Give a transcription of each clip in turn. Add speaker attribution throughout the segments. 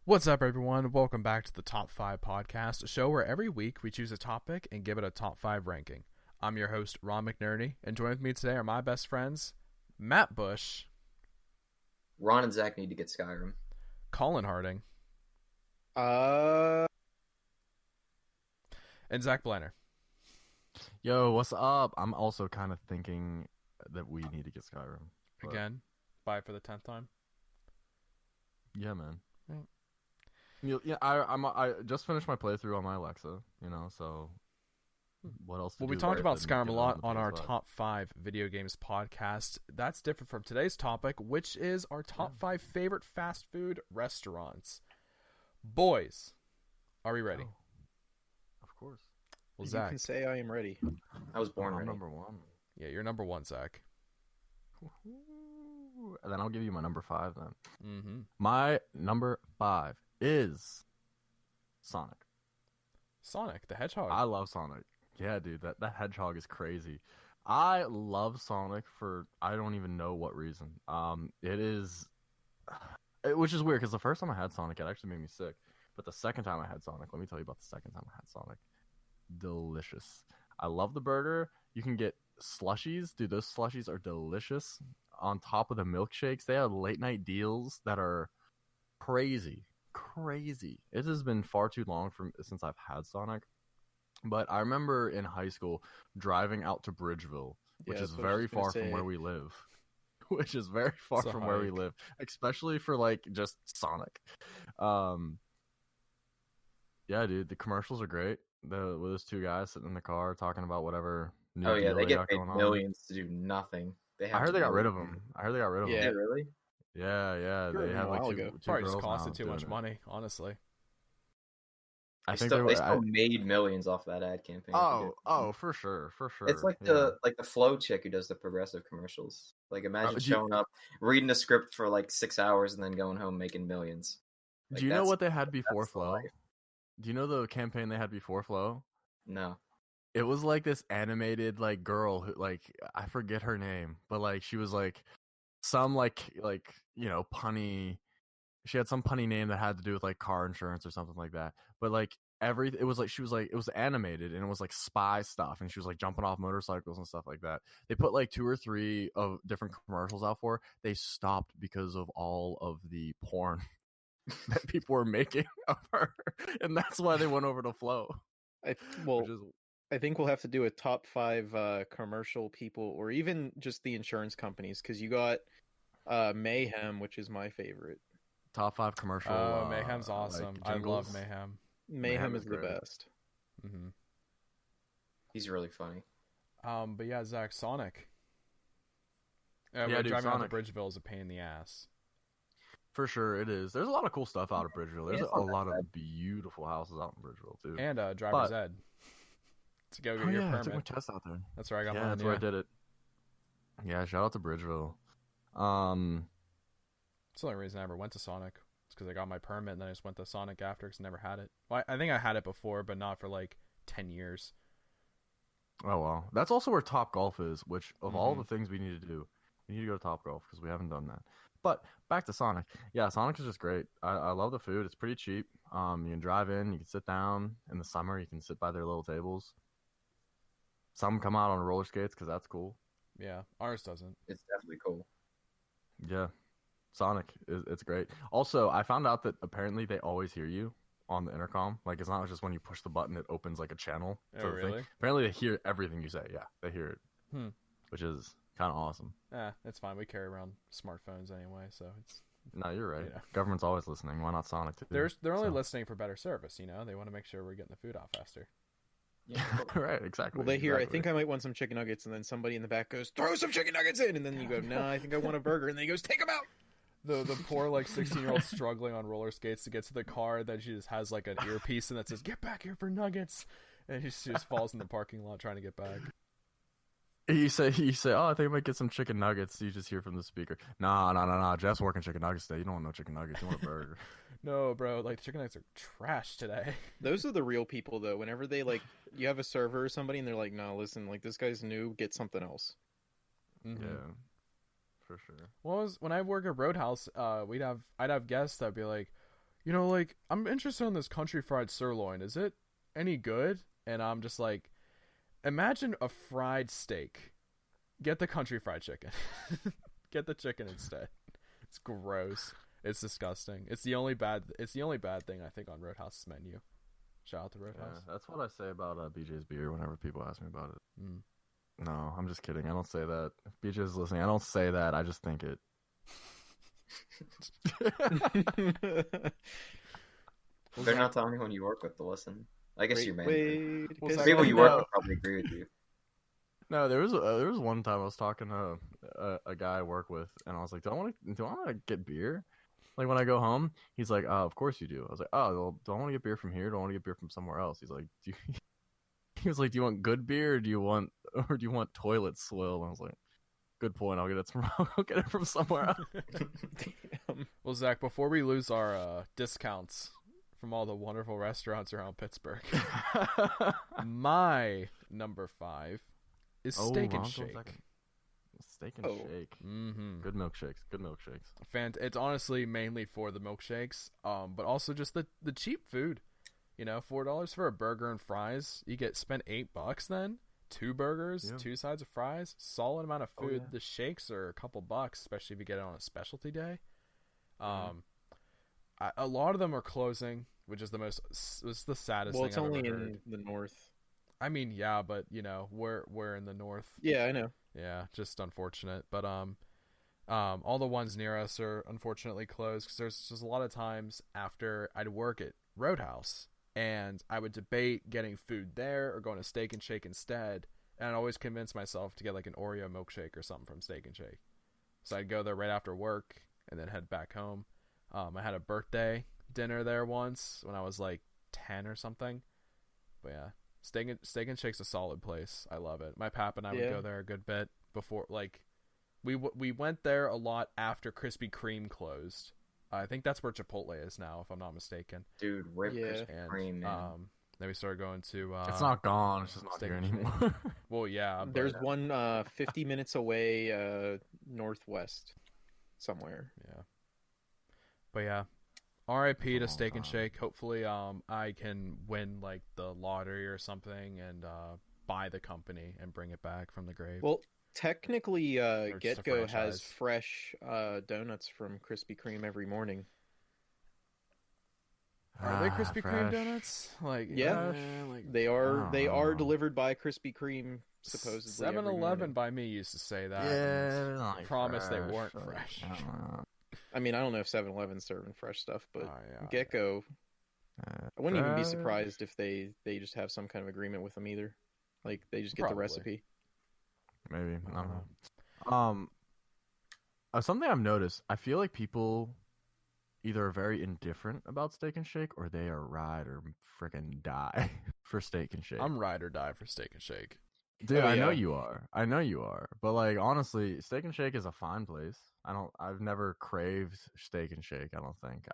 Speaker 1: What's up, everyone? Welcome back to the Top 5 Podcast, a show where every week we choose a topic and give it a top 5 ranking. I'm your host, Ron McNerney, and joining with me today are my best friends, Matt Bush,
Speaker 2: Ron and Zach need to get Skyrim.
Speaker 1: Colin Harding,
Speaker 3: Uh,
Speaker 1: and Zach Blanner.
Speaker 4: Yo, what's up? I'm also kind of thinking that we need to get Skyrim. But
Speaker 1: Again, buy for the 10th time.
Speaker 4: yeah, man.
Speaker 1: Right.
Speaker 4: Yeah, I just finished my playthrough on my Alexa, so what else to
Speaker 1: Well,
Speaker 4: do?
Speaker 1: we talked
Speaker 4: right
Speaker 1: about
Speaker 4: than
Speaker 1: Skyrim a
Speaker 4: get it
Speaker 1: lot
Speaker 4: the
Speaker 1: on our
Speaker 4: PS5?
Speaker 1: Top 5 Video Games Podcast. That's different from today's topic, which is our top 5 favorite fast food restaurants. Boys, are we ready?
Speaker 4: Oh, of course.
Speaker 1: Well,
Speaker 3: you
Speaker 1: Zach.
Speaker 3: can say I am ready.
Speaker 2: I was born
Speaker 4: I'm
Speaker 2: ready.
Speaker 4: number one.
Speaker 1: Yeah, you're number 1, Zach.
Speaker 4: And then I'll give you my number 5 then.
Speaker 1: Mm-hmm.
Speaker 4: My number 5 is Sonic.
Speaker 1: Sonic the Hedgehog.
Speaker 4: I love Sonic. Yeah, dude, that hedgehog is crazy. I love Sonic for I don't even know what reason. Which is weird because the first time I had Sonic, it actually made me sick. But the second time I had Sonic, let me tell you about the second time I had Sonic. Delicious. I love the burger. You can get slushies. Dude, those slushies are delicious. On top of the milkshakes, they have late night deals that are crazy. Crazy. It has been far too long since I've had Sonic. But I remember in high school driving out to Bridgeville, which
Speaker 3: Yeah,
Speaker 4: is
Speaker 3: that's what I was
Speaker 4: very
Speaker 3: just gonna
Speaker 4: far from
Speaker 3: say.
Speaker 4: where we live. Which is very far
Speaker 1: It's a
Speaker 4: from where we
Speaker 1: hike.
Speaker 4: live, especially for like just Sonic. Yeah, dude, the commercials are great. With those two guys sitting in the car talking about whatever new
Speaker 2: Oh yeah,
Speaker 4: deal
Speaker 2: they get
Speaker 4: got
Speaker 2: paid
Speaker 4: going on.
Speaker 2: millions to do nothing.
Speaker 4: I heard they got rid of them. I heard they got rid of
Speaker 3: Yeah.
Speaker 2: Yeah,
Speaker 4: them.
Speaker 2: really?
Speaker 4: Yeah,
Speaker 3: Sure,
Speaker 4: they
Speaker 3: a
Speaker 4: have like
Speaker 3: while
Speaker 4: two
Speaker 3: ago.
Speaker 1: Probably
Speaker 4: girls
Speaker 1: just costed
Speaker 4: now
Speaker 1: too much
Speaker 4: doing it.
Speaker 1: money, honestly.
Speaker 4: I
Speaker 2: They
Speaker 4: think
Speaker 2: still,
Speaker 4: they
Speaker 2: they
Speaker 4: were.
Speaker 2: still made millions off that ad campaign.
Speaker 4: Oh, for sure.
Speaker 2: It's like
Speaker 4: yeah.
Speaker 2: the Flow chick who does the Progressive commercials. Like imagine
Speaker 4: do you-
Speaker 2: showing up, reading a script for like 6 hours, and then going home making millions.
Speaker 4: Do you know what they had before
Speaker 2: that's the
Speaker 4: Flow?
Speaker 2: life.
Speaker 4: Do you know the campaign they had before Flow?
Speaker 2: No.
Speaker 4: It was like this animated like girl who like I forget her name, but like she was like some like punny. She had some punny name that had to do with like car insurance or something like that. But like it was like it was animated and it was like spy stuff and she was like jumping off motorcycles and stuff like that. They put like 2 or 3 of different commercials out for her. They stopped because of all of the porn that people were making of her, and that's why they went over to Flow.
Speaker 3: Well,
Speaker 4: Which is
Speaker 3: I think we'll have to do a top 5 commercial people, or even just the insurance companies, because you got Mayhem, which is my favorite.
Speaker 4: top 5 commercial.
Speaker 1: Oh, Mayhem's awesome.
Speaker 4: like,
Speaker 1: I love
Speaker 4: jingles.
Speaker 1: Mayhem.
Speaker 3: Mayhem is the
Speaker 4: great.
Speaker 3: best.
Speaker 1: Mm-hmm.
Speaker 2: He's really funny.
Speaker 1: But yeah, Zach, Sonic.
Speaker 4: Yeah,
Speaker 1: when
Speaker 4: dude,
Speaker 1: driving out to
Speaker 4: Sonic.
Speaker 1: Bridgeville is a pain in the ass.
Speaker 4: For sure, it is. There's a lot of cool stuff out of Bridgeville. There's
Speaker 2: it's
Speaker 4: a
Speaker 2: not that
Speaker 4: lot
Speaker 2: bad.
Speaker 4: of beautiful houses out in Bridgeville too.
Speaker 1: And driver's
Speaker 4: But-
Speaker 1: ed. To go get
Speaker 4: Oh
Speaker 1: your
Speaker 4: yeah, I took my
Speaker 1: permit.
Speaker 4: test out there.
Speaker 1: That's where I got
Speaker 4: Yeah,
Speaker 1: mine.
Speaker 4: that's where I did it. Yeah, shout out to Bridgeville.
Speaker 1: It's the only reason I ever went to Sonic. It's because I got my permit and then I just went to Sonic after because I never had it. Well, I think I had it before, but not for like 10 years.
Speaker 4: Oh well, that's also where Top Golf is. Which of all
Speaker 1: Mhm.
Speaker 4: the things we need to do, we need to go to Top Golf because we haven't done that. But back to Sonic. Yeah, Sonic is just great. I love the food. It's pretty cheap. You can drive in. You can sit down in the summer. You can sit by their little tables. Some come out on roller skates because that's cool.
Speaker 1: Yeah, ours doesn't.
Speaker 2: It's definitely cool.
Speaker 4: Yeah, Sonic it's great. Also, I found out that apparently they always hear you on the intercom. Like it's not just when you push the button it opens like a channel.
Speaker 1: Oh,
Speaker 4: sort of thing.
Speaker 1: really?
Speaker 4: Apparently they hear everything you say. Yeah, they hear it, which is kind of awesome.
Speaker 1: It's fine. We carry around smartphones anyway, so it's
Speaker 4: No, you're right.
Speaker 1: Yeah.
Speaker 4: Government's always listening. Why not Sonic too?
Speaker 1: they're only
Speaker 4: So-
Speaker 1: listening for better service. You know, they want to make sure we're getting the food out faster.
Speaker 2: Yeah.
Speaker 4: right, exactly.
Speaker 3: Well, they hear, I
Speaker 4: exactly.
Speaker 3: think I might want some chicken nuggets, and then somebody in the back goes, throw some chicken nuggets in, and then you go, no, I think I want a burger, and then he goes, take them out.
Speaker 1: The poor like 16-year-old struggling on roller skates to get to the car. Then she just has like an earpiece and that says "Get back here for nuggets," and she just falls in the parking lot trying to get back.
Speaker 4: You say, oh, I think I might get some chicken nuggets. You just hear from the speaker, nah. Jeff's working chicken nuggets today. You don't want no chicken nuggets. You want a burger.
Speaker 1: No, bro, like the chicken nuggets are trash today.
Speaker 3: Those are the real people, though. Whenever they, like, you have a server or somebody, and they're like, no, listen, like, this guy's new, get something else.
Speaker 1: Mhm.
Speaker 4: Yeah, for sure.
Speaker 1: Well, when I work at Roadhouse, I'd have guests that'd be like, like, I'm interested in this country fried sirloin. Is it any good? And I'm just like, imagine a fried steak. Get the country fried chicken. Get the chicken instead. It's gross. It's disgusting. It's the only bad thing I think on Roadhouse's menu. Shout out to Roadhouse.
Speaker 4: Yeah, that's what I say about BJ's beer whenever people ask me about it.
Speaker 1: Mm.
Speaker 4: No, I'm just kidding. I don't say that. If BJ's listening, I don't say that. I just think it.
Speaker 2: They're not the only one you work with to listen. I guess you may.
Speaker 3: Wait,
Speaker 2: The people you work with probably agree with you.
Speaker 4: No, there was one time I was talking to a guy I work with, and I was like, "Do I want to get beer? Like when I go home?" He's like, "Oh, of course you do." I was like, "Oh, well, do I want to get beer from here? Do I want to get beer from somewhere else?" He's like, He was like, "Do you want good beer, or do you want toilet swill?" And I was like, "Good point. I'll get it from somewhere else."
Speaker 3: Damn.
Speaker 1: Well, Zach, before we lose our discounts from all the wonderful restaurants around Pittsburgh, my number 5 is Steak and Shake.
Speaker 4: Steak and Shake.
Speaker 1: Mm-hmm.
Speaker 4: Good milkshakes.
Speaker 1: It's honestly mainly for the milkshakes, but also just the cheap food. $4 for a burger and fries. You spent $8 then. 2 burgers, 2 sides of fries, solid amount of food.
Speaker 4: Oh, yeah.
Speaker 1: The shakes are a couple bucks, especially if you get it on a specialty day. A lot of them are closing, which is it's the saddest thing.
Speaker 3: Well, it's
Speaker 1: I've
Speaker 3: only
Speaker 1: ever
Speaker 3: in
Speaker 1: heard.
Speaker 3: the north.
Speaker 1: I mean, yeah, but we're in the north.
Speaker 3: Yeah, I know.
Speaker 1: Yeah, just unfortunate. But all the ones near us are unfortunately closed because there's just a lot of times after I'd work at Roadhouse and I would debate getting food there or going to Steak and Shake instead, and I'd always convince myself to get like an Oreo milkshake or something from Steak and Shake. So I'd go there right after work and then head back home. I had a birthday dinner there once when I was like 10 or something. But yeah, Steak and Shake's a solid place. I love it. My pap and I would go there a good bit before, like, we went there a lot after Krispy Kreme closed. I think that's where Chipotle is now, if I'm not mistaken.
Speaker 2: Dude, whipped Krispy Kreme, man.
Speaker 1: Then we started going to...
Speaker 4: it's not gone. It's just not here anymore.
Speaker 1: Well, yeah. But,
Speaker 3: there's one 50 minutes away northwest somewhere.
Speaker 1: Yeah. But yeah. R.I.P. to Steak and Shake. Hopefully I can win like the lottery or something and buy the company and bring it back from the grave.
Speaker 3: Well, technically,
Speaker 1: just a
Speaker 3: GetGo has
Speaker 1: franchise.
Speaker 3: fresh donuts from Krispy Kreme every morning.
Speaker 1: Are they Krispy Kreme
Speaker 4: fresh.
Speaker 1: donuts? Like,
Speaker 3: Yeah,
Speaker 1: like
Speaker 3: they are. They are
Speaker 4: Oh.
Speaker 3: delivered by Krispy Kreme, supposedly. every
Speaker 1: 7-Eleven
Speaker 3: morning.
Speaker 1: by me used to say that.
Speaker 4: Yeah, not
Speaker 1: promise they
Speaker 4: fresh,
Speaker 1: weren't
Speaker 4: like,
Speaker 1: fresh.
Speaker 4: I don't know.
Speaker 3: I mean, I don't know if 7-Eleven's serving fresh stuff, but
Speaker 1: Oh, yeah.
Speaker 3: GetGo, I wouldn't even be
Speaker 4: Fresh.
Speaker 3: surprised if they just have some kind of agreement with them either. Like they just get
Speaker 1: Probably.
Speaker 3: the recipe.
Speaker 4: Maybe, I don't know. Something I've noticed, I feel like people either are very indifferent about Steak and Shake or they are ride or freaking die for Steak and Shake.
Speaker 1: I'm ride or die for Steak and Shake.
Speaker 4: Dude,
Speaker 3: Oh,
Speaker 4: I know
Speaker 3: yeah.
Speaker 4: you are. But like honestly, Steak and Shake is a fine place. I've never craved Steak and Shake, I don't think.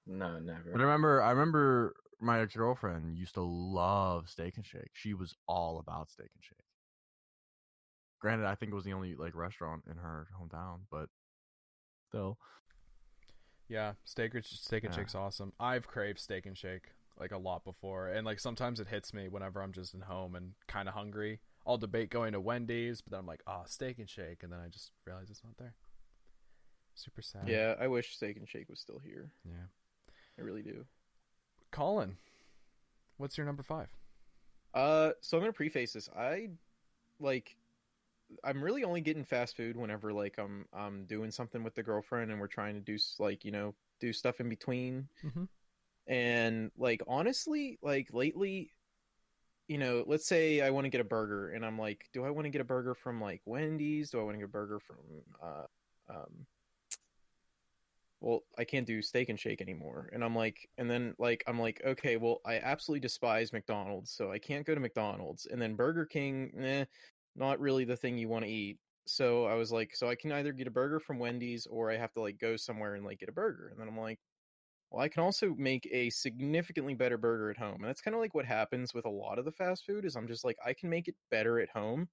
Speaker 2: No, never.
Speaker 4: But I remember my ex-girlfriend used to love Steak and Shake. She was all about Steak and Shake. Granted, I think it was the only like restaurant in her hometown, but still.
Speaker 1: Yeah, Steak and
Speaker 4: Yeah.
Speaker 1: Shake's awesome. I've craved Steak and Shake like a lot before, and like sometimes it hits me whenever I'm just at home and kind of hungry. I'll debate going to Wendy's, but then I'm like, Steak and Shake, and then I just realize it's not there. Super sad.
Speaker 3: Yeah, I wish Steak and Shake was still here.
Speaker 1: Yeah.
Speaker 3: I really do.
Speaker 1: Colin, what's your number 5?
Speaker 3: So I'm gonna preface this. I'm really only getting fast food whenever like I'm doing something with the girlfriend and we're trying to do like do stuff in between.
Speaker 1: Mm-hmm.
Speaker 3: And like honestly, like lately, let's say I want to get a burger and I'm like, do I want to get a burger from like Wendy's? Do I want to get a burger from well, I can't do Steak and Shake anymore. And I'm like, okay, well, I absolutely despise McDonald's, so I can't go to McDonald's. And then Burger King, not really the thing you want to eat. So I was like, so I can either get a burger from Wendy's or I have to like go somewhere and like get a burger. And then I'm like, well, I can also make a significantly better burger at home. And that's kind of like what happens with a lot of the fast food is I'm just like, I can make it better at home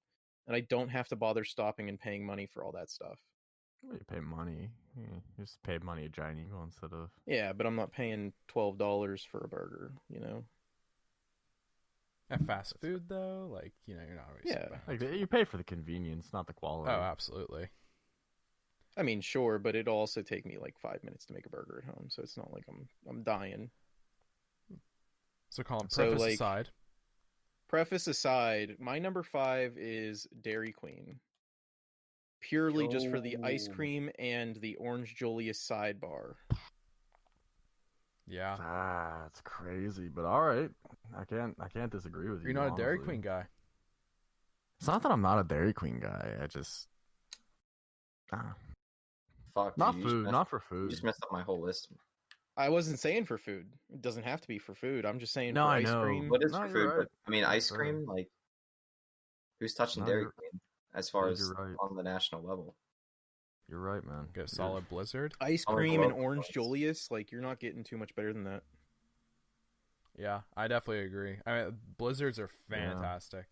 Speaker 3: and I don't have to bother stopping and paying money for all that stuff.
Speaker 4: Well, you pay money. You just pay money at Giant Eagle instead of.
Speaker 3: Yeah, but I'm not paying $12 for a burger. You know.
Speaker 1: At fast food though, like you're not always.
Speaker 3: Yeah.
Speaker 4: Like you pay for the convenience, not the quality.
Speaker 1: Oh, absolutely.
Speaker 3: I mean, sure, but it'll also take me like 5 minutes to make a burger at home, so it's not like I'm dying.
Speaker 1: So, Colin,
Speaker 3: So,
Speaker 1: preface
Speaker 3: like-
Speaker 1: aside,
Speaker 3: Preface aside, my number 5 is Dairy Queen. Purely just for the ice
Speaker 2: Yo.
Speaker 3: cream and the Orange Julius sidebar.
Speaker 1: yeah,
Speaker 4: That's crazy, but all right. I can't disagree with you.
Speaker 1: you're not a Dairy
Speaker 4: honestly.
Speaker 1: Queen guy.
Speaker 4: It's not that I'm not a Dairy Queen guy. I just
Speaker 2: Fuck.
Speaker 4: not
Speaker 2: dude, you just
Speaker 4: food,
Speaker 2: messed-
Speaker 4: not for
Speaker 2: You
Speaker 4: food.
Speaker 2: just messed up my whole list.
Speaker 3: I wasn't saying for food. It doesn't have to be for food. I'm just saying
Speaker 4: No,
Speaker 3: for
Speaker 4: I
Speaker 3: ice
Speaker 4: know.
Speaker 3: cream.
Speaker 2: What is
Speaker 4: No,
Speaker 2: for
Speaker 4: you're
Speaker 2: food?
Speaker 4: right.
Speaker 2: But I mean, ice
Speaker 4: You're
Speaker 2: cream. Like, who's touching
Speaker 4: No,
Speaker 2: Dairy
Speaker 4: you're-
Speaker 2: Queen as far
Speaker 4: yeah,
Speaker 2: as
Speaker 4: you're right.
Speaker 2: on the national level?
Speaker 4: You're right, man.
Speaker 1: Get a
Speaker 4: You're-
Speaker 1: solid Blizzard.
Speaker 3: Ice
Speaker 2: I'm gonna
Speaker 3: cream
Speaker 2: go
Speaker 3: and
Speaker 2: up with
Speaker 3: Orange
Speaker 2: those.
Speaker 3: Julius, like you're not getting too much better than that.
Speaker 1: Yeah, I definitely agree. I mean, Blizzards are fantastic.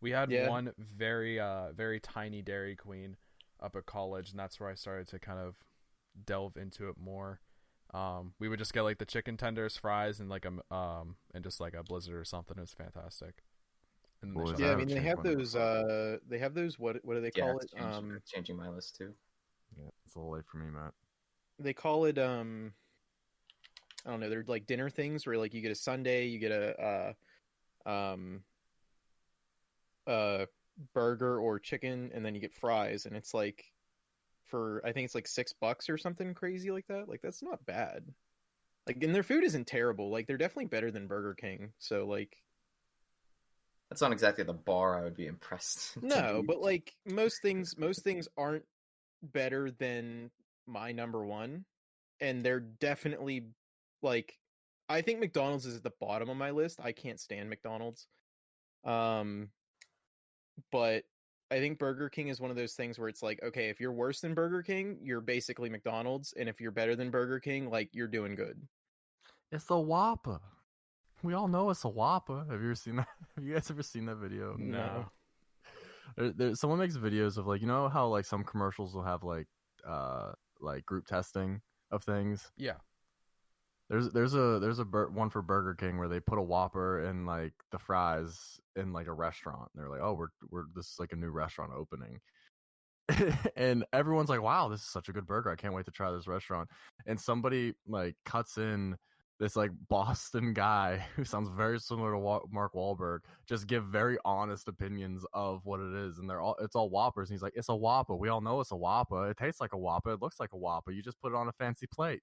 Speaker 1: We had
Speaker 3: Yeah.
Speaker 1: one very tiny Dairy Queen up at college, and that's where I started to kind of delve into it more. We would just get like the chicken tenders, fries, and like and just like a Blizzard or something. It was fantastic. And then they
Speaker 4: Boys,
Speaker 1: shut
Speaker 3: Yeah,
Speaker 1: it
Speaker 3: I
Speaker 1: down.
Speaker 3: mean they
Speaker 4: change
Speaker 3: have
Speaker 4: one of
Speaker 3: those. They have those. What do they
Speaker 2: Yeah,
Speaker 3: call
Speaker 2: it's
Speaker 3: it?
Speaker 2: changing my list too.
Speaker 4: Yeah, it's a little late for me, Matt.
Speaker 3: They call it. I don't know. They're like dinner things where like you get a sundae, you get a burger or chicken, and then you get fries, and it's like for I think it's like $6 or something crazy like that. Like that's not bad. Like and their food isn't terrible. Like they're definitely better than Burger King. So like
Speaker 2: That's not exactly the bar I would be impressed. to
Speaker 3: no,
Speaker 2: be.
Speaker 3: but like most things aren't better than my number one, and they're definitely like I think McDonald's is at the bottom of my list. I can't stand McDonald's. But I think Burger King is one of those things where it's like, okay, if you're worse than Burger King, you're basically McDonald's, and if you're better than Burger King, like you're doing good.
Speaker 4: It's a Whopper. We all know it's a Whopper. Have you ever seen that? Have you guys ever seen that video?
Speaker 1: No.
Speaker 4: Someone makes videos of like how like some commercials will have like group testing of things.
Speaker 1: Yeah.
Speaker 4: There's a one for Burger King where they put a Whopper and like the fries in like a restaurant. They're like, oh, we're this is like a new restaurant opening, and everyone's like, wow, this is such a good burger. I can't wait to try this restaurant. And somebody like cuts in this like Boston guy who sounds very similar to Mark Wahlberg, just give very honest opinions of what it is, and it's all Whoppers. And he's like, it's a Whopper. We all know it's a Whopper. It tastes like a Whopper. It looks like a Whopper. You just put it on a fancy plate.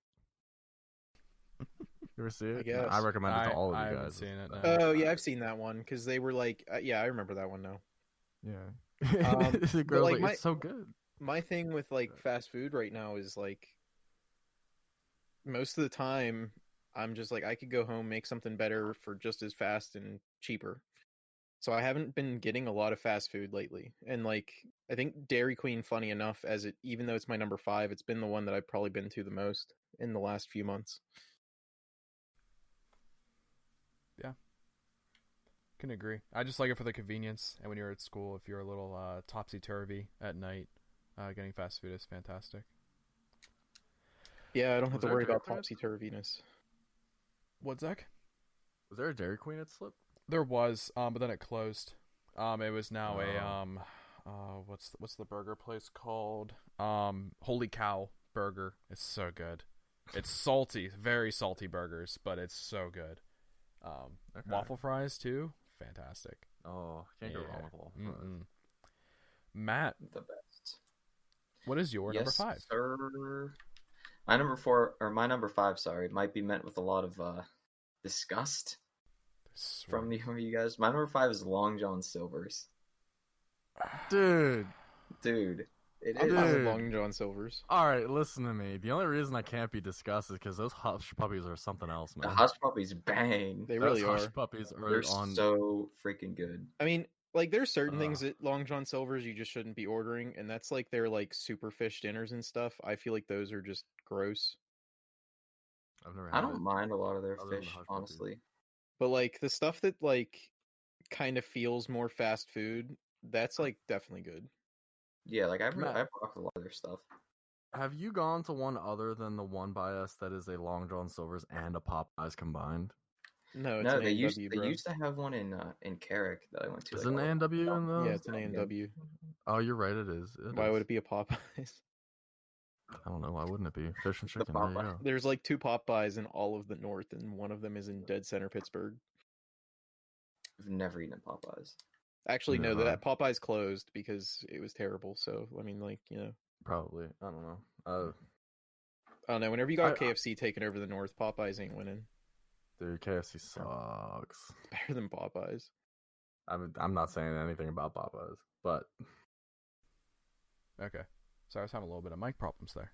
Speaker 4: You ever see it?
Speaker 3: I guess.
Speaker 4: I recommend it to all of
Speaker 1: I
Speaker 4: you
Speaker 1: haven't
Speaker 4: guys.
Speaker 1: seen it, no.
Speaker 3: Oh yeah, I've seen that one because they were like, yeah, I remember that one now.
Speaker 4: Yeah. The
Speaker 3: but,
Speaker 4: girl's
Speaker 3: like,
Speaker 4: like, it's so good.
Speaker 3: My thing with like fast food right now is like most of the time I'm just like I could go home, make something better for just as fast and cheaper. So I haven't been getting a lot of fast food lately. And like I think Dairy Queen, funny enough, as it even though it's my number 5, it's been the one that I've probably been to the most in the last few months.
Speaker 1: Can agree. I just like it for the convenience, and when you're at school, if you're a little topsy-turvy at night, getting fast food is fantastic.
Speaker 3: Yeah, I don't have
Speaker 4: Was
Speaker 3: to
Speaker 4: there a
Speaker 3: worry
Speaker 4: Dairy
Speaker 3: about
Speaker 4: Queen?
Speaker 3: topsy-turviness.
Speaker 1: What, Zach?
Speaker 4: Was there a Dairy Queen at Slip?
Speaker 1: There was, but then it closed. It was now what's the burger place called? Holy Cow Burger. It's so good. It's salty, very salty burgers, but it's so good.
Speaker 4: Okay.
Speaker 1: Waffle fries too, fantastic.
Speaker 4: Oh, can't go wrong with waffle fries.
Speaker 1: Mm-mm. Matt,
Speaker 2: The best.
Speaker 1: what is your number
Speaker 2: Yes,
Speaker 1: 5?
Speaker 2: sir. My number 5, sorry, might be met with a lot of disgust from you guys. My number 5 is Long John Silver's.
Speaker 4: Dude.
Speaker 2: Dude, it
Speaker 3: I'm
Speaker 2: is.
Speaker 3: fine with
Speaker 4: Dude.
Speaker 3: Long John Silver's.
Speaker 4: All right, listen to me. The only reason I can't be discussed is because those hush puppies are something else,
Speaker 2: The
Speaker 4: man.
Speaker 2: Hush Puppies bang.
Speaker 3: They
Speaker 4: Those
Speaker 3: really
Speaker 4: hush
Speaker 3: are.
Speaker 4: puppies are
Speaker 2: They're
Speaker 4: on.
Speaker 2: so freaking good.
Speaker 3: I mean, like there's certain things at Long John Silver's you just shouldn't be ordering, and that's like their like super fish dinners and stuff. I feel like those are just gross.
Speaker 4: I've never
Speaker 2: I
Speaker 4: had
Speaker 2: don't
Speaker 4: it.
Speaker 2: mind a lot of their
Speaker 4: Other than the
Speaker 2: fish,
Speaker 4: Hush Puppies.
Speaker 2: honestly.
Speaker 3: But like the stuff that like kind of feels more fast food, that's like definitely good.
Speaker 2: Yeah, like I
Speaker 4: Matt.
Speaker 2: rock with a lot of their stuff.
Speaker 4: Have you gone to one other than the one by us that is a Long John Silver's and a Popeyes combined?
Speaker 3: No, it's
Speaker 2: No,
Speaker 3: an A&W,
Speaker 2: they
Speaker 3: bro.
Speaker 2: used to have one in Carrick that I went to.
Speaker 4: Is
Speaker 2: like,
Speaker 4: it an A&W in the?
Speaker 3: Yeah, it's an A&W.
Speaker 4: Oh, you're right. It is.
Speaker 3: Why would it be a Popeyes?
Speaker 4: I don't know. Why wouldn't it be fish and
Speaker 2: The
Speaker 4: chicken? There you
Speaker 2: Popeye.
Speaker 4: go.
Speaker 3: There's like 2 Popeyes in all of the north, and one of them is in dead center Pittsburgh.
Speaker 2: I've never eaten at Popeyes.
Speaker 3: Actually, no,
Speaker 4: Never.
Speaker 3: that Popeyes closed because it was terrible. So, I mean, like, you know.
Speaker 4: Probably. I don't know.
Speaker 3: I don't know. Whenever you got
Speaker 4: I-
Speaker 3: KFC taking over the north, Popeyes ain't winning.
Speaker 4: Dude, KFC sucks.
Speaker 3: It's better than Popeyes.
Speaker 4: I'm not saying anything about Popeyes, but
Speaker 1: Okay. So I was having a little bit of mic problems there.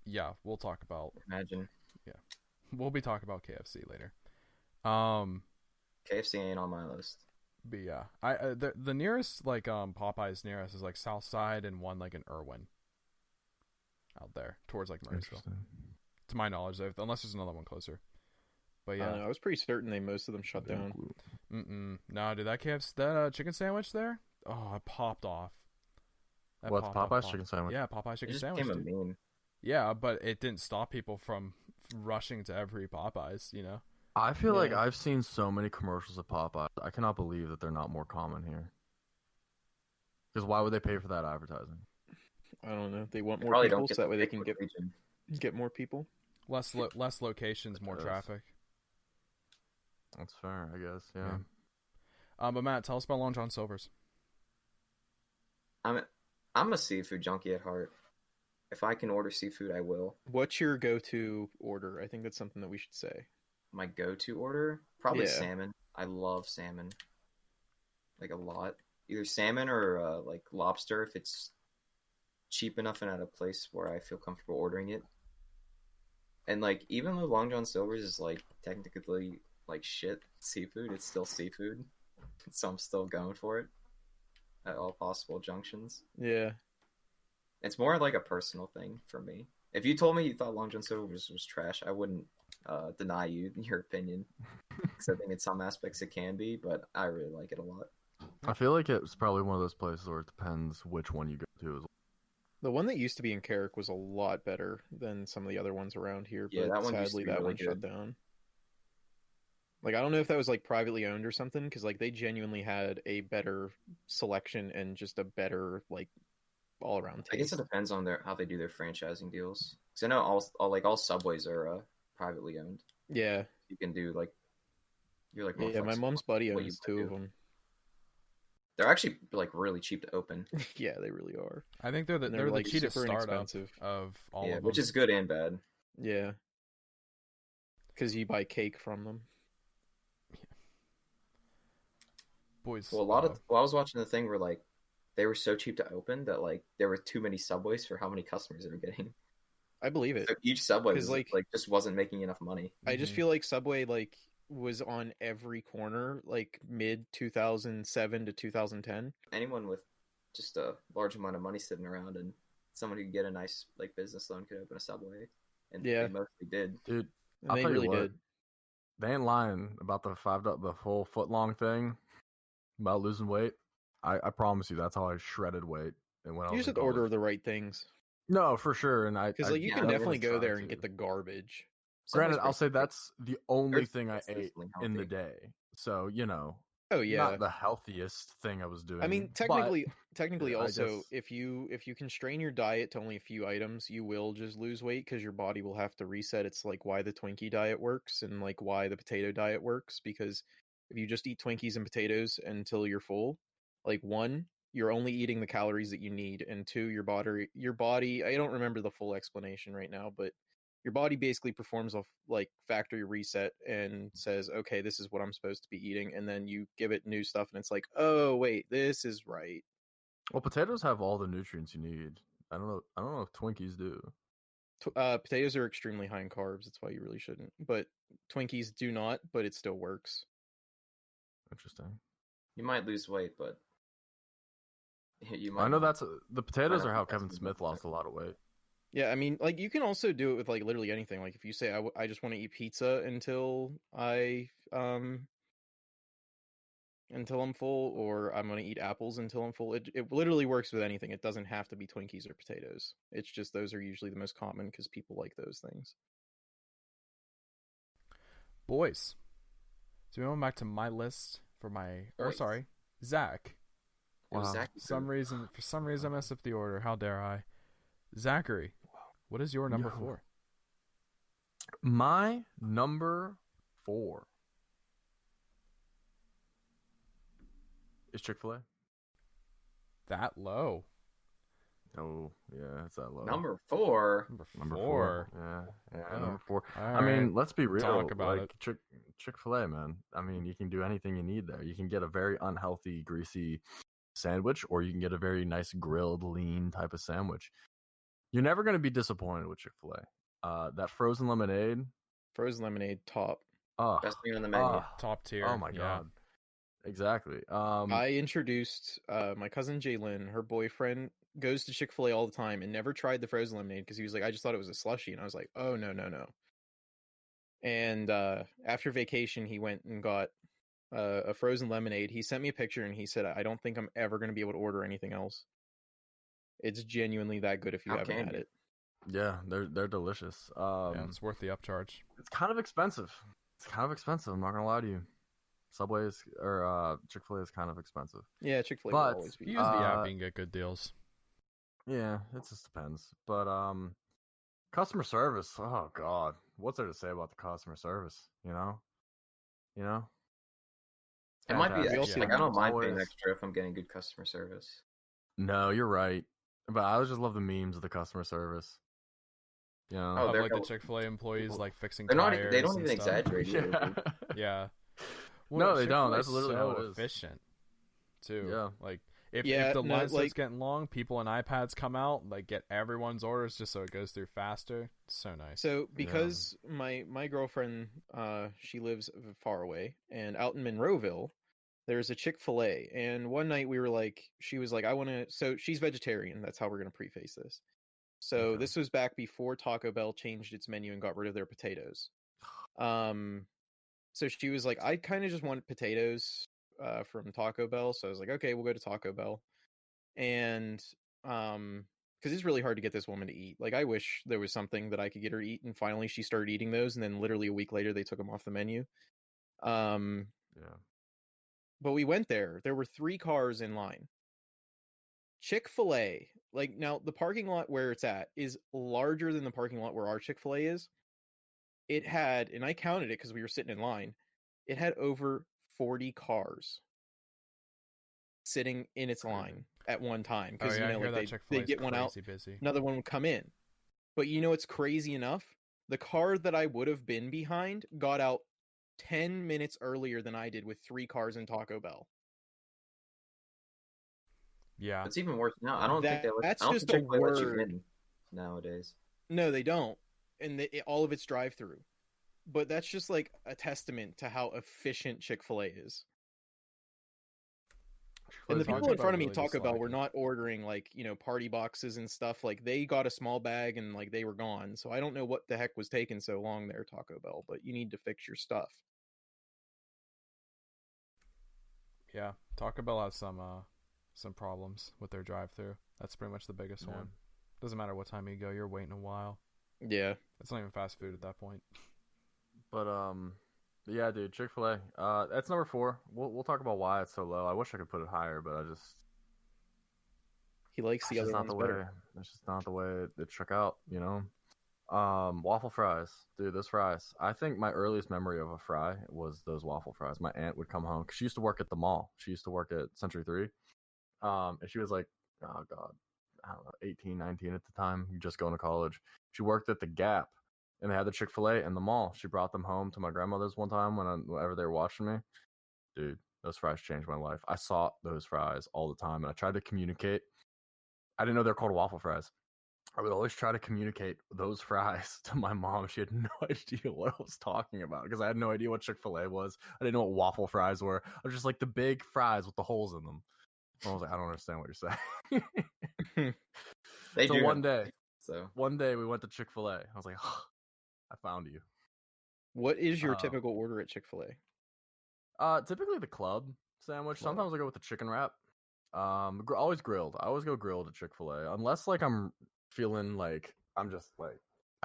Speaker 1: Yeah, we'll talk about.
Speaker 2: Imagine.
Speaker 1: We'll be talking about KFC later.
Speaker 2: KFC ain't on my list.
Speaker 1: But yeah, the nearest like Popeyes near us is like South Side and one like in Irwin. Out there towards like Murraysville,
Speaker 4: interesting.
Speaker 1: to my knowledge, unless there's another one closer. But
Speaker 3: I don't
Speaker 1: yeah,
Speaker 3: know. I was pretty certain most of them shut down.
Speaker 1: no, dude, that KFC, that chicken sandwich there, oh, it popped off. That
Speaker 4: What's
Speaker 1: popped.
Speaker 4: Popeyes chicken sandwich?
Speaker 1: Yeah, Popeyes
Speaker 2: It
Speaker 1: chicken
Speaker 2: just
Speaker 1: sandwich.
Speaker 2: became a
Speaker 1: Dude.
Speaker 2: meme.
Speaker 1: Yeah, but it didn't stop people from rushing to every Popeyes. You know.
Speaker 4: I feel like
Speaker 3: Yeah.
Speaker 4: I've seen so many commercials of Popeyes. I cannot believe that they're not more common here. Because why would they pay for that advertising?
Speaker 3: I don't know. They want more
Speaker 2: Probably
Speaker 3: people
Speaker 2: don't get
Speaker 3: so that
Speaker 2: the
Speaker 3: way they
Speaker 2: big
Speaker 3: can
Speaker 2: region.
Speaker 3: get more people.
Speaker 1: Less locations, more
Speaker 4: Yes.
Speaker 1: traffic.
Speaker 4: That's fair, I guess. Yeah.
Speaker 1: But Matt, tell us about Long John Silver's.
Speaker 2: I'm a seafood junkie at heart. If I can order seafood, I will.
Speaker 3: What's your go-to order? I think that's something that we should say.
Speaker 2: My go-to order, probably
Speaker 3: Yeah.
Speaker 2: salmon. I love salmon, like a lot. Either salmon or like lobster if it's cheap enough and at a place where I feel comfortable ordering it. And like even though Long John Silver's is like technically like shit seafood, it's still seafood. So I'm still going for it at all possible junctions.
Speaker 3: Yeah.
Speaker 2: It's more like a personal thing for me. If you told me you thought Long John Silver was trash, I wouldn't deny you your opinion. Because I think in some aspects it can be, but I really like it a lot.
Speaker 4: I feel like it's probably one of those places where it depends which one you go to.
Speaker 3: The one that used to be in Carrick was a lot better than some of the other ones around here,
Speaker 2: Yeah,
Speaker 3: but
Speaker 2: that one used to
Speaker 3: sadly
Speaker 2: be
Speaker 3: that
Speaker 2: really
Speaker 3: one shut
Speaker 2: good.
Speaker 3: down. Like, I don't know if that was like privately owned or something, because like they genuinely had a better selection and just a better like all around
Speaker 2: I guess
Speaker 3: taste.
Speaker 2: it depends on how they do their franchising deals. Because I know all Subways are privately owned.
Speaker 3: Yeah,
Speaker 2: You can do like you're like more
Speaker 3: yeah. My
Speaker 2: flexible
Speaker 3: mom's buddy
Speaker 2: what you
Speaker 3: owns
Speaker 2: wanna
Speaker 3: 2 of
Speaker 2: do.
Speaker 3: them.
Speaker 2: They're actually like really cheap to open.
Speaker 3: Yeah, they really are.
Speaker 1: I think they're the
Speaker 3: And they're,
Speaker 1: they're
Speaker 3: like,
Speaker 1: the cheapest
Speaker 3: super
Speaker 1: startup
Speaker 3: inexpensive.
Speaker 1: of all
Speaker 2: Yeah,
Speaker 1: of them.
Speaker 2: which is good and bad.
Speaker 3: Yeah, because you buy cake from them.
Speaker 1: boys.
Speaker 2: Well, I was watching the thing where like they were so cheap to open that like there were too many Subways for how many customers they were getting.
Speaker 3: I believe it.
Speaker 2: So each Subway
Speaker 3: 'Cause,
Speaker 2: was,
Speaker 3: like-
Speaker 2: like just wasn't making enough money.
Speaker 3: I just
Speaker 1: Mhm.
Speaker 3: feel like Subway like was on every corner like mid 2007 to 2010.
Speaker 2: Anyone with just a large amount of money sitting around and someone who could get a nice like business loan could open a Subway, and
Speaker 3: Yeah.
Speaker 2: they mostly did.
Speaker 4: Dude,
Speaker 3: And
Speaker 4: I'll
Speaker 3: they
Speaker 4: tell you
Speaker 3: really
Speaker 4: what,
Speaker 3: did.
Speaker 4: they ain't lying about the whole foot long thing about losing weight. I promise you, that's how I shredded weight. And when I
Speaker 3: You
Speaker 4: was
Speaker 3: just
Speaker 4: in
Speaker 3: have to order
Speaker 4: college.
Speaker 3: the right things,
Speaker 4: No, for sure. And
Speaker 3: because like you
Speaker 2: yeah,
Speaker 3: can definitely go
Speaker 4: try
Speaker 3: there and
Speaker 4: to.
Speaker 3: get the garbage.
Speaker 4: Granted,
Speaker 2: Subway's
Speaker 4: I'll say
Speaker 2: pretty-
Speaker 4: that's the only
Speaker 2: They're
Speaker 4: thing I ate
Speaker 2: consistently
Speaker 4: in the
Speaker 2: healthy.
Speaker 4: day. So
Speaker 3: Oh yeah.
Speaker 4: not the healthiest thing I was doing.
Speaker 3: I mean,
Speaker 4: but-
Speaker 3: technically,
Speaker 4: I
Speaker 3: also,
Speaker 4: guess-
Speaker 3: if you constrain your diet to only a few items, you will just lose weight because your body will have to reset. It's like why the Twinkie diet works and like why the potato diet works. Because if you just eat Twinkies and potatoes until you're full, like 1, you're only eating the calories that you need, and 2, your body. I don't remember the full explanation right now, but your body basically performs a like factory reset and says, okay, this is what I'm supposed to be eating, and then you give it new stuff and it's like, oh wait, this is right.
Speaker 4: Well, potatoes have all the nutrients you need. I don't know if Twinkies do.
Speaker 3: Potatoes are extremely high in carbs, that's why you really shouldn't, but Twinkies do not, but it still works.
Speaker 4: Interesting.
Speaker 2: You might lose weight, but you might.
Speaker 4: I know
Speaker 2: not.
Speaker 4: the potatoes
Speaker 2: not
Speaker 4: are how
Speaker 2: think that's
Speaker 4: Kevin
Speaker 2: the
Speaker 4: Smith
Speaker 2: best
Speaker 4: lost a lot of weight.
Speaker 3: Yeah, I mean, like you can also do it with like literally anything. Like if you say I just want to eat pizza until I until I'm full, or I'm gonna eat apples until I'm full. It literally works with anything. It doesn't have to be Twinkies or potatoes. It's just those are usually the most common because people like those things.
Speaker 1: Boys, so we went back to my list for my. Or
Speaker 2: Boys.
Speaker 1: sorry, Zach.
Speaker 2: It was
Speaker 4: Wow.
Speaker 2: Zach.
Speaker 1: For some reason, I messed up the order. How dare I? Zachary, what is your number
Speaker 4: Yo.
Speaker 1: 4?
Speaker 4: My number 4 is Chick-fil-A.
Speaker 1: That low.
Speaker 4: Oh, yeah, it's that low.
Speaker 2: Number 4.
Speaker 4: Number
Speaker 1: 4.
Speaker 4: 4. Yeah,
Speaker 1: Oh.
Speaker 4: number 4.
Speaker 1: All
Speaker 4: I mean,
Speaker 1: right.
Speaker 4: let's be real.
Speaker 1: Talk about
Speaker 4: like,
Speaker 1: it.
Speaker 4: Chick-fil-A, man. I mean, you can do anything you need there. You can get a very unhealthy, greasy sandwich, or you can get a very nice grilled, lean type of sandwich. You're never going to be disappointed with Chick-fil-A. That frozen lemonade.
Speaker 3: Frozen lemonade top.
Speaker 4: Oh,
Speaker 2: Best thing on the menu.
Speaker 1: Top tier.
Speaker 4: oh my
Speaker 1: yeah.
Speaker 4: god. Exactly.
Speaker 3: I introduced my cousin Jalen. Her boyfriend goes to Chick-fil-A all the time and never tried the frozen lemonade because he was like, I just thought it was a slushie, and I was like, oh no. And after vacation, he went and got a frozen lemonade. He sent me a picture and he said, I don't think I'm ever going to be able to order anything else. It's genuinely that good if you
Speaker 2: How
Speaker 3: haven't
Speaker 2: can
Speaker 3: had
Speaker 2: you?
Speaker 3: it.
Speaker 4: Yeah, they're delicious.
Speaker 1: Yeah, it's worth the upcharge.
Speaker 4: It's kind of expensive. I'm not gonna lie to you. Subway's or Chick-fil-A is kind of expensive.
Speaker 3: Yeah, Chick-fil-A
Speaker 4: But-
Speaker 3: will always be.
Speaker 1: You use the app, you can get good deals.
Speaker 4: Yeah, it just depends. But customer service. Oh god, what's there to say about the customer service? You know.
Speaker 2: It might be
Speaker 3: Fantastic.
Speaker 2: extra.
Speaker 3: Yeah.
Speaker 2: Like, I don't mind
Speaker 4: Always-
Speaker 2: paying extra if I'm getting good customer service.
Speaker 4: No, you're right. But I just love the memes of the customer service. You know.
Speaker 2: Oh,
Speaker 1: Of
Speaker 2: they're
Speaker 1: like the
Speaker 2: hell-
Speaker 1: Chick-fil-A employees like fixing
Speaker 2: They're not.
Speaker 1: tires.
Speaker 2: They don't
Speaker 1: and
Speaker 2: even
Speaker 1: stuff.
Speaker 2: exaggerate either.
Speaker 4: yeah.
Speaker 2: dude.
Speaker 1: Yeah.
Speaker 4: No, they don't.
Speaker 1: Chick-fil-A
Speaker 4: That's literally
Speaker 1: so
Speaker 4: how it is.
Speaker 1: efficient, too.
Speaker 4: Yeah.
Speaker 1: Like if
Speaker 3: Yeah,
Speaker 1: the
Speaker 3: no,
Speaker 1: line starts
Speaker 3: like-
Speaker 1: getting long, people and iPads come out, like get everyone's orders just so it goes through faster. It's so nice.
Speaker 3: So because my girlfriend she lives far away, and out in Monroeville there's a Chick-fil-A, and one night we were like, she was like, I want to, so she's vegetarian, that's how we're going to preface this. So
Speaker 4: Okay.
Speaker 3: this was back before Taco Bell changed its menu and got rid of their potatoes. So she was like, I kind of just want potatoes from Taco Bell. So I was like, okay, we'll go to Taco Bell. And because it's really hard to get this woman to eat. Like, I wish there was something that I could get her to eat, and finally she started eating those, and then literally a week later they took them off the menu.
Speaker 4: Yeah.
Speaker 3: But we went there. There were 3 cars in line. Chick-fil-A, like, now the parking lot where it's at is larger than the parking lot where our Chick-fil-A is. It had, and I counted it because we were sitting in line, it had over 40 cars sitting in its line at one time.
Speaker 1: oh
Speaker 3: Because,
Speaker 1: yeah, I
Speaker 3: you know,
Speaker 1: hear
Speaker 3: like
Speaker 1: that
Speaker 3: they
Speaker 1: Chick-fil-A
Speaker 3: get one out,
Speaker 1: busy.
Speaker 3: another one would come in. But you know what's crazy enough? The car that I would have been behind got out 10 minutes earlier than I did with 3 cars in Taco Bell.
Speaker 1: Yeah.
Speaker 2: It's even worse now. I don't think they let.
Speaker 3: That's
Speaker 2: I don't
Speaker 3: just
Speaker 2: think
Speaker 3: a
Speaker 2: Chick-fil-A lets you
Speaker 3: word.
Speaker 2: in nowadays.
Speaker 3: No, they don't. And all of it's drive-through. But that's just like a testament to how efficient Chick-fil-A is. And the
Speaker 1: Taco
Speaker 3: people in
Speaker 1: Bell
Speaker 3: front of me,
Speaker 1: really
Speaker 3: Taco Bell, were
Speaker 1: slacking.
Speaker 3: not ordering like, you know, party boxes and stuff. Like, they got a small bag and like they were gone. So I don't know what the heck was taking so long there, Taco Bell, but you need to fix your stuff.
Speaker 1: Yeah, Taco Bell has some problems with their drive-through. That's pretty much the biggest
Speaker 4: Yeah.
Speaker 1: one. Doesn't matter what time you go, you're waiting a while.
Speaker 3: Yeah.
Speaker 1: It's not even fast food at that point.
Speaker 4: But yeah, dude, Chick-fil-A. That's number 4. We'll talk about why it's so low. I wish I could put it higher, but I just
Speaker 3: He likes the
Speaker 4: it's just
Speaker 3: other
Speaker 4: not the
Speaker 3: ones
Speaker 4: way.
Speaker 3: better.
Speaker 4: It's just not the way it shook out, you know. Waffle fries, dude. Those fries. I think my earliest memory of a fry was those waffle fries. My aunt would come home because she used to work at the mall. She used to work at Century 3. And she was like, oh god, I don't know, 18, 19 at the time, just going to college. She worked at the Gap, and they had the Chick-fil-A in the mall. She brought them home to my grandmother's one time whenever they were watching me. Dude, those fries changed my life. I saw those fries all the time, and I tried to communicate. I didn't know they're called waffle fries. I would always try to communicate those fries to my mom. She had no idea what I was talking about because I had no idea what Chick-fil-A was. I didn't know what waffle fries were. I was just like the big fries with the holes in them. I was like, I don't understand what you're saying.
Speaker 2: They
Speaker 4: So
Speaker 2: do.
Speaker 4: one day
Speaker 2: So
Speaker 4: we went to Chick-fil-A. I was like, oh, I found you.
Speaker 3: What is your typical order at Chick-fil-A?
Speaker 4: Typically the club sandwich. Sometimes I go with the chicken wrap. Always grilled. I always go grilled at Chick-fil-A. Unless like I'm feeling like I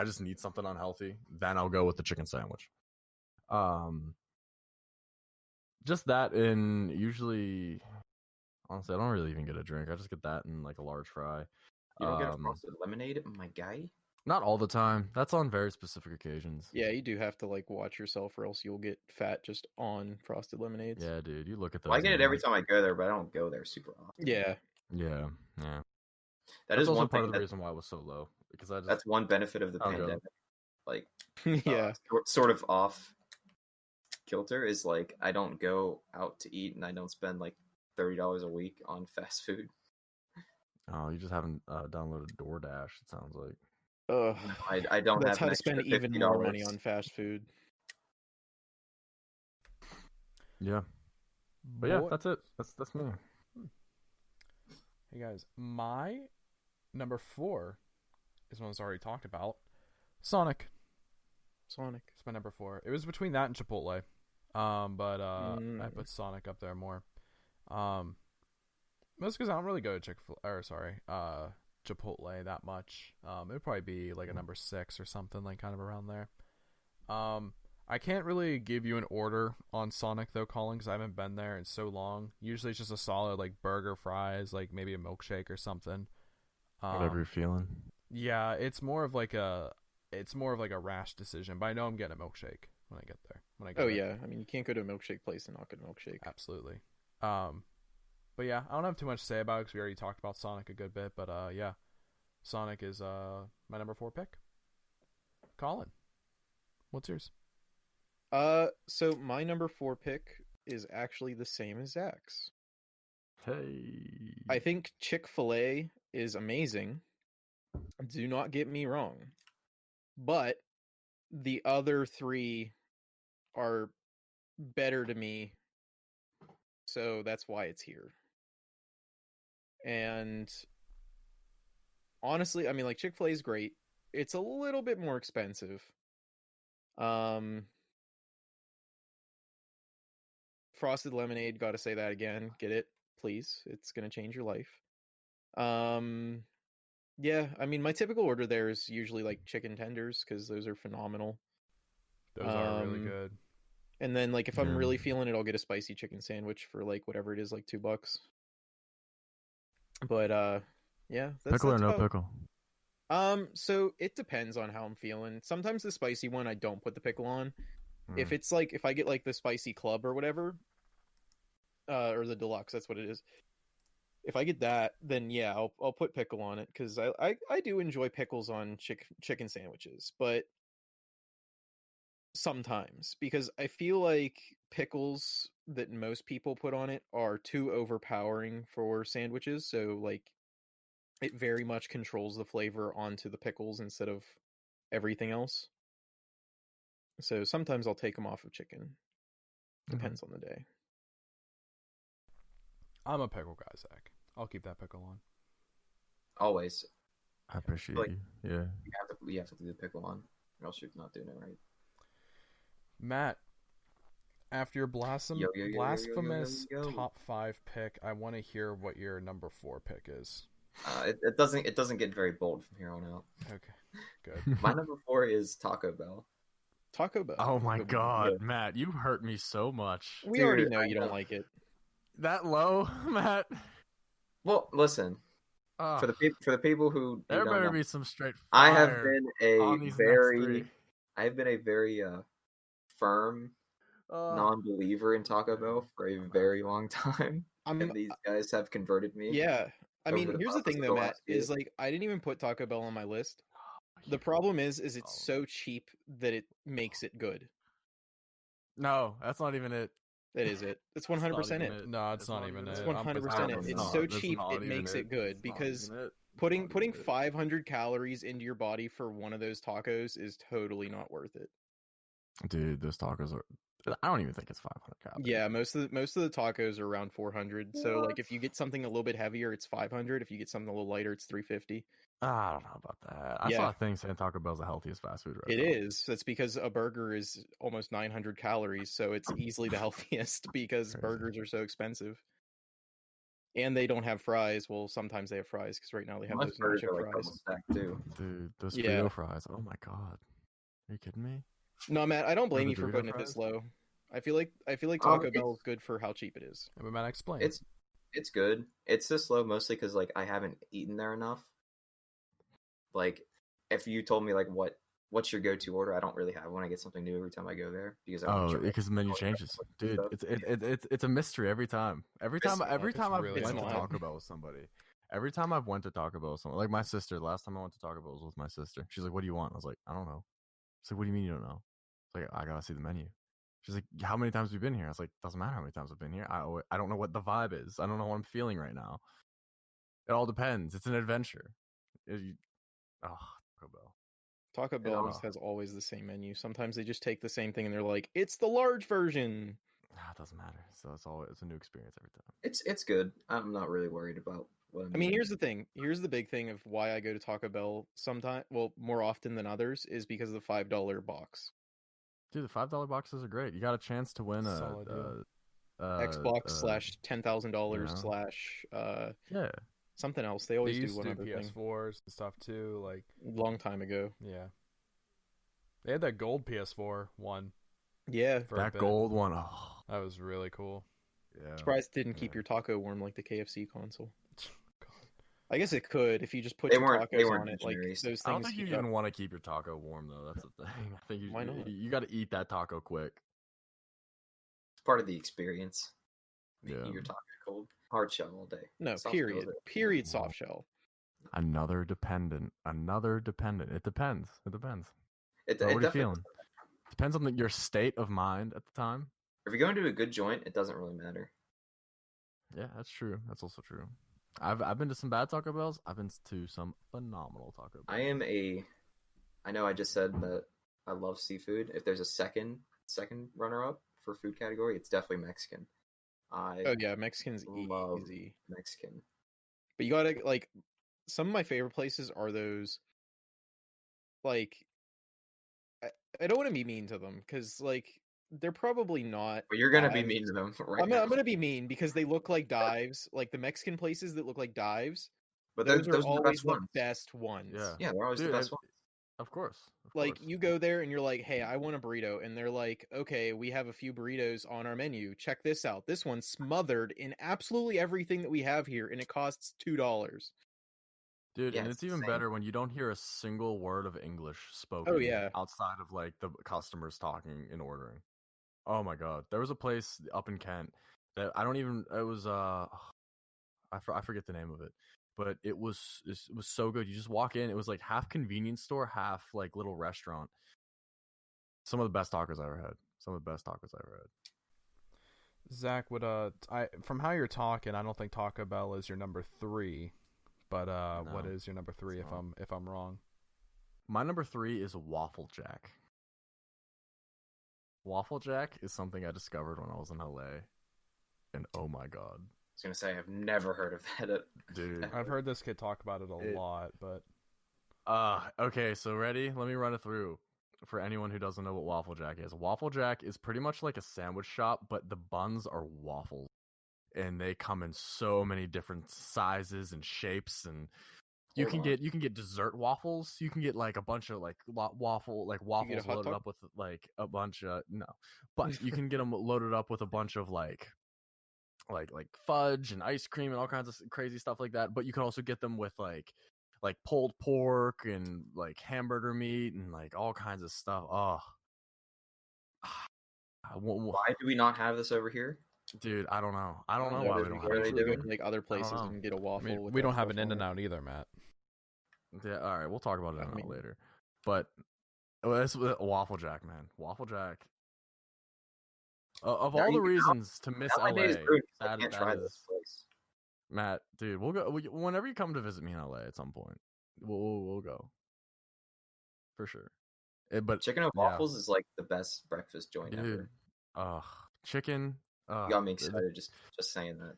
Speaker 4: just need something unhealthy, then I'll go with the chicken sandwich. Just that, and usually, honestly, I don't really even get a drink. I just get that and like a large fry.
Speaker 2: You don't get a frosted lemonade, my guy?
Speaker 4: Not all the time. That's on very specific occasions.
Speaker 3: Yeah, you do have to like watch yourself, or else you'll get fat just on frosted lemonades.
Speaker 4: Yeah, dude, you look at those.
Speaker 2: Well, I get it every time I go there, but I don't go there super often.
Speaker 3: Yeah.
Speaker 4: Yeah.
Speaker 2: That's
Speaker 4: also
Speaker 2: one
Speaker 4: part
Speaker 2: thing
Speaker 4: of the reason why it was so low, because
Speaker 2: that's one benefit of the
Speaker 4: I'll go.
Speaker 2: pandemic. Like,
Speaker 3: Yeah.
Speaker 2: Sort of off kilter is like I don't go out to eat and I don't spend like $30 a week on fast food.
Speaker 4: Oh, you just haven't downloaded DoorDash. It sounds like.
Speaker 3: Ugh.
Speaker 2: I don't
Speaker 3: That's
Speaker 2: have
Speaker 3: how to spend even
Speaker 2: $50.
Speaker 3: more money on fast food.
Speaker 4: Yeah, but yeah, that's it. That's me.
Speaker 1: Hey guys, my number 4 is one that's already talked about. Sonic.
Speaker 3: Sonic.
Speaker 1: It's my number 4. It was between that and Chipotle. But I put Sonic up there more. Most because I don't really go to Chipotle that much. It would probably be like a number 6 or something, like kind of around there. I can't really give you an order on Sonic though, Colin, because I haven't been there in so long. Usually it's just a solid like burger, fries, like maybe a milkshake or something.
Speaker 4: Whatever you're feeling.
Speaker 1: Yeah, it's more of like a rash decision, but I know I'm getting a milkshake when I get there.
Speaker 3: Oh yeah, I mean you can't go to a milkshake place and not get a milkshake.
Speaker 1: Absolutely. But yeah, I don't have too much to say about it because we already talked about Sonic a good bit. But yeah, Sonic is my number 4 pick. Colin, what's yours?
Speaker 3: So my number 4 pick is actually the same as Zach's.
Speaker 4: Hey.
Speaker 3: I think Chick-fil-A is amazing. Do not get me wrong. But the other 3 are better to me. So that's why it's here. And honestly, I mean, like, Chick-fil-A is great. It's a little bit more expensive. Frosted lemonade, gotta say that again. Get it, please. It's gonna change your life. Yeah, I mean, my typical order there is usually like chicken tenders because those are phenomenal.
Speaker 1: Those are really good.
Speaker 3: And then, like, if I'm really feeling it, I'll get a spicy chicken sandwich for like whatever it is, like $2. But yeah,
Speaker 4: Pickle or no pickle?
Speaker 3: So it depends on how I'm feeling. Sometimes the spicy one I don't put the pickle on. If it's like if I get like the spicy club or whatever, or the deluxe, that's what it is. If I get that, then yeah, I'll put pickle on it because I do enjoy pickles on chicken sandwiches, but sometimes because I feel like pickles that most people put on it are too overpowering for sandwiches. So like it very much controls the flavor onto the pickles instead of everything else. So sometimes I'll take them off of chicken. Depends on the day.
Speaker 1: I'm a pickle guy, Zach. I'll keep that pickle on.
Speaker 2: Always.
Speaker 4: I appreciate
Speaker 2: Like,
Speaker 4: you. Yeah.
Speaker 2: You have to leave the pickle on, or else you're not doing it right.
Speaker 1: Matt, after your blasphemous
Speaker 2: yo.
Speaker 1: top 5 pick, I want to hear what your number 4 pick is.
Speaker 2: It doesn't get very bold from here on out.
Speaker 1: Okay, good.
Speaker 2: My number 4 is Taco Bell.
Speaker 3: Taco Bell.
Speaker 4: Oh my god, Matt, you hurt me so much.
Speaker 3: We
Speaker 2: Dude,
Speaker 3: already know
Speaker 2: I
Speaker 3: you don't
Speaker 2: know.
Speaker 3: like it.
Speaker 4: That low, Matt.
Speaker 2: Well, listen, for the people who
Speaker 4: there
Speaker 2: don't
Speaker 4: better
Speaker 2: know,
Speaker 4: be some straight
Speaker 2: I
Speaker 4: fire
Speaker 2: have been
Speaker 4: on
Speaker 2: a
Speaker 4: these
Speaker 2: very
Speaker 4: next
Speaker 2: firm
Speaker 4: three.
Speaker 2: non-believer in Taco Bell for a very long time, and these guys have converted me.
Speaker 3: Yeah. I mean,
Speaker 2: over the
Speaker 3: here's the
Speaker 2: process
Speaker 3: thing
Speaker 2: of
Speaker 3: though,
Speaker 2: the
Speaker 3: Matt,
Speaker 2: last year.
Speaker 3: is like I didn't even put Taco Bell on my list. The problem is it's so cheap that it makes it good.
Speaker 4: No, that's not even it.
Speaker 3: That is it. It's 100% it.
Speaker 1: No, it's not even
Speaker 3: It's
Speaker 1: it.
Speaker 3: 100% it.
Speaker 2: It's
Speaker 3: It's
Speaker 2: not.
Speaker 3: so
Speaker 4: That's
Speaker 3: cheap
Speaker 4: not
Speaker 3: it
Speaker 4: even
Speaker 3: makes it good
Speaker 4: It's not
Speaker 3: because
Speaker 4: even it.
Speaker 3: putting 500 calories into your body for one of those tacos is totally not worth it.
Speaker 4: Dude, those tacos are. I don't even think it's 500 calories.
Speaker 3: Yeah, most of the tacos are around 400. So
Speaker 4: What?
Speaker 3: like if you get something a little bit heavier, it's 500. If you get something a little lighter, it's 350.
Speaker 4: I don't know about that. I
Speaker 3: Yeah.
Speaker 4: saw a thing saying Taco Bell's the healthiest fast food
Speaker 3: It
Speaker 4: restaurant.
Speaker 3: is. That's because a burger is almost 900 calories, so it's easily the healthiest because
Speaker 4: Crazy.
Speaker 3: burgers are so expensive. And they don't have fries. Well, sometimes they have fries because right now they have
Speaker 2: My
Speaker 3: those
Speaker 2: burgers
Speaker 3: nacho
Speaker 2: are like
Speaker 3: fries.
Speaker 2: double stacked too.
Speaker 4: Dude, those
Speaker 3: Yeah.
Speaker 4: Frito fries. Oh my god. Are you kidding me?
Speaker 3: No, Matt, I don't blame
Speaker 4: the
Speaker 3: you for
Speaker 4: Dorito
Speaker 3: putting it
Speaker 4: fries?
Speaker 3: this low. I feel like Taco
Speaker 2: it's-
Speaker 3: Bell is good for how cheap it is.
Speaker 1: But Matt, explain.
Speaker 2: It's good. It's this low mostly because like I haven't eaten there enough. Like, if you told me like what's your go-to order, I don't really have one. I get something new every time I go there because I
Speaker 4: Oh,
Speaker 2: try
Speaker 4: because the menu
Speaker 2: all the
Speaker 4: changes,
Speaker 2: stuff.
Speaker 4: dude. It's a mystery every time. Every time I've
Speaker 1: It's
Speaker 4: went
Speaker 1: really
Speaker 4: to
Speaker 3: not.
Speaker 4: Taco Bell with somebody. Every time I've went to Taco Bell with someone, like my sister. Last time I went to Taco Bell was with my sister. She's like, "What do you want?" I was like, "I don't know." She's like, "What do you mean you don't know?" It's like, "I gotta see the menu." She's like, "How many times have you been here?" I was like, "Doesn't matter how many times I've been here. I don't know what the vibe is. I don't know what I'm feeling right now. It all depends. It's an adventure." Taco Bell.
Speaker 3: Taco Bell
Speaker 4: all-
Speaker 3: has always the same menu. Sometimes they just take the same thing and they're like, "It's the large version."
Speaker 4: It doesn't matter. So it's a new experience every time.
Speaker 2: It's good. I'm not really worried about what I'm
Speaker 3: I mean,
Speaker 2: eating.
Speaker 3: here's the thing. Here's the big thing of why I go to Taco Bell sometimes, well, more often than others, is because of the $5 box.
Speaker 4: Dude, the $5 boxes are great. You got a chance to win
Speaker 1: Solid deal.
Speaker 3: Xbox slash $10,000
Speaker 4: you know.
Speaker 3: slash
Speaker 4: Yeah.
Speaker 3: something else. They
Speaker 1: They
Speaker 3: always do
Speaker 1: used
Speaker 3: one
Speaker 1: to
Speaker 3: other
Speaker 1: do
Speaker 3: thing.
Speaker 1: PS4s and stuff too. Like,
Speaker 3: Long time ago.
Speaker 1: yeah, they had that gold PS4 one.
Speaker 3: Yeah.
Speaker 1: For a
Speaker 4: That
Speaker 1: bit.
Speaker 4: gold one. Oh,
Speaker 1: That was really cool.
Speaker 4: yeah.
Speaker 3: Surprised it didn't keep
Speaker 4: Yeah.
Speaker 3: your taco warm like the KFC console.
Speaker 1: God.
Speaker 3: I guess it could if you just put
Speaker 2: They
Speaker 3: your
Speaker 2: weren't- they
Speaker 3: tacos
Speaker 2: weren't
Speaker 3: on it. Like
Speaker 2: visionaries.
Speaker 3: those
Speaker 4: I don't
Speaker 3: things
Speaker 4: think you
Speaker 3: heat up.
Speaker 4: even want to keep your taco warm though. That's the thing. I think
Speaker 3: Why not?
Speaker 4: you got to eat that taco quick.
Speaker 2: It's part of the experience.
Speaker 4: Yeah.
Speaker 2: You're talking cold, hard shell all day.
Speaker 3: No,
Speaker 2: Soft
Speaker 3: period.
Speaker 2: shell's it.
Speaker 3: Period soft shell.
Speaker 4: Another dependent. It depends.
Speaker 2: It
Speaker 4: What are you
Speaker 2: definitely.
Speaker 4: feeling? Depends on your state of mind at the time.
Speaker 2: If you're going to a good joint, it doesn't really matter.
Speaker 4: Yeah, that's true. That's also true. I've been to some bad Taco Bells. I've been to some phenomenal Taco Bells.
Speaker 2: I know I just said that I love seafood. If there's a second runner up for food category, it's definitely Mexican. I
Speaker 3: Oh yeah, Mexican's
Speaker 2: love
Speaker 3: easy.
Speaker 2: Mexican.
Speaker 3: But you gotta like some of my favorite places are those like I don't want to be mean to them because like they're probably not.
Speaker 2: But you're gonna be
Speaker 3: dives.
Speaker 2: mean to them right
Speaker 3: I'm
Speaker 2: now.
Speaker 3: gonna be mean because they look like dives, like the Mexican places that look like dives.
Speaker 2: But
Speaker 3: Those are
Speaker 2: those are the
Speaker 3: always
Speaker 2: best
Speaker 3: the
Speaker 2: ones.
Speaker 3: best ones.
Speaker 4: Yeah.
Speaker 2: Yeah, they're always
Speaker 4: Dude,
Speaker 2: the best ones.
Speaker 4: Of course.
Speaker 3: Like you go there and you're like, "Hey, I want a burrito," and they're like, "Okay, we have a few burritos on our menu. Check this out. This one's smothered in absolutely everything that we have here, and it costs $2."
Speaker 4: Dude,
Speaker 2: Yeah,
Speaker 4: and
Speaker 2: it's
Speaker 4: it's even
Speaker 2: insane.
Speaker 4: better when you don't hear a single word of English spoken.
Speaker 3: Oh, yeah.
Speaker 4: Outside of like the customers talking and ordering. Oh my god, there was a place up in Kent that I don't even. It was I forget the name of it, but it was so good. You just walk in, it was like half convenience store, half like little restaurant. Some of the best tacos I ever had.
Speaker 1: Zach, would from how you're talking, I don't think Taco Bell is your number 3. But what
Speaker 4: No,
Speaker 1: is your number 3
Speaker 4: it's not.
Speaker 1: if I'm wrong?
Speaker 4: My number 3 is Waffle Jack. Waffle Jack is something I discovered when I was in LA, and oh my god,
Speaker 2: I was gonna say I've never heard of that.
Speaker 4: dude.
Speaker 1: I've heard this kid talk about it a lot, but
Speaker 4: Okay, so ready? Let me run it through for anyone who doesn't know what Waffle Jack is. Waffle Jack is pretty much like a sandwich shop, but the buns are waffles. And they come in so many different sizes and shapes, and you can get dessert waffles. You can get like a bunch of like waffles
Speaker 3: hot
Speaker 4: loaded
Speaker 3: dog?
Speaker 4: up with like a bunch of but you can get them loaded up with a bunch of like fudge and ice cream and all kinds of crazy stuff like that. But you can also get them with like pulled pork and like hamburger meat and like all kinds of stuff. Oh,
Speaker 2: Why do we not have this over here?
Speaker 4: dude, I don't know. I don't know
Speaker 2: Yeah,
Speaker 4: why we
Speaker 2: they-
Speaker 4: don't
Speaker 2: what are
Speaker 4: have
Speaker 2: they
Speaker 4: it.
Speaker 3: Usually go
Speaker 2: doing?
Speaker 3: to like other places
Speaker 4: know.
Speaker 3: and get a
Speaker 1: I
Speaker 3: waffle.
Speaker 1: mean,
Speaker 3: with
Speaker 1: we
Speaker 3: that
Speaker 1: don't have
Speaker 3: stuff
Speaker 1: an
Speaker 3: on it.
Speaker 1: In-N-Out either, Matt.
Speaker 4: Yeah, all right, we'll talk about it
Speaker 3: I mean-
Speaker 4: later. But that's Waffle Jack, man. Waffle Jack. Of
Speaker 2: Now
Speaker 4: all
Speaker 2: you
Speaker 4: the
Speaker 2: can-
Speaker 4: reasons to miss
Speaker 2: Now my
Speaker 4: LA,
Speaker 2: day is ruined 'cause I
Speaker 4: that,
Speaker 2: can't
Speaker 4: that
Speaker 2: try
Speaker 4: is
Speaker 2: this place.
Speaker 4: Matt, dude. We'll go whenever you come to visit me in LA at some point. We'll go for sure. But
Speaker 2: Chicken and
Speaker 4: yeah,
Speaker 2: waffles is like the best breakfast joint
Speaker 4: dude.
Speaker 2: ever.
Speaker 4: Chicken.
Speaker 2: You got me excited just saying that.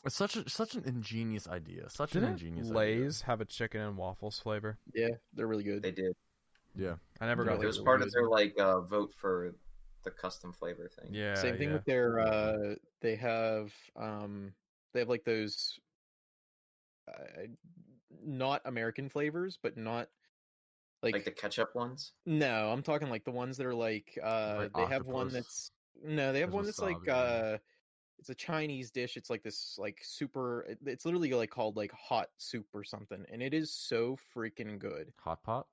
Speaker 4: It's such an ingenious idea. Such an
Speaker 1: Didn't
Speaker 4: ingenious
Speaker 1: Lay's have a chicken and waffles flavor?
Speaker 3: Yeah, they're really good.
Speaker 2: They did.
Speaker 4: idea.
Speaker 1: I never
Speaker 3: Yeah,
Speaker 1: got
Speaker 2: It was
Speaker 1: the
Speaker 2: part of
Speaker 1: cheese
Speaker 2: their
Speaker 1: one.
Speaker 2: like vote for the custom flavor thing.
Speaker 1: Yeah,
Speaker 3: Same thing
Speaker 1: yeah.
Speaker 3: with their they have like those not American flavors, but not
Speaker 2: Like the ketchup ones.
Speaker 3: no, I'm talking like the ones that are like
Speaker 4: Like
Speaker 3: they have one
Speaker 4: octopus.
Speaker 3: that's no, they have
Speaker 4: There's
Speaker 3: one that's like
Speaker 4: wasabi.
Speaker 3: it's a Chinese dish. It's like this like super it's literally like called like hot soup or something, and it is so freaking good.
Speaker 4: Hot pot.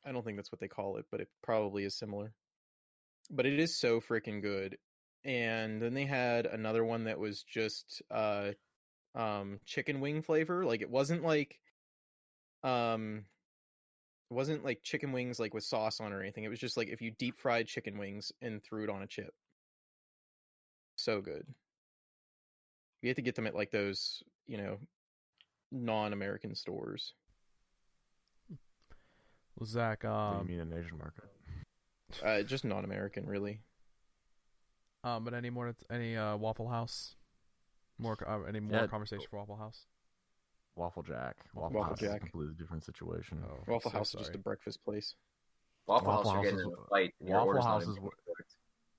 Speaker 3: I don't think that's what they call it, but it probably is similar. But it is so freaking good. And then they had another one that was just chicken wing flavor. Like it wasn't like chicken wings like with sauce on or anything. It was just like if you deep fried chicken wings and threw it on a chip. So good. You have to get them at like those, non-American stores.
Speaker 1: Well, Zach,
Speaker 4: What do you mean an Asian market?
Speaker 3: Just non-American, really.
Speaker 1: but any Waffle House? Any more
Speaker 4: Yeah.
Speaker 1: conversation for Waffle House?
Speaker 4: Waffle Jack.
Speaker 3: Waffle
Speaker 4: House is a
Speaker 3: Jack.
Speaker 4: completely different situation.
Speaker 1: Oh,
Speaker 3: Waffle
Speaker 1: so
Speaker 3: House is just a
Speaker 1: sorry.
Speaker 3: breakfast place.
Speaker 2: Waffle House,
Speaker 4: Waffle
Speaker 2: you're
Speaker 4: House
Speaker 2: getting
Speaker 4: is-
Speaker 2: in a fight. And your
Speaker 4: Waffle
Speaker 2: order's not
Speaker 4: House
Speaker 2: even
Speaker 4: is
Speaker 2: being
Speaker 4: wh-
Speaker 2: cooked.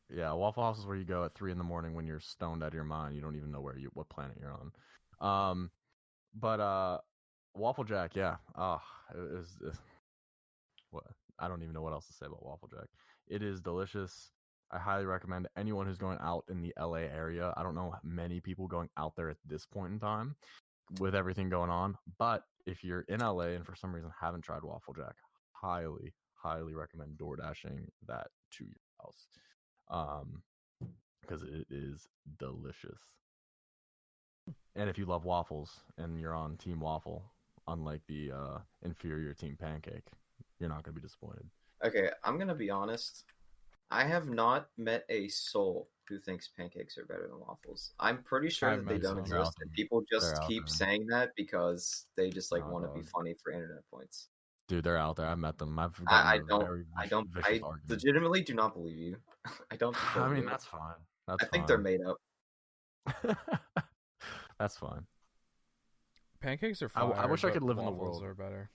Speaker 4: Yeah, Waffle House is where you go at 3 a.m. when you're stoned out of your mind. You don't even know what planet you're on. But Waffle Jack, yeah. It was what I don't even know what else to say about Waffle Jack. It is delicious. I highly recommend anyone who's going out in the LA area. I don't know many people going out there at this point in time with everything going on, but if you're in LA and for some reason haven't tried Waffle Jack, highly, highly recommend door dashing that to your house. Because it is delicious. And if you love waffles and you're on Team Waffle, unlike the inferior Team Pancake, you're not going to be disappointed.
Speaker 2: Okay, I'm gonna be honest. I have not met a soul who thinks pancakes are better than waffles. I'm pretty sure
Speaker 1: I've
Speaker 2: that they
Speaker 1: met
Speaker 2: don't
Speaker 1: some.
Speaker 4: They're out
Speaker 2: exist, and
Speaker 4: there.
Speaker 2: people just
Speaker 4: They're out
Speaker 2: keep
Speaker 4: there.
Speaker 2: saying that because they just like
Speaker 4: No,
Speaker 2: want to be
Speaker 4: dog.
Speaker 2: funny for internet points.
Speaker 4: Dude, they're out there. I've met them. I've gotten
Speaker 2: I
Speaker 4: a
Speaker 2: don't.
Speaker 4: very
Speaker 2: I don't.
Speaker 4: vicious
Speaker 2: I
Speaker 4: argument.
Speaker 2: legitimately do not believe you. I don't.
Speaker 4: I
Speaker 2: believe
Speaker 4: mean,
Speaker 2: you.
Speaker 4: that's fine. That's
Speaker 2: I think
Speaker 4: fine.
Speaker 2: they're made up.
Speaker 4: That's fine.
Speaker 1: Pancakes are
Speaker 4: I
Speaker 1: fire.
Speaker 4: wish I
Speaker 1: but
Speaker 4: could live in the
Speaker 1: waffles
Speaker 4: world.
Speaker 1: are better.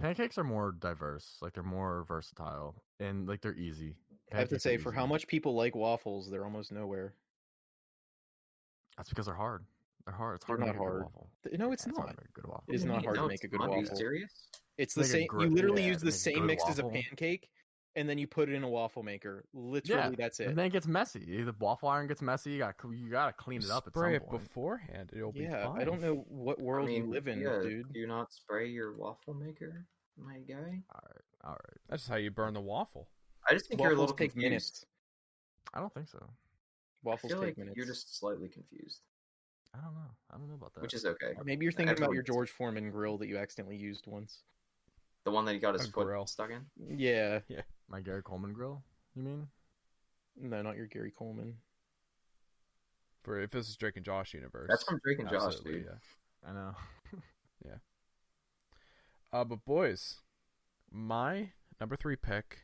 Speaker 4: Pancakes are more diverse. Like, they're more versatile. And, like, they're easy.
Speaker 3: I have to
Speaker 4: Pancakes are
Speaker 3: say, for
Speaker 4: easy.
Speaker 3: how much people like waffles, they're almost nowhere.
Speaker 4: That's because they're hard. They're hard. It's
Speaker 3: They're
Speaker 4: hard to
Speaker 3: not
Speaker 4: make a good
Speaker 3: hard.
Speaker 4: waffle.
Speaker 3: No, it's
Speaker 4: It's hard
Speaker 3: not.
Speaker 4: to make a good waffle.
Speaker 3: It is
Speaker 2: What do you
Speaker 3: not
Speaker 2: mean?
Speaker 3: hard to
Speaker 2: No,
Speaker 3: make a
Speaker 2: it's
Speaker 3: good
Speaker 2: not. Are you
Speaker 3: waffle.
Speaker 2: serious?
Speaker 3: It's the
Speaker 4: Make a
Speaker 3: same.
Speaker 4: great-
Speaker 3: You literally
Speaker 4: yeah,
Speaker 3: use the
Speaker 4: make a
Speaker 3: same
Speaker 4: good
Speaker 3: mix as a
Speaker 4: waffle.
Speaker 3: pancake, and then you put it in a waffle maker. Literally, that's it.
Speaker 4: And then it gets messy. The waffle iron gets messy. You got to clean it up at some
Speaker 1: Spray it
Speaker 4: point.
Speaker 1: beforehand. It'll be
Speaker 3: Yeah,
Speaker 1: fine.
Speaker 3: I don't know what world you live in,
Speaker 2: yeah,
Speaker 3: dude.
Speaker 2: Do you not spray your waffle maker, my guy?
Speaker 4: All right.
Speaker 1: That's how you burn the waffle.
Speaker 2: I just think you're a
Speaker 3: Waffles
Speaker 2: little
Speaker 3: take
Speaker 2: confused.
Speaker 3: minutes.
Speaker 4: I don't think so.
Speaker 3: Waffles
Speaker 2: I feel
Speaker 3: take
Speaker 2: like
Speaker 3: minutes.
Speaker 2: you're just slightly confused,
Speaker 4: I don't know. I don't know about that.
Speaker 2: which is okay.
Speaker 3: Maybe you're thinking about your
Speaker 2: Everyone's-
Speaker 3: George Foreman grill that you accidentally used once.
Speaker 2: The one that he got his
Speaker 1: A
Speaker 2: foot
Speaker 1: grill.
Speaker 2: stuck in.
Speaker 3: Yeah.
Speaker 4: My Gary Coleman grill, you mean?
Speaker 3: No, not your Gary Coleman.
Speaker 1: For if this is Drake and Josh universe.
Speaker 2: That's from Drake and Josh,
Speaker 1: absolutely,
Speaker 2: dude.
Speaker 1: Yeah.
Speaker 4: I know.
Speaker 1: But boys, my number 3 pick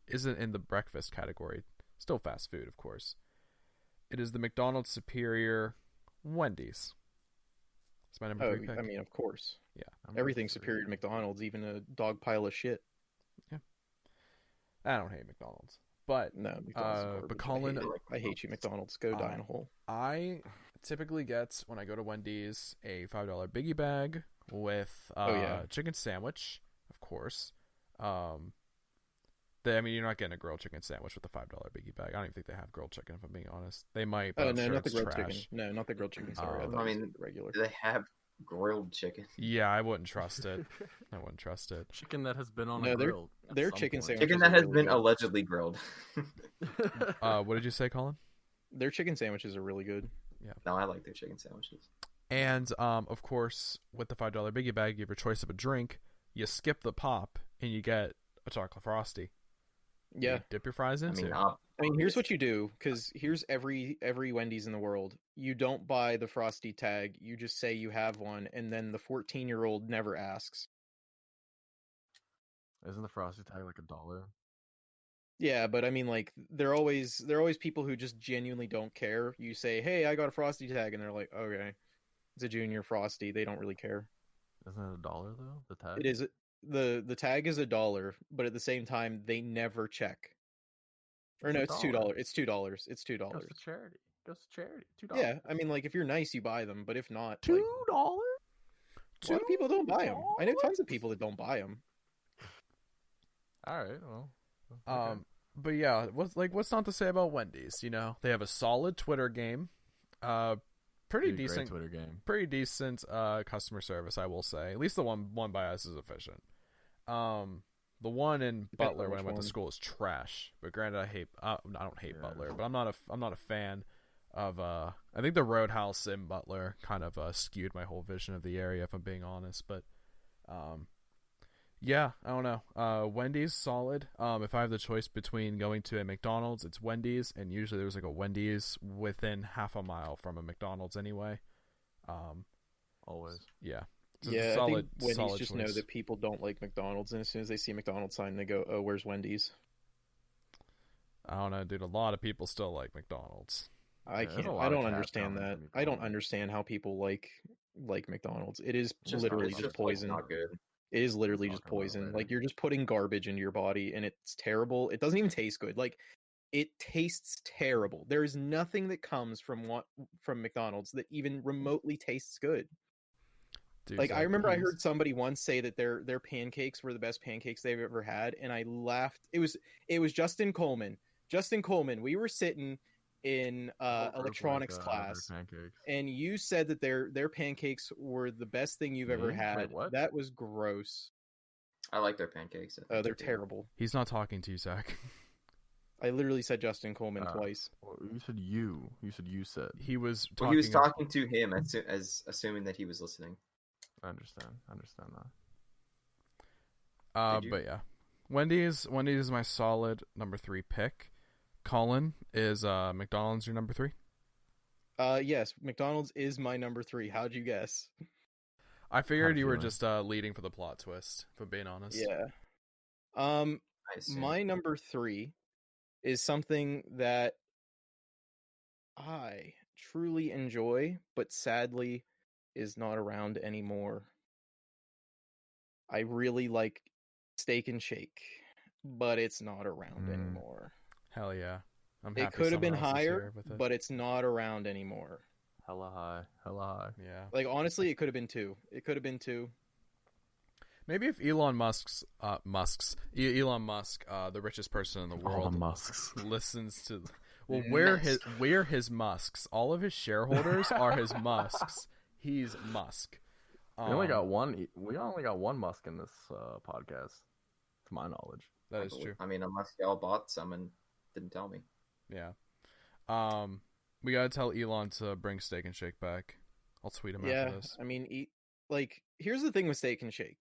Speaker 1: isn't in the breakfast category. Still fast food, of course. It is the McDonald's Superior Wendy's. It's my number 3 pick.
Speaker 3: I mean, of course.
Speaker 1: Yeah.
Speaker 3: Everything's superior to McDonald's, even a dog pile of shit.
Speaker 1: I don't hate McDonald's, but
Speaker 3: No, McDonald's is garbage.
Speaker 1: but Colin,
Speaker 3: I hate you, McDonald's. Go die in a hole.
Speaker 1: I typically get, when I go to Wendy's, a $5 biggie bag with chicken sandwich, of course. I mean, you're not getting a grilled chicken sandwich with a $5 biggie bag. I don't even think they have grilled chicken, if I'm being honest. They might, but
Speaker 3: Oh
Speaker 1: I'm
Speaker 3: no,
Speaker 1: sure
Speaker 3: not the
Speaker 1: it's
Speaker 3: grilled
Speaker 1: trash.
Speaker 3: chicken. No, not the grilled chicken. Sorry, I
Speaker 1: Um,
Speaker 3: thought
Speaker 2: I
Speaker 3: it was
Speaker 2: mean,
Speaker 3: the regular.
Speaker 2: Do they have grilled chicken?
Speaker 1: Yeah, I wouldn't trust it. I wouldn't trust it.
Speaker 4: Chicken that has been on
Speaker 3: No,
Speaker 4: a
Speaker 3: their-
Speaker 4: grill. at
Speaker 3: their
Speaker 4: some
Speaker 3: chicken
Speaker 4: point.
Speaker 3: sandwich-
Speaker 2: Chicken
Speaker 3: Sandwiches
Speaker 2: that
Speaker 3: are
Speaker 2: has
Speaker 3: really
Speaker 2: been
Speaker 3: good.
Speaker 2: allegedly grilled.
Speaker 1: What did you say, Colin?
Speaker 3: Their chicken sandwiches are really good.
Speaker 2: No, I like their chicken sandwiches.
Speaker 1: And of course, with the $5 biggie bag, you have your choice of a drink. You skip the pop, and you get a chocolate frosty.
Speaker 3: Yeah,
Speaker 1: You dip your fries
Speaker 2: I
Speaker 1: into.
Speaker 2: mean,
Speaker 3: I mean, here's what you do, because here's every Wendy's in the world. You don't buy the frosty tag. You just say you have one, and then the 14-year-old never asks.
Speaker 4: Isn't the frosty tag like $1?
Speaker 3: Yeah, but I mean, like, they're always people who just genuinely don't care. You say, "Hey, I got a Frosty tag," and they're like, "Okay, it's a junior Frosty." They don't really care.
Speaker 4: Isn't it $1 though? The tag.
Speaker 3: It is the tag is $1, but at the same time, they never check. Or no, it's $2. It's $2. It's $2.
Speaker 4: Goes to charity. Goes to charity. $2.
Speaker 3: Yeah, I mean, like, if you're nice, you buy them, but if not,
Speaker 4: $2.
Speaker 3: like, a lot of people don't buy them. I know tons of people that don't buy them.
Speaker 4: All right. Well.
Speaker 1: But yeah, what's not to say about Wendy's? You know, they have a solid Twitter game, pretty
Speaker 4: Dude,
Speaker 1: decent
Speaker 4: great Twitter game.
Speaker 1: pretty decent customer service, I will say. At least the one by us is efficient. The one in Butler when I went to school is trash. But granted, I don't hate Butler, but I'm not a fan of I think the Roadhouse in Butler kind of skewed my whole vision of the area, if I'm being honest. But yeah, I don't know. Wendy's solid. If I have the choice between going to a McDonald's, it's Wendy's, and usually there's like a Wendy's within half a mile from a McDonald's anyway.
Speaker 4: Always.
Speaker 1: Yeah.
Speaker 3: Yeah,
Speaker 1: solid,
Speaker 3: I think Wendy's just
Speaker 1: choice.
Speaker 3: know that people don't like McDonald's, and as soon as they see a McDonald's sign, they go, "Oh, where's Wendy's?"
Speaker 1: I don't know, dude. A lot of people still like McDonald's.
Speaker 3: I
Speaker 4: Yeah, there's
Speaker 3: can't.
Speaker 4: a lot
Speaker 3: I
Speaker 4: of
Speaker 3: don't
Speaker 4: cat
Speaker 3: understand
Speaker 4: comments
Speaker 3: that.
Speaker 4: on
Speaker 3: I don't
Speaker 4: McDonald's.
Speaker 3: understand how people like McDonald's. It is
Speaker 2: Just,
Speaker 3: literally
Speaker 2: it's
Speaker 3: just
Speaker 2: like,
Speaker 3: poison.
Speaker 2: not good.
Speaker 3: It is literally just
Speaker 4: Talk about it
Speaker 3: poison.
Speaker 4: later.
Speaker 3: Like, you're just putting garbage into your body, and it's terrible. It doesn't even taste good. Like, it tastes terrible. There is nothing that comes from McDonald's that even remotely tastes good.
Speaker 1: Dude,
Speaker 3: Like, I
Speaker 1: Zach,
Speaker 3: remember I
Speaker 1: please.
Speaker 3: heard somebody once say that their pancakes were the best pancakes they've ever had, and I laughed. It was Justin Coleman. Justin Coleman, we were sitting in electronics class,
Speaker 4: Pancakes.
Speaker 3: and you said that their pancakes were the best thing you've ever
Speaker 4: Me?
Speaker 3: had.
Speaker 4: Wait, what?
Speaker 3: That was gross.
Speaker 2: I like their pancakes. I think
Speaker 3: Oh, they're
Speaker 2: good.
Speaker 3: terrible.
Speaker 1: He's not talking to you, Zach.
Speaker 3: I literally said Justin Coleman twice.
Speaker 4: Well, you said you. You said you said.
Speaker 1: He was talking.
Speaker 2: Well, he was talking to him as assuming that he was listening.
Speaker 4: I understand. that.
Speaker 2: Did you?
Speaker 1: But yeah, Wendy's is my solid number 3 pick. Colin, is McDonald's your number 3?
Speaker 3: Yes, McDonald's is my number 3. How'd you guess?
Speaker 1: I figured you were
Speaker 4: feeling.
Speaker 1: just leading for the plot twist, if I'm being honest.
Speaker 3: Yeah.
Speaker 2: I assume.
Speaker 3: My number 3 is something that I truly enjoy, but sadly is not around anymore. I really like Steak and Shake, but it's not around anymore.
Speaker 1: Hell yeah. I'm
Speaker 3: It
Speaker 1: happy
Speaker 3: could have been
Speaker 1: someone else is
Speaker 3: higher,
Speaker 1: here with it.
Speaker 3: but it's not around anymore.
Speaker 4: Hella high.
Speaker 1: Yeah.
Speaker 3: Like, honestly, it could have been 2. It could have been 2.
Speaker 1: Maybe if Elon Musk, the richest person in the
Speaker 4: All
Speaker 1: world,
Speaker 4: the Musks.
Speaker 1: listens to, well, we're his Musks. All of his shareholders are his Musks. He's Musk.
Speaker 4: We only got one. We only got one Musk in this podcast, to my knowledge.
Speaker 1: That is true.
Speaker 2: I mean, unless y'all bought some and didn't tell me.
Speaker 1: Yeah. We gotta tell Elon to bring Steak and Shake back. I'll tweet him
Speaker 3: Yeah,
Speaker 1: after this.
Speaker 3: I mean, here's the thing with Steak and Shake.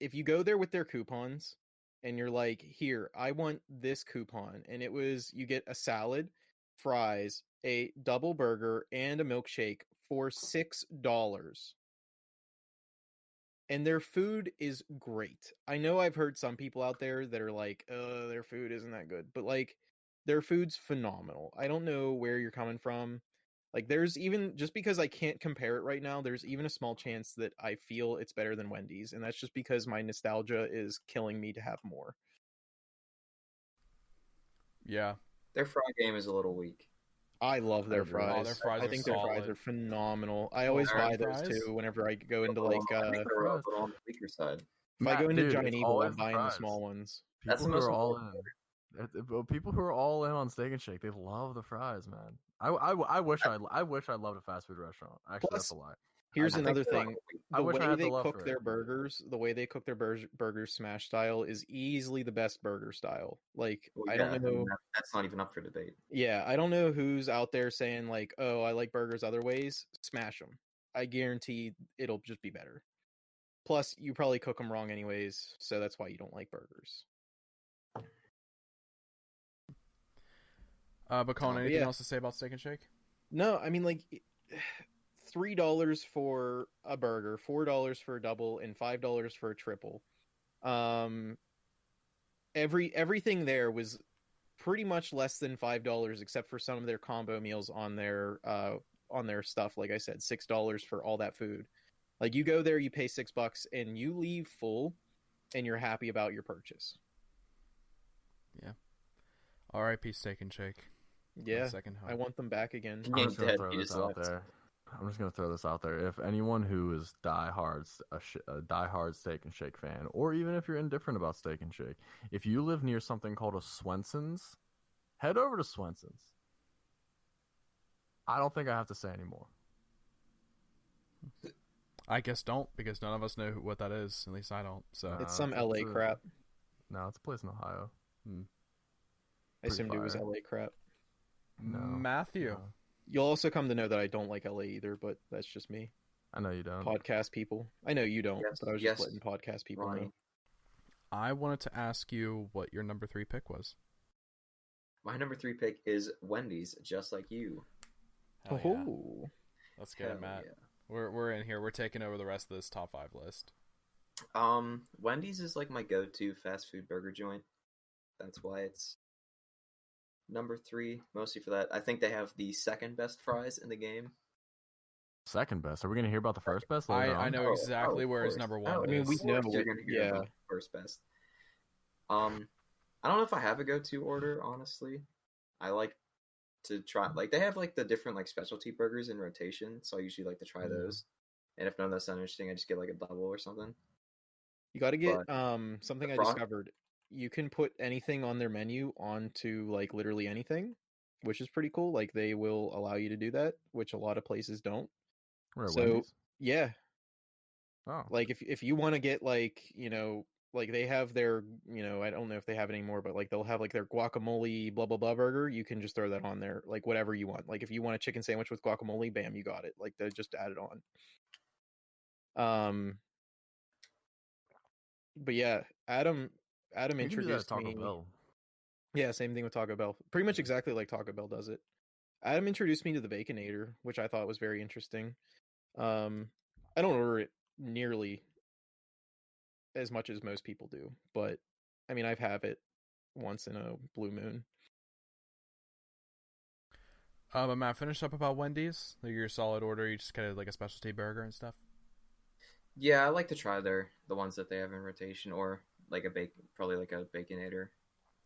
Speaker 3: If you go there with their coupons and you're like, "Here, I want this coupon," and it was, you get a salad, fries, a double burger, and a milkshake for $6. And their food is great. I know I've heard some people out there that are like, their food isn't that good, but like, their food's phenomenal. I don't know where you're coming from. Like, there's even, just because I can't compare it right now, there's even a small chance that I feel it's better than Wendy's, and that's just because my nostalgia is killing me to have more.
Speaker 1: Yeah.
Speaker 2: Their fry game is a little weak.
Speaker 3: I love their
Speaker 4: agree.
Speaker 3: fries.
Speaker 1: Oh, their fries
Speaker 3: I
Speaker 1: are
Speaker 3: think their fries
Speaker 1: solid.
Speaker 3: are phenomenal. I always
Speaker 2: Alright,
Speaker 3: buy those
Speaker 1: fries?
Speaker 3: too whenever I go into
Speaker 2: I
Speaker 3: like
Speaker 2: think they're a little on the weaker side.
Speaker 3: if I go into
Speaker 4: Dude,
Speaker 3: Giant
Speaker 4: it's
Speaker 3: Eagle, I'm
Speaker 4: always the
Speaker 3: buying the
Speaker 4: fries.
Speaker 3: small ones.
Speaker 2: That's
Speaker 4: People
Speaker 2: the
Speaker 4: who
Speaker 2: most
Speaker 4: are all
Speaker 2: important
Speaker 4: in. People who are all in on Steak and Shake, they love the fries, man. I wish I loved a fast food restaurant. Actually,
Speaker 3: Plus,
Speaker 4: that's a lie.
Speaker 3: Here's
Speaker 2: I think
Speaker 3: another
Speaker 2: they're
Speaker 3: thing.
Speaker 4: I
Speaker 3: The
Speaker 4: wish I
Speaker 3: way
Speaker 4: had the
Speaker 3: they
Speaker 4: love
Speaker 3: cook
Speaker 4: for
Speaker 3: their
Speaker 4: it.
Speaker 3: burgers, the way they cook their burgers smash style is easily the best burger style. Like,
Speaker 2: Well,
Speaker 3: I
Speaker 2: yeah,
Speaker 3: don't
Speaker 2: I mean,
Speaker 3: know.
Speaker 2: that's not even up for debate.
Speaker 3: Yeah, I don't know who's out there saying like, "Oh, I like burgers other ways." Smash them. I guarantee it'll just be better. Plus, you probably cook them wrong anyways, so that's why you don't like burgers.
Speaker 1: But Colin,
Speaker 3: But
Speaker 1: anything
Speaker 3: yeah.
Speaker 1: else to say about Steak and Shake?
Speaker 3: No, I mean, like, $3 for a burger, $4 for a double, and $5 for a triple. everything there was pretty much less than $5, except for some of their combo meals on their stuff. Like I said, $6 for all that food. Like you go there, you pay $6, and you leave full, and you're happy about your purchase.
Speaker 1: Yeah. R.I.P. Steak and Shake.
Speaker 3: Yeah,
Speaker 1: Second home.
Speaker 3: I want them back again.
Speaker 4: I'm just gonna throw this out there. I'm just gonna throw this out there. If anyone who is a diehard Steak and Shake fan, or even if you're indifferent about Steak and Shake, if you live near something called a Swenson's, head over to Swenson's. I don't think I have to say anymore.
Speaker 1: I guess don't, because none of us know what that is. At least I don't. So
Speaker 3: It's some LA crap.
Speaker 4: No, it's a place in Ohio.
Speaker 3: I assumed it was
Speaker 4: fire.
Speaker 3: LA crap.
Speaker 4: No.
Speaker 1: Matthew.
Speaker 4: No.
Speaker 3: You'll also come to know that I don't like LA either, but that's just me.
Speaker 4: I know you don't.
Speaker 3: Podcast people. I know you don't,
Speaker 2: Yes,
Speaker 3: but I was
Speaker 2: yes,
Speaker 3: just letting podcast people
Speaker 2: Ronnie.
Speaker 3: know.
Speaker 1: I wanted to ask you what your number 3 pick was.
Speaker 2: My number 3 pick is Wendy's, just like you.
Speaker 1: Hell yeah.
Speaker 3: Oh,
Speaker 1: Let's get it,
Speaker 2: Hell
Speaker 1: Matt.
Speaker 2: yeah.
Speaker 1: We're in here. We're taking over the rest of this top 5 list.
Speaker 2: Wendy's is like my go-to fast food burger joint. That's why it's number 3, mostly for that. I think they have the second best fries in the game.
Speaker 4: Second best. Are we gonna hear about the first best later
Speaker 1: I
Speaker 4: on?
Speaker 1: know exactly
Speaker 2: of
Speaker 1: where his
Speaker 2: course.
Speaker 1: number 1
Speaker 2: Oh,
Speaker 1: is.
Speaker 3: I mean, we
Speaker 2: of course
Speaker 3: know
Speaker 2: you're
Speaker 3: it,
Speaker 2: gonna hear
Speaker 3: yeah.
Speaker 2: about first best. I don't know if I have a go-to order, honestly. I like to try, like, they have like the different like specialty burgers in rotation, so I usually like to try those. And if none of those sound interesting, I just get like a double or something.
Speaker 3: You got to get
Speaker 2: But
Speaker 3: something
Speaker 2: the
Speaker 3: I discovered. You can put anything on their menu onto like literally anything, which is pretty cool. Like they will allow you to do that, which a lot of places don't.
Speaker 4: We're at
Speaker 3: So
Speaker 4: Wendy's?
Speaker 3: yeah,
Speaker 4: Oh.
Speaker 3: like if you want to get like, you know, like they have their, you know, I don't know if they have it anymore, but like they'll have like their guacamole blah blah blah burger. You can just throw that on there, like whatever you want. Like if you want a chicken sandwich with guacamole, bam, you got it. Like they just add it on. But yeah, Adam
Speaker 4: You can do that at
Speaker 3: introduced
Speaker 4: Taco
Speaker 3: me.
Speaker 4: Bell.
Speaker 3: Yeah, same thing with Taco Bell. Pretty much exactly like Taco Bell does it. Adam introduced me to the Baconator, which I thought was very interesting. I don't order it nearly as much as most people do, but I mean, I've had it once in a blue moon.
Speaker 1: But Matt, finish up about Wendy's. Like your solid order, you just kind of like a specialty burger and stuff.
Speaker 2: Yeah, I like to try the ones that they have in rotation, or like probably like a Baconator.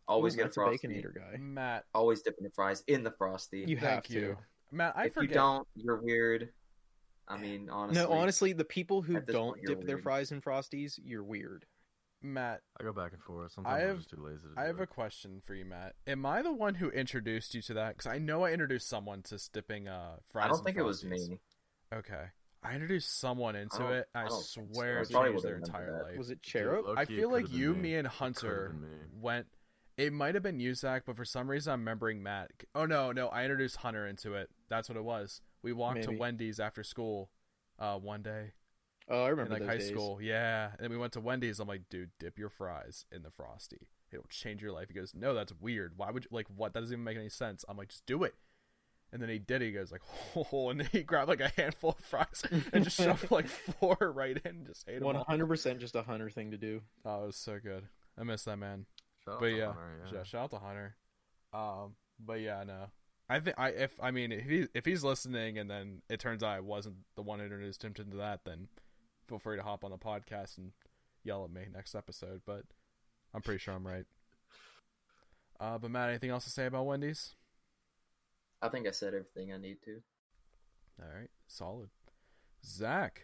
Speaker 2: Always
Speaker 3: Ooh,
Speaker 2: get a
Speaker 3: Matt's
Speaker 2: Frosty.
Speaker 3: Baconator guy.
Speaker 1: Matt,
Speaker 2: Always dipping the fries in the Frosty.
Speaker 3: You have
Speaker 1: thank you.
Speaker 3: to.
Speaker 1: Matt, I
Speaker 2: if
Speaker 1: forget.
Speaker 2: you don't, you're weird. I mean, honestly.
Speaker 3: No, honestly, the people who
Speaker 2: at this
Speaker 3: don't
Speaker 2: point, you're
Speaker 3: dip their
Speaker 2: weird.
Speaker 3: fries in Frosties, you're weird.
Speaker 1: Matt,
Speaker 4: I go back and forth. Sometimes I'm just too lazy to do
Speaker 1: I have
Speaker 4: it.
Speaker 1: a question for you, Matt. Am I the one who introduced you to that? Because I know I introduced someone to dipping fries.
Speaker 2: I don't
Speaker 1: and
Speaker 2: think it was
Speaker 1: Frosties.
Speaker 2: me.
Speaker 1: Okay, I introduced someone into
Speaker 2: don't-
Speaker 1: it.
Speaker 2: I
Speaker 1: I
Speaker 2: don't think so.
Speaker 1: swear
Speaker 2: I
Speaker 1: it
Speaker 2: probably
Speaker 1: changed their
Speaker 2: would've remembered
Speaker 1: entire
Speaker 2: that.
Speaker 1: life.
Speaker 3: Was it
Speaker 4: Dude,
Speaker 3: Cherub?
Speaker 4: low-key,
Speaker 1: I
Speaker 4: it
Speaker 1: feel like
Speaker 4: could've been
Speaker 1: you,
Speaker 4: me.
Speaker 1: me, and
Speaker 4: It could've
Speaker 1: Hunter
Speaker 4: been me.
Speaker 1: went. It might have been you, Zach, but for some reason I'm remembering Matt. Oh no, I introduced Hunter into it. That's what it was. We walked to
Speaker 3: Maybe.
Speaker 1: Wendy's after school, one day
Speaker 3: Oh, I
Speaker 1: in
Speaker 3: remember
Speaker 1: like
Speaker 3: those
Speaker 1: high
Speaker 3: days.
Speaker 1: school. Yeah, and then we went to Wendy's. I'm like, dude, dip your fries in the Frosty. It'll change your life. He goes, no, that's weird. Why would you like what? That doesn't even make any sense. I'm like, just do it. And then he did. He goes like, oh, and then he grabbed like a handful of fries and just shoved like 4 right in, and just ate them all.
Speaker 3: 100% just a Hunter thing to do.
Speaker 1: Oh, it was so good. I miss that man.
Speaker 4: Shout out
Speaker 1: But
Speaker 4: to
Speaker 1: yeah,
Speaker 4: Hunter, yeah.
Speaker 1: shout out to Hunter. But yeah, no. I think if he's listening and then it turns out I wasn't the one who introduced him to that, then feel free to hop on the podcast and yell at me next episode. But I'm pretty sure I'm right. But Matt, anything else to say about Wendy's?
Speaker 2: I think I said everything I need to.
Speaker 1: All right, solid. Zach,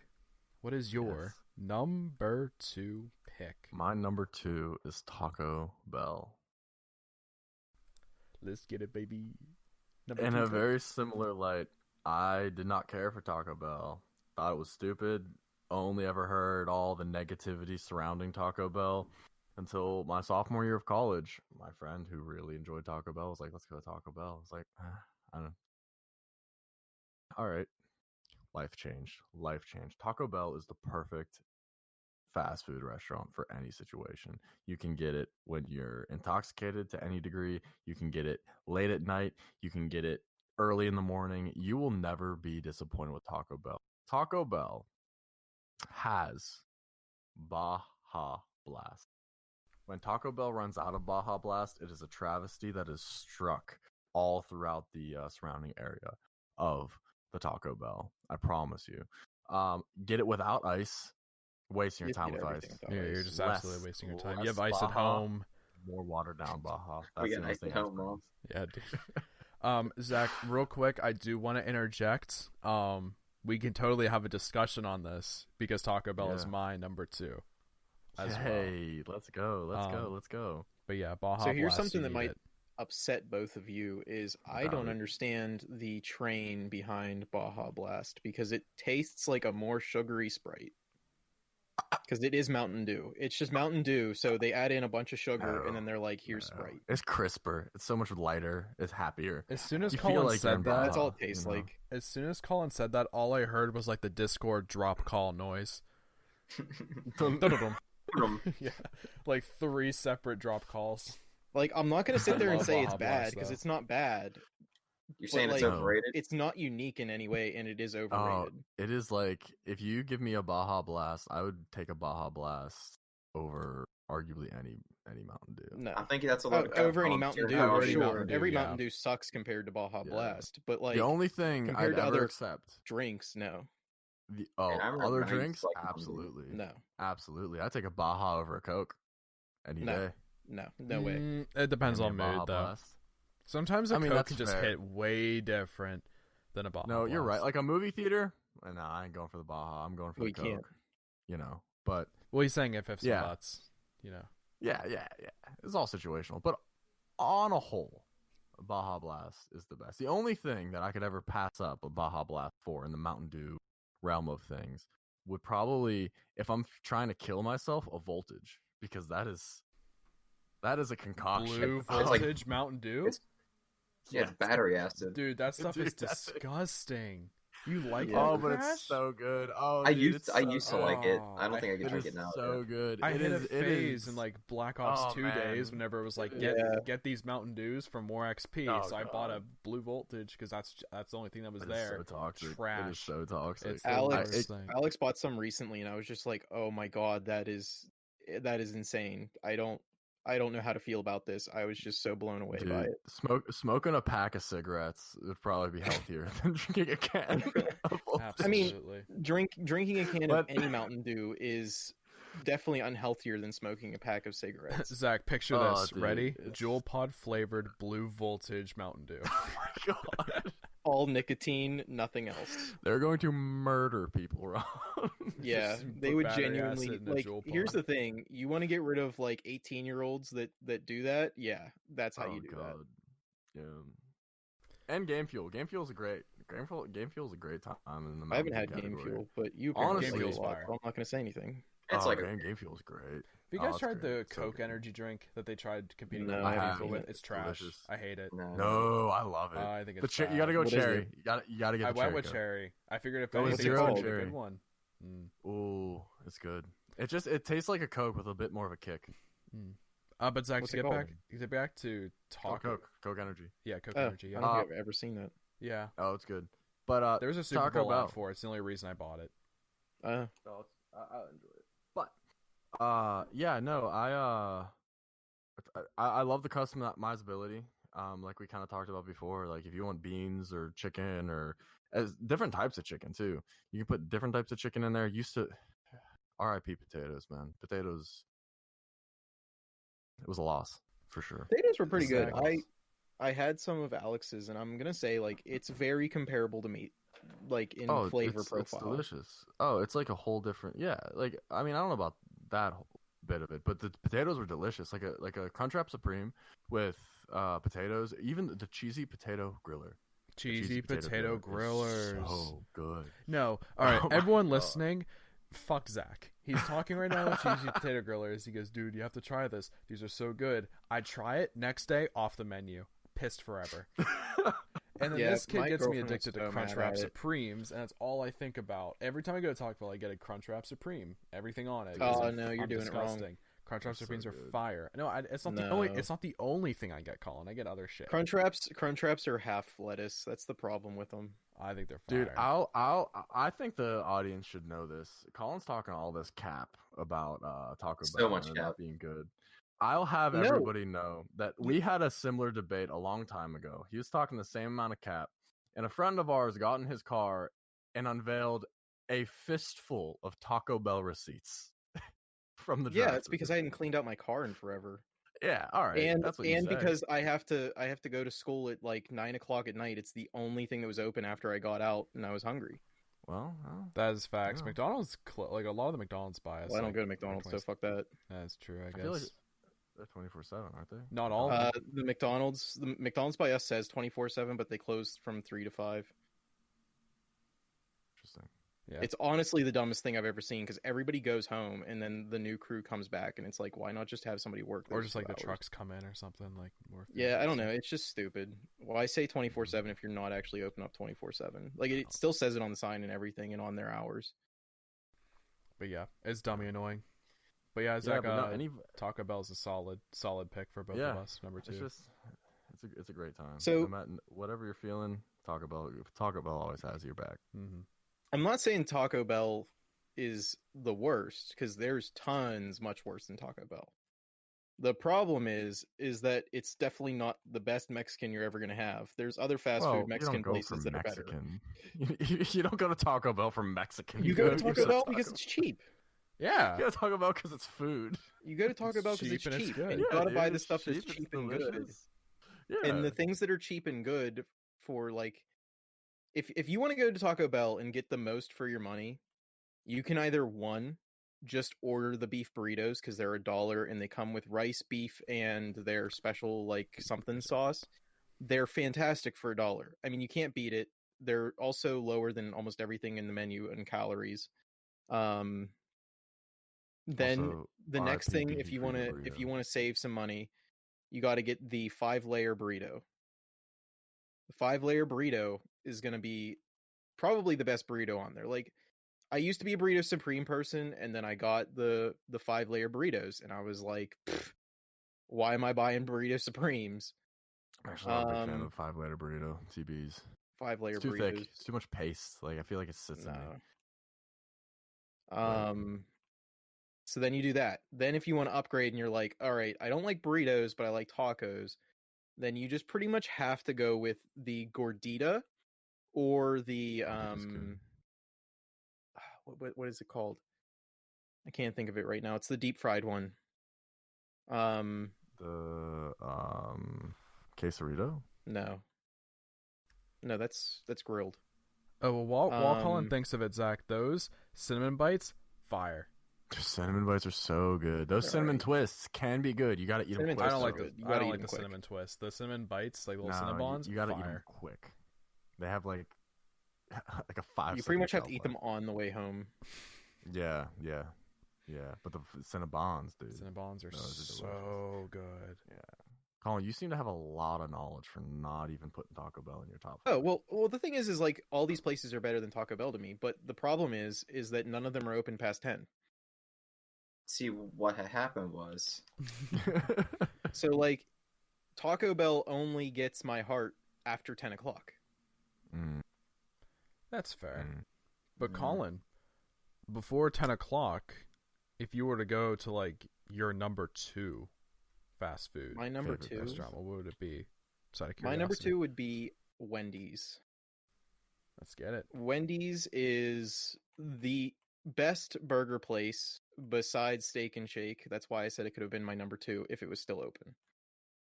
Speaker 1: what is your number 2 pick?
Speaker 4: My number 2 is Taco Bell.
Speaker 1: Let's get it, baby. Number
Speaker 4: In
Speaker 1: 2
Speaker 4: a
Speaker 1: pick.
Speaker 4: very similar light, I did not care for Taco Bell. Thought it was stupid. Only ever heard all the negativity surrounding Taco Bell until my sophomore year of college. My friend who really enjoyed Taco Bell was like, let's go to Taco Bell. I was like, I don't know. All right. Life changed. Taco Bell is the perfect fast food restaurant for any situation. You can get it when you're intoxicated to any degree. You can get it late at night. You can get it early in the morning. You will never be disappointed with Taco Bell. Taco Bell has Baja Blast. when Taco Bell runs out of Baja Blast, it is a travesty that is struck all throughout the surrounding area of the Taco Bell. I promise you. Get it without ice. Wasting your
Speaker 3: You
Speaker 4: time
Speaker 3: get
Speaker 4: with ice.
Speaker 3: everything without
Speaker 1: Yeah, you're
Speaker 3: ice.
Speaker 1: just absolutely wasting your time. You have
Speaker 4: less
Speaker 1: ice at
Speaker 4: Baja,
Speaker 1: home.
Speaker 4: more watered down Baja.
Speaker 2: We
Speaker 4: That's
Speaker 2: got
Speaker 4: the only
Speaker 2: ice
Speaker 4: thing
Speaker 2: at
Speaker 4: ice
Speaker 2: home, Mom.
Speaker 4: brings.
Speaker 1: Yeah, dude. Zach, real quick, I do want to interject. We can totally have a discussion on this because Taco Bell is
Speaker 4: Yeah.
Speaker 1: my number 2 as well.
Speaker 4: Hey, let's go. Let's go.
Speaker 1: But yeah, Baja
Speaker 3: So here's
Speaker 1: Blast,
Speaker 3: something
Speaker 1: you
Speaker 3: that
Speaker 1: need
Speaker 3: might
Speaker 1: it.
Speaker 3: upset both of you is I
Speaker 4: About
Speaker 3: don't
Speaker 4: it.
Speaker 3: understand the train behind Baja Blast because it tastes like a more sugary Sprite. Because it is Mountain Dew. It's just Mountain Dew, so they add in a bunch of sugar
Speaker 4: No,
Speaker 3: and then they're like, here's
Speaker 4: No.
Speaker 3: Sprite.
Speaker 4: It's crisper. It's so much lighter. It's happier.
Speaker 1: As soon as
Speaker 4: You feel
Speaker 1: Colin
Speaker 4: like you're in
Speaker 1: said
Speaker 4: Baja.
Speaker 1: that,
Speaker 3: That's all it tastes
Speaker 4: you know?
Speaker 3: like.
Speaker 1: as soon as Colin said that, all I heard was like the Discord drop call noise. Dun-dun-dun. Yeah, like 3 separate drop calls.
Speaker 3: Like, I'm not going to sit there and
Speaker 1: love
Speaker 3: say it's
Speaker 1: Baja
Speaker 3: bad
Speaker 1: Blast,
Speaker 3: because
Speaker 1: though.
Speaker 3: it's not bad.
Speaker 2: You're saying it's
Speaker 3: like,
Speaker 2: overrated?
Speaker 3: It's not unique in any way, and it is overrated.
Speaker 4: It is like if you give me a Baja Blast, I would take a Baja Blast over arguably any Mountain Dew.
Speaker 3: No.
Speaker 2: I think that's a lot
Speaker 3: Over any Mountain Dew,
Speaker 1: already
Speaker 3: sure.
Speaker 1: Mountain Dew,
Speaker 3: Every
Speaker 1: yeah.
Speaker 3: Mountain Dew sucks compared to Baja
Speaker 4: Yeah.
Speaker 3: Blast, but like
Speaker 4: the only thing I'd
Speaker 3: compared to
Speaker 4: ever
Speaker 3: other
Speaker 4: accept
Speaker 3: drinks, no.
Speaker 2: I remember
Speaker 4: other
Speaker 2: when I used to
Speaker 4: drinks,
Speaker 2: like Mountain Dew.
Speaker 4: absolutely,
Speaker 3: No.
Speaker 4: absolutely. I'd take a Baja over a Coke any
Speaker 3: No.
Speaker 4: day.
Speaker 3: No way.
Speaker 1: It depends
Speaker 4: Give
Speaker 1: on
Speaker 4: me a
Speaker 1: mood,
Speaker 4: Baja
Speaker 1: though.
Speaker 4: Blast.
Speaker 1: Sometimes a
Speaker 4: I mean,
Speaker 1: Coke
Speaker 4: that's
Speaker 1: can just
Speaker 4: fair.
Speaker 1: hit way different than a Baja
Speaker 4: No, you're right.
Speaker 1: Blast.
Speaker 4: Like a movie theater, no, I ain't going for the Baja. I'm going for
Speaker 3: We
Speaker 4: the Coke.
Speaker 3: can't.
Speaker 4: You know, but
Speaker 1: Well, he's saying if and
Speaker 4: Yeah.
Speaker 1: buts, you know.
Speaker 4: yeah. It's all situational. But on a whole, Baja Blast is the best. The only thing that I could ever pass up a Baja Blast for in the Mountain Dew realm of things would probably, if I'm trying to kill myself, a Voltage, because that is a concoction.
Speaker 1: Blue
Speaker 2: It's like-
Speaker 1: voltage Mountain Dew?
Speaker 2: Yeah, it's battery acid.
Speaker 1: Dude, that stuff
Speaker 4: Dude,
Speaker 1: is
Speaker 4: that's it.
Speaker 1: disgusting. You like
Speaker 3: Yeah.
Speaker 1: that,
Speaker 4: Oh, but
Speaker 1: Crash?
Speaker 4: it's so good. Oh,
Speaker 2: I
Speaker 4: dude,
Speaker 2: used
Speaker 4: it's
Speaker 2: I
Speaker 4: so
Speaker 2: used to
Speaker 4: good.
Speaker 2: like it.
Speaker 1: Oh,
Speaker 2: I don't think I could
Speaker 4: It
Speaker 2: drink
Speaker 4: is
Speaker 2: it now.
Speaker 4: so good.
Speaker 1: I
Speaker 4: It
Speaker 1: hit
Speaker 4: is-
Speaker 1: a
Speaker 4: it
Speaker 1: phase
Speaker 4: is-
Speaker 1: in like Black Ops
Speaker 4: Oh,
Speaker 1: 2 days
Speaker 4: man.
Speaker 1: whenever it was like
Speaker 3: Yeah.
Speaker 1: get these Mountain Dews for more XP.
Speaker 4: Oh,
Speaker 1: so I bought a
Speaker 4: God.
Speaker 1: Blue Voltage because that's the only thing that was
Speaker 4: It is
Speaker 1: there.
Speaker 4: so toxic. It is
Speaker 1: Trash.
Speaker 4: so toxic.
Speaker 1: It's the
Speaker 3: Alex,
Speaker 1: worst thing.
Speaker 3: Alex bought some recently, and I was just like, "Oh my god, that is insane." I don't know how to feel about this. I was just so blown away by
Speaker 4: Dude,
Speaker 3: it.
Speaker 4: smoking a pack of cigarettes would probably be healthier than drinking a can. of Voltage.
Speaker 3: I mean,
Speaker 1: Absolutely.
Speaker 3: Drinking a can
Speaker 4: But-
Speaker 3: of any Mountain Dew is definitely unhealthier than smoking a pack of cigarettes.
Speaker 1: Zach, picture
Speaker 4: Oh,
Speaker 1: this.
Speaker 4: dude,
Speaker 1: Ready?
Speaker 4: it's-
Speaker 1: Jewel Pod flavored Blue Voltage Mountain Dew.
Speaker 4: Oh my god.
Speaker 3: All nicotine, nothing else.
Speaker 4: They're going to murder people, Ron.
Speaker 3: Yeah,
Speaker 1: Just
Speaker 3: they
Speaker 1: put
Speaker 3: would
Speaker 1: battery
Speaker 3: genuinely
Speaker 1: acid in a
Speaker 3: like.
Speaker 1: Juul
Speaker 3: Here's
Speaker 1: pod.
Speaker 3: the thing: you want to get rid of like 18-year-olds that do that. Yeah, that's how
Speaker 4: Oh,
Speaker 3: you do that.
Speaker 4: God. Yeah. And Game Fuel. Game Fuel's a great. Game Fuel's a great time in the
Speaker 3: I haven't
Speaker 4: Mountain
Speaker 3: had
Speaker 4: Dew
Speaker 3: Game
Speaker 4: category.
Speaker 3: Fuel, but you
Speaker 4: Honestly-
Speaker 3: apparently like it a lot,
Speaker 1: Game Fuel's
Speaker 3: so I'm not going to say anything.
Speaker 2: It's like
Speaker 4: Game Fuel's great.
Speaker 1: Have you
Speaker 4: Oh,
Speaker 1: guys
Speaker 4: it's
Speaker 1: tried
Speaker 4: great.
Speaker 1: the
Speaker 4: It's so
Speaker 1: Coke
Speaker 4: good.
Speaker 1: energy drink that they tried competing
Speaker 3: No,
Speaker 1: with
Speaker 3: I
Speaker 1: Mountain
Speaker 3: haven't.
Speaker 1: Dew with? It's trash.
Speaker 4: Delicious.
Speaker 1: I hate it.
Speaker 4: No, I love it.
Speaker 1: I think
Speaker 4: The
Speaker 1: it's
Speaker 4: you gotta go
Speaker 3: What is
Speaker 4: cherry.
Speaker 3: it?
Speaker 4: You gotta get.
Speaker 1: I
Speaker 4: the
Speaker 1: went
Speaker 4: cherry
Speaker 1: with
Speaker 4: Coke.
Speaker 1: cherry. I figured if
Speaker 4: Go with
Speaker 1: anything,
Speaker 3: zero
Speaker 1: it's
Speaker 3: and
Speaker 1: gonna be a
Speaker 4: cherry.
Speaker 1: good one. Mm.
Speaker 4: Ooh, it's good. It tastes like a Coke with a bit more of a kick.
Speaker 1: But Zach,
Speaker 3: What's
Speaker 1: to
Speaker 3: it
Speaker 1: get back,
Speaker 3: called?
Speaker 1: to
Speaker 4: Oh,
Speaker 1: Taco.
Speaker 4: Coke Energy.
Speaker 1: Yeah, Coke
Speaker 3: Oh,
Speaker 1: energy.
Speaker 3: I
Speaker 1: Yeah.
Speaker 3: don't think I've ever seen that.
Speaker 1: Yeah.
Speaker 4: Oh, it's good. But
Speaker 1: There was a Super
Speaker 4: Taco
Speaker 1: Bowl ad
Speaker 4: Bell.
Speaker 1: for it. It's the only reason I bought it.
Speaker 3: Uh,
Speaker 4: I'll enjoy it. But yeah, no, I love the customizability. Like we kind of talked about before. Like if you want beans or chicken or as different types of chicken too, you can put different types of chicken in there. Used to, R.I.P. potatoes, man. Potatoes. It was a loss for sure.
Speaker 3: potatoes were pretty good.
Speaker 1: Exactly.
Speaker 3: I had some of Alex's, and I'm gonna say like it's very comparable to meat, like in flavor
Speaker 4: it's
Speaker 3: profile.
Speaker 4: delicious. Oh, it's like a whole different. Yeah, like I mean, I don't know about that whole bit of it, but the potatoes were delicious. Like a Crunchwrap Supreme with potatoes, even the cheesy potato griller.
Speaker 1: Cheesy potato
Speaker 4: is
Speaker 1: grillers.
Speaker 4: so good.
Speaker 1: No. All right,
Speaker 4: Oh my
Speaker 1: everyone
Speaker 4: God.
Speaker 1: listening, fuck Zach. He's talking right now with cheesy potato grillers. He goes, dude, you have to try this. These are so good. I try it. Next day, off the menu. Pissed forever. And then
Speaker 3: Yeah,
Speaker 1: this kid
Speaker 3: my
Speaker 1: gets me
Speaker 3: girlfriend was
Speaker 1: addicted to
Speaker 3: so mad
Speaker 1: Crunchwrap
Speaker 3: at it.
Speaker 1: Supremes, and that's all I think about. Every time I go to Taco Bell, I get a Crunchwrap Supreme. Everything on it.
Speaker 3: Oh,
Speaker 1: because
Speaker 3: no, you're
Speaker 1: I'm
Speaker 3: doing it wrong.
Speaker 1: disgusting. Crunchwrap
Speaker 4: That's so
Speaker 1: Supremes are
Speaker 4: good.
Speaker 1: fire. No, it's not the
Speaker 3: No.
Speaker 1: only. It's not the only thing I get, Colin. I get other shit.
Speaker 3: Crunchwraps are half lettuce. That's the problem with them.
Speaker 1: I think they're fire.
Speaker 4: Dude, I think the audience should know this. Colin's talking all this cap about Taco
Speaker 2: So
Speaker 4: Bell
Speaker 2: much
Speaker 4: and it
Speaker 2: cap.
Speaker 4: not being good. I'll have
Speaker 3: No.
Speaker 4: everybody know that we had a similar debate a long time ago. He was talking the same amount of cap, and a friend of ours got in his car and unveiled a fistful of Taco Bell receipts from the
Speaker 3: Yeah,
Speaker 4: drive-thru.
Speaker 3: it's because I hadn't cleaned out my car in forever.
Speaker 4: Yeah, all right.
Speaker 3: And
Speaker 4: That's what you say.
Speaker 3: because I have to go to school at like 9 o'clock at night. It's the only thing that was open after I got out, and I was hungry.
Speaker 4: Well,
Speaker 1: That is facts.
Speaker 4: Yeah.
Speaker 1: McDonald's like a lot of the McDonald's buy us.
Speaker 3: Well, I don't
Speaker 1: like,
Speaker 3: go to McDonald's, so fuck that.
Speaker 1: That's true. I
Speaker 4: I
Speaker 1: guess
Speaker 4: feel like they're 24/7, aren't they?
Speaker 1: not all. Of them.
Speaker 3: The McDonald's by us says 24/7, but they close from 3 to 5.
Speaker 4: Interesting.
Speaker 1: Yeah.
Speaker 3: It's honestly the dumbest thing I've ever seen because everybody goes home and then the new crew comes back and it's like, why not just have somebody work?
Speaker 1: Or
Speaker 3: those
Speaker 1: just like
Speaker 3: 2
Speaker 1: the
Speaker 3: hours?
Speaker 1: trucks come in or something like more.
Speaker 3: Yeah, I don't know. It's just stupid. Why say 24/7 if you're not actually open up 24/7? Like it still says it on the sign and everything and on their hours.
Speaker 1: But yeah, it's dummy annoying. But yeah,
Speaker 4: Yeah,
Speaker 1: Zach,
Speaker 4: but no,
Speaker 1: Taco Bell's a solid pick for both
Speaker 4: Yeah,
Speaker 1: of us. Number 2.
Speaker 4: it's a great time.
Speaker 3: So-
Speaker 4: no matter, whatever you're feeling, Taco Bell always has your back.
Speaker 1: Mm-hmm.
Speaker 3: I'm not saying Taco Bell is the worst because there's tons much worse than Taco Bell. The problem is that it's definitely not the best Mexican you're ever going to have. There's other fast food Mexican
Speaker 4: you don't go
Speaker 3: places
Speaker 4: for
Speaker 3: that are
Speaker 4: Mexican. You don't go to Taco Bell for Mexican.
Speaker 3: better. You go to
Speaker 4: to
Speaker 3: Taco Bell because it's cheap.
Speaker 1: Yeah.
Speaker 4: You go to Taco Bell because it's food.
Speaker 3: You go to Taco
Speaker 1: It's
Speaker 3: Bell because it's
Speaker 1: cheap and it's
Speaker 3: cheap.
Speaker 1: good.
Speaker 3: And you
Speaker 4: Yeah,
Speaker 3: gotta
Speaker 4: dude,
Speaker 3: buy the
Speaker 4: it's
Speaker 3: stuff that's
Speaker 4: it's
Speaker 3: cheap and good.
Speaker 4: delicious. Yeah.
Speaker 3: And the things that are cheap and good for like, if you want to go to Taco Bell and get the most for your money, you can either one, just order the beef burritos because they're $1 and they come with rice, beef, and their special like something sauce. They're fantastic for $1. I mean, you can't beat it. They're also lower than almost everything in the menu in calories. Then
Speaker 4: Also,
Speaker 3: the next
Speaker 4: RIP
Speaker 3: thing,
Speaker 4: beefy
Speaker 3: if you
Speaker 4: burrito.
Speaker 3: want to save some money, you got to get the 5-layer burrito. The 5-layer burrito is going to be probably the best burrito on there. Like, I used to be a burrito supreme person, and then I got the 5-layer burritos, and I was like, why am I buying burrito supremes?
Speaker 4: I'm actually not a big fan
Speaker 3: Um,
Speaker 4: of the 5-layer burrito, TBs.
Speaker 3: 5-layer
Speaker 4: It's too
Speaker 3: burritos.
Speaker 4: thick. It's too much paste. Like I feel like it sits in me.
Speaker 3: No. So then you do that. Then if you want to upgrade and you're like, all right, I don't like burritos, but I like tacos, then you just pretty much have to go with the gordita or the
Speaker 4: Gordita's good.
Speaker 3: what is it called? I can't think of it right now. It's the deep fried one.
Speaker 4: The quesarito.
Speaker 3: No, that's grilled.
Speaker 1: Oh well, while Colin
Speaker 3: Um,
Speaker 1: thinks of it, Zach, those cinnamon bites, fire.
Speaker 4: Cinnamon bites are so good. Those
Speaker 3: They're
Speaker 4: cinnamon
Speaker 3: alright.
Speaker 4: twists can be good. You gotta eat them
Speaker 3: Cinnamon
Speaker 4: quick.
Speaker 1: I don't
Speaker 3: twists
Speaker 1: like
Speaker 3: are
Speaker 1: the
Speaker 3: good. You
Speaker 1: I
Speaker 3: gotta
Speaker 1: don't
Speaker 3: eat
Speaker 1: like
Speaker 3: them
Speaker 1: the
Speaker 3: quick.
Speaker 1: cinnamon twist. The cinnamon bites, like little
Speaker 4: No,
Speaker 1: cinnabons,
Speaker 4: you gotta eat them
Speaker 1: fire.
Speaker 4: quick. They have like like a 5.
Speaker 3: You pretty much have to eat them on the way home.
Speaker 4: Yeah. But the cinnabons, dude.
Speaker 1: Cinnabons are
Speaker 4: Those are
Speaker 1: so good.
Speaker 4: Colin, you seem to have a lot of knowledge for not even putting Taco Bell in your top.
Speaker 3: Oh,
Speaker 4: 5.
Speaker 3: well, the thing is like all these places are better than Taco Bell to me, but the problem is that none of them are open past 10.
Speaker 2: See, what had happened was
Speaker 3: So like Taco Bell only gets my heart after 10 o'clock.
Speaker 1: That's fair.
Speaker 4: Mm.
Speaker 1: But
Speaker 3: Mm-hmm.
Speaker 1: Colin, before 10 o'clock, if you were to go to like your number 2 fast food
Speaker 3: My number
Speaker 4: favorite
Speaker 3: 2,
Speaker 1: restaurant, what would it be? Just out of
Speaker 3: my number
Speaker 1: curiosity.
Speaker 3: 2 would be Wendy's.
Speaker 1: Let's get it.
Speaker 3: Wendy's is the best burger place besides Steak and Shake. That's why I said it could have been my number 2 if it was still open.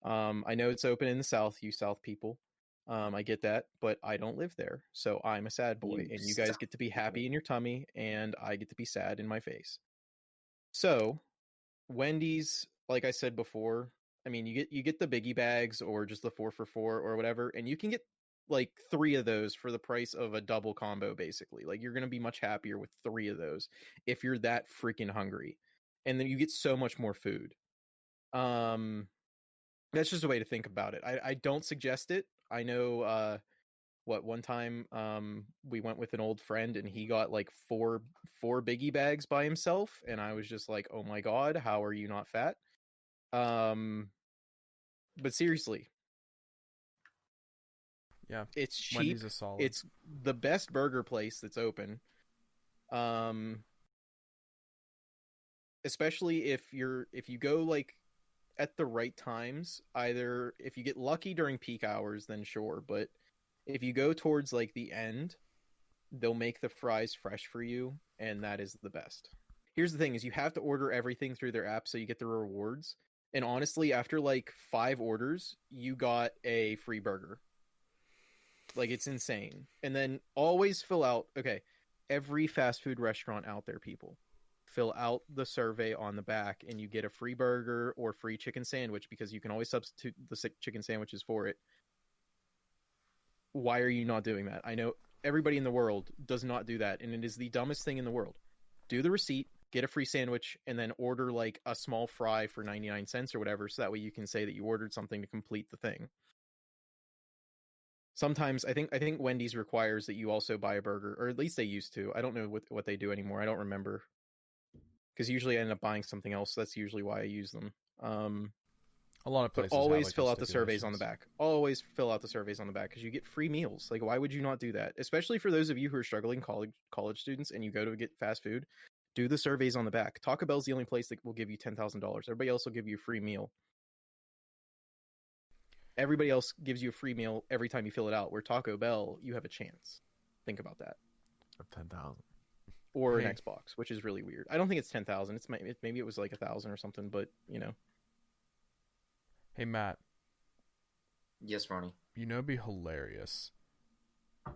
Speaker 3: I know it's open in the South, you South people. I get that, but I don't live there, so I'm a sad boy,
Speaker 2: You
Speaker 3: and you guys
Speaker 2: South
Speaker 3: get to be happy in your tummy, and I get to be sad in my face. So, Wendy's, like I said before, I mean, you get the biggie bags or just the 4 for 4 or whatever, and you can get like 3 of those for the price of a double combo, basically. Like you're gonna be much happier with 3 of those if you're that freaking hungry, and then you get so much more food. That's just a way to think about it. I don't suggest it. I know one time we went with an old friend and he got like four biggie bags by himself, and I was just like, oh my god, how are you not fat? But seriously,
Speaker 1: Yeah.
Speaker 3: it's cheap.
Speaker 1: Wendy's is solid.
Speaker 3: It's the best burger place that's open. Especially if you go like at the right times, either if you get lucky during peak hours, then sure. But if you go towards like the end, they'll make the fries fresh for you, and that is the best. Here's the thing: is you have to order everything through their app so you get the rewards. And honestly, after like 5 orders, you got a free burger. Like, it's insane. And then always fill out, okay, every fast food restaurant out there, people, fill out the survey on the back and you get a free burger or free chicken sandwich because you can always substitute the chicken sandwiches for it. Why are you not doing that? I know everybody in the world does not do that, and it is the dumbest thing in the world. Do the receipt, get a free sandwich, and then order like a small fry for 99 cents or whatever, so that way you can say that you ordered something to complete the thing. Sometimes I think Wendy's requires that you also buy a burger, or at least they used to. I don't know what they do anymore. I don't remember, because usually I end up buying something else. So that's usually why I use them.
Speaker 1: A lot of places
Speaker 3: but always
Speaker 1: have, like,
Speaker 3: fill out the surveys on the
Speaker 1: stipulations.
Speaker 3: back. Always fill out the surveys on the back because you get free meals. Like, why would you not do that? Especially for those of you who are struggling, college students, and you go to get fast food. Do the surveys on the back. Taco Bell's the only place that will give you $10,000. Everybody else will give you a free meal. Everybody else gives you a free meal every time you fill it out. Where Taco Bell, you have a chance. Think about that.
Speaker 4: Of 10,000.
Speaker 3: Or
Speaker 1: Hey.
Speaker 3: an Xbox, which is really weird. I don't think it's 10,000. It's maybe it was like 1,000 or something. But you know,
Speaker 1: Hey Matt,
Speaker 2: Yes, Ronnie.
Speaker 1: you know, it'd be hilarious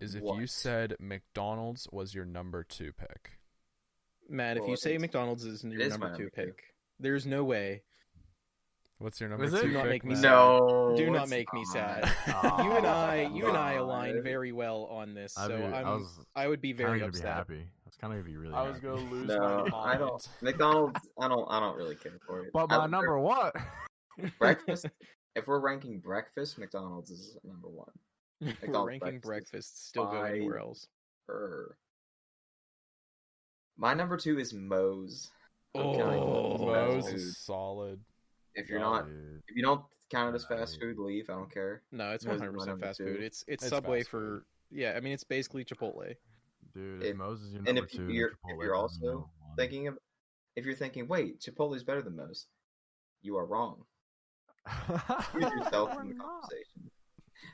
Speaker 1: is if you
Speaker 2: What?
Speaker 1: said McDonald's was your number 2 pick.
Speaker 3: Matt, if
Speaker 2: Well,
Speaker 3: you say
Speaker 2: it's-
Speaker 3: McDonald's is your
Speaker 2: is
Speaker 3: number
Speaker 2: my
Speaker 3: 2
Speaker 2: number two.
Speaker 3: pick, there's no way.
Speaker 1: What's your number
Speaker 4: Is
Speaker 1: 2
Speaker 4: it?
Speaker 1: pick?
Speaker 3: Do not make me
Speaker 1: Matt?
Speaker 3: sad.
Speaker 2: No.
Speaker 3: Do not
Speaker 2: it's
Speaker 3: make me sad.
Speaker 4: Aw.
Speaker 3: You and I
Speaker 2: God.
Speaker 3: align very well on this, so I would be
Speaker 4: Kind of
Speaker 3: very
Speaker 4: gonna be
Speaker 3: upset.
Speaker 4: happy. I was kind of gonna be really.
Speaker 1: I was
Speaker 4: happy.
Speaker 1: gonna lose
Speaker 2: No,
Speaker 1: my
Speaker 2: I
Speaker 1: mind.
Speaker 2: don't. McDonald's. I don't really care for it.
Speaker 4: But
Speaker 2: I
Speaker 4: my
Speaker 2: would-
Speaker 4: number what?
Speaker 2: breakfast. If we're ranking breakfast, McDonald's is number 1.
Speaker 3: We're
Speaker 2: McDonald's
Speaker 3: ranking
Speaker 2: breakfast
Speaker 3: breakfast. Still go anywhere
Speaker 2: by-
Speaker 3: else.
Speaker 2: My number 2 is Moe's. I'm counting
Speaker 3: Oh.
Speaker 2: as fast
Speaker 1: Moe's
Speaker 2: food.
Speaker 1: is solid.
Speaker 2: If you're
Speaker 1: Oh,
Speaker 2: not,
Speaker 4: Dude.
Speaker 2: if you don't count it as
Speaker 4: Nah,
Speaker 2: fast
Speaker 4: dude.
Speaker 2: food, leave. I don't care.
Speaker 3: No, it's
Speaker 2: Moe's is my
Speaker 3: 100%
Speaker 2: number
Speaker 3: fast
Speaker 2: 2.
Speaker 3: food. It's
Speaker 1: It's
Speaker 3: Subway
Speaker 1: fast
Speaker 3: for
Speaker 1: food.
Speaker 3: yeah. I mean, it's basically Chipotle.
Speaker 4: Dude,
Speaker 2: If-
Speaker 4: if Moses is your
Speaker 2: and
Speaker 4: number
Speaker 2: if
Speaker 4: 2,
Speaker 2: you're-
Speaker 4: then
Speaker 2: if
Speaker 4: Chipotle
Speaker 2: you're
Speaker 4: is
Speaker 2: also
Speaker 4: number 1.
Speaker 2: Thinking of, if you're thinking, wait, Chipotle is better than Moe's, you are wrong. Use yourself in the
Speaker 4: We're not.
Speaker 2: conversation.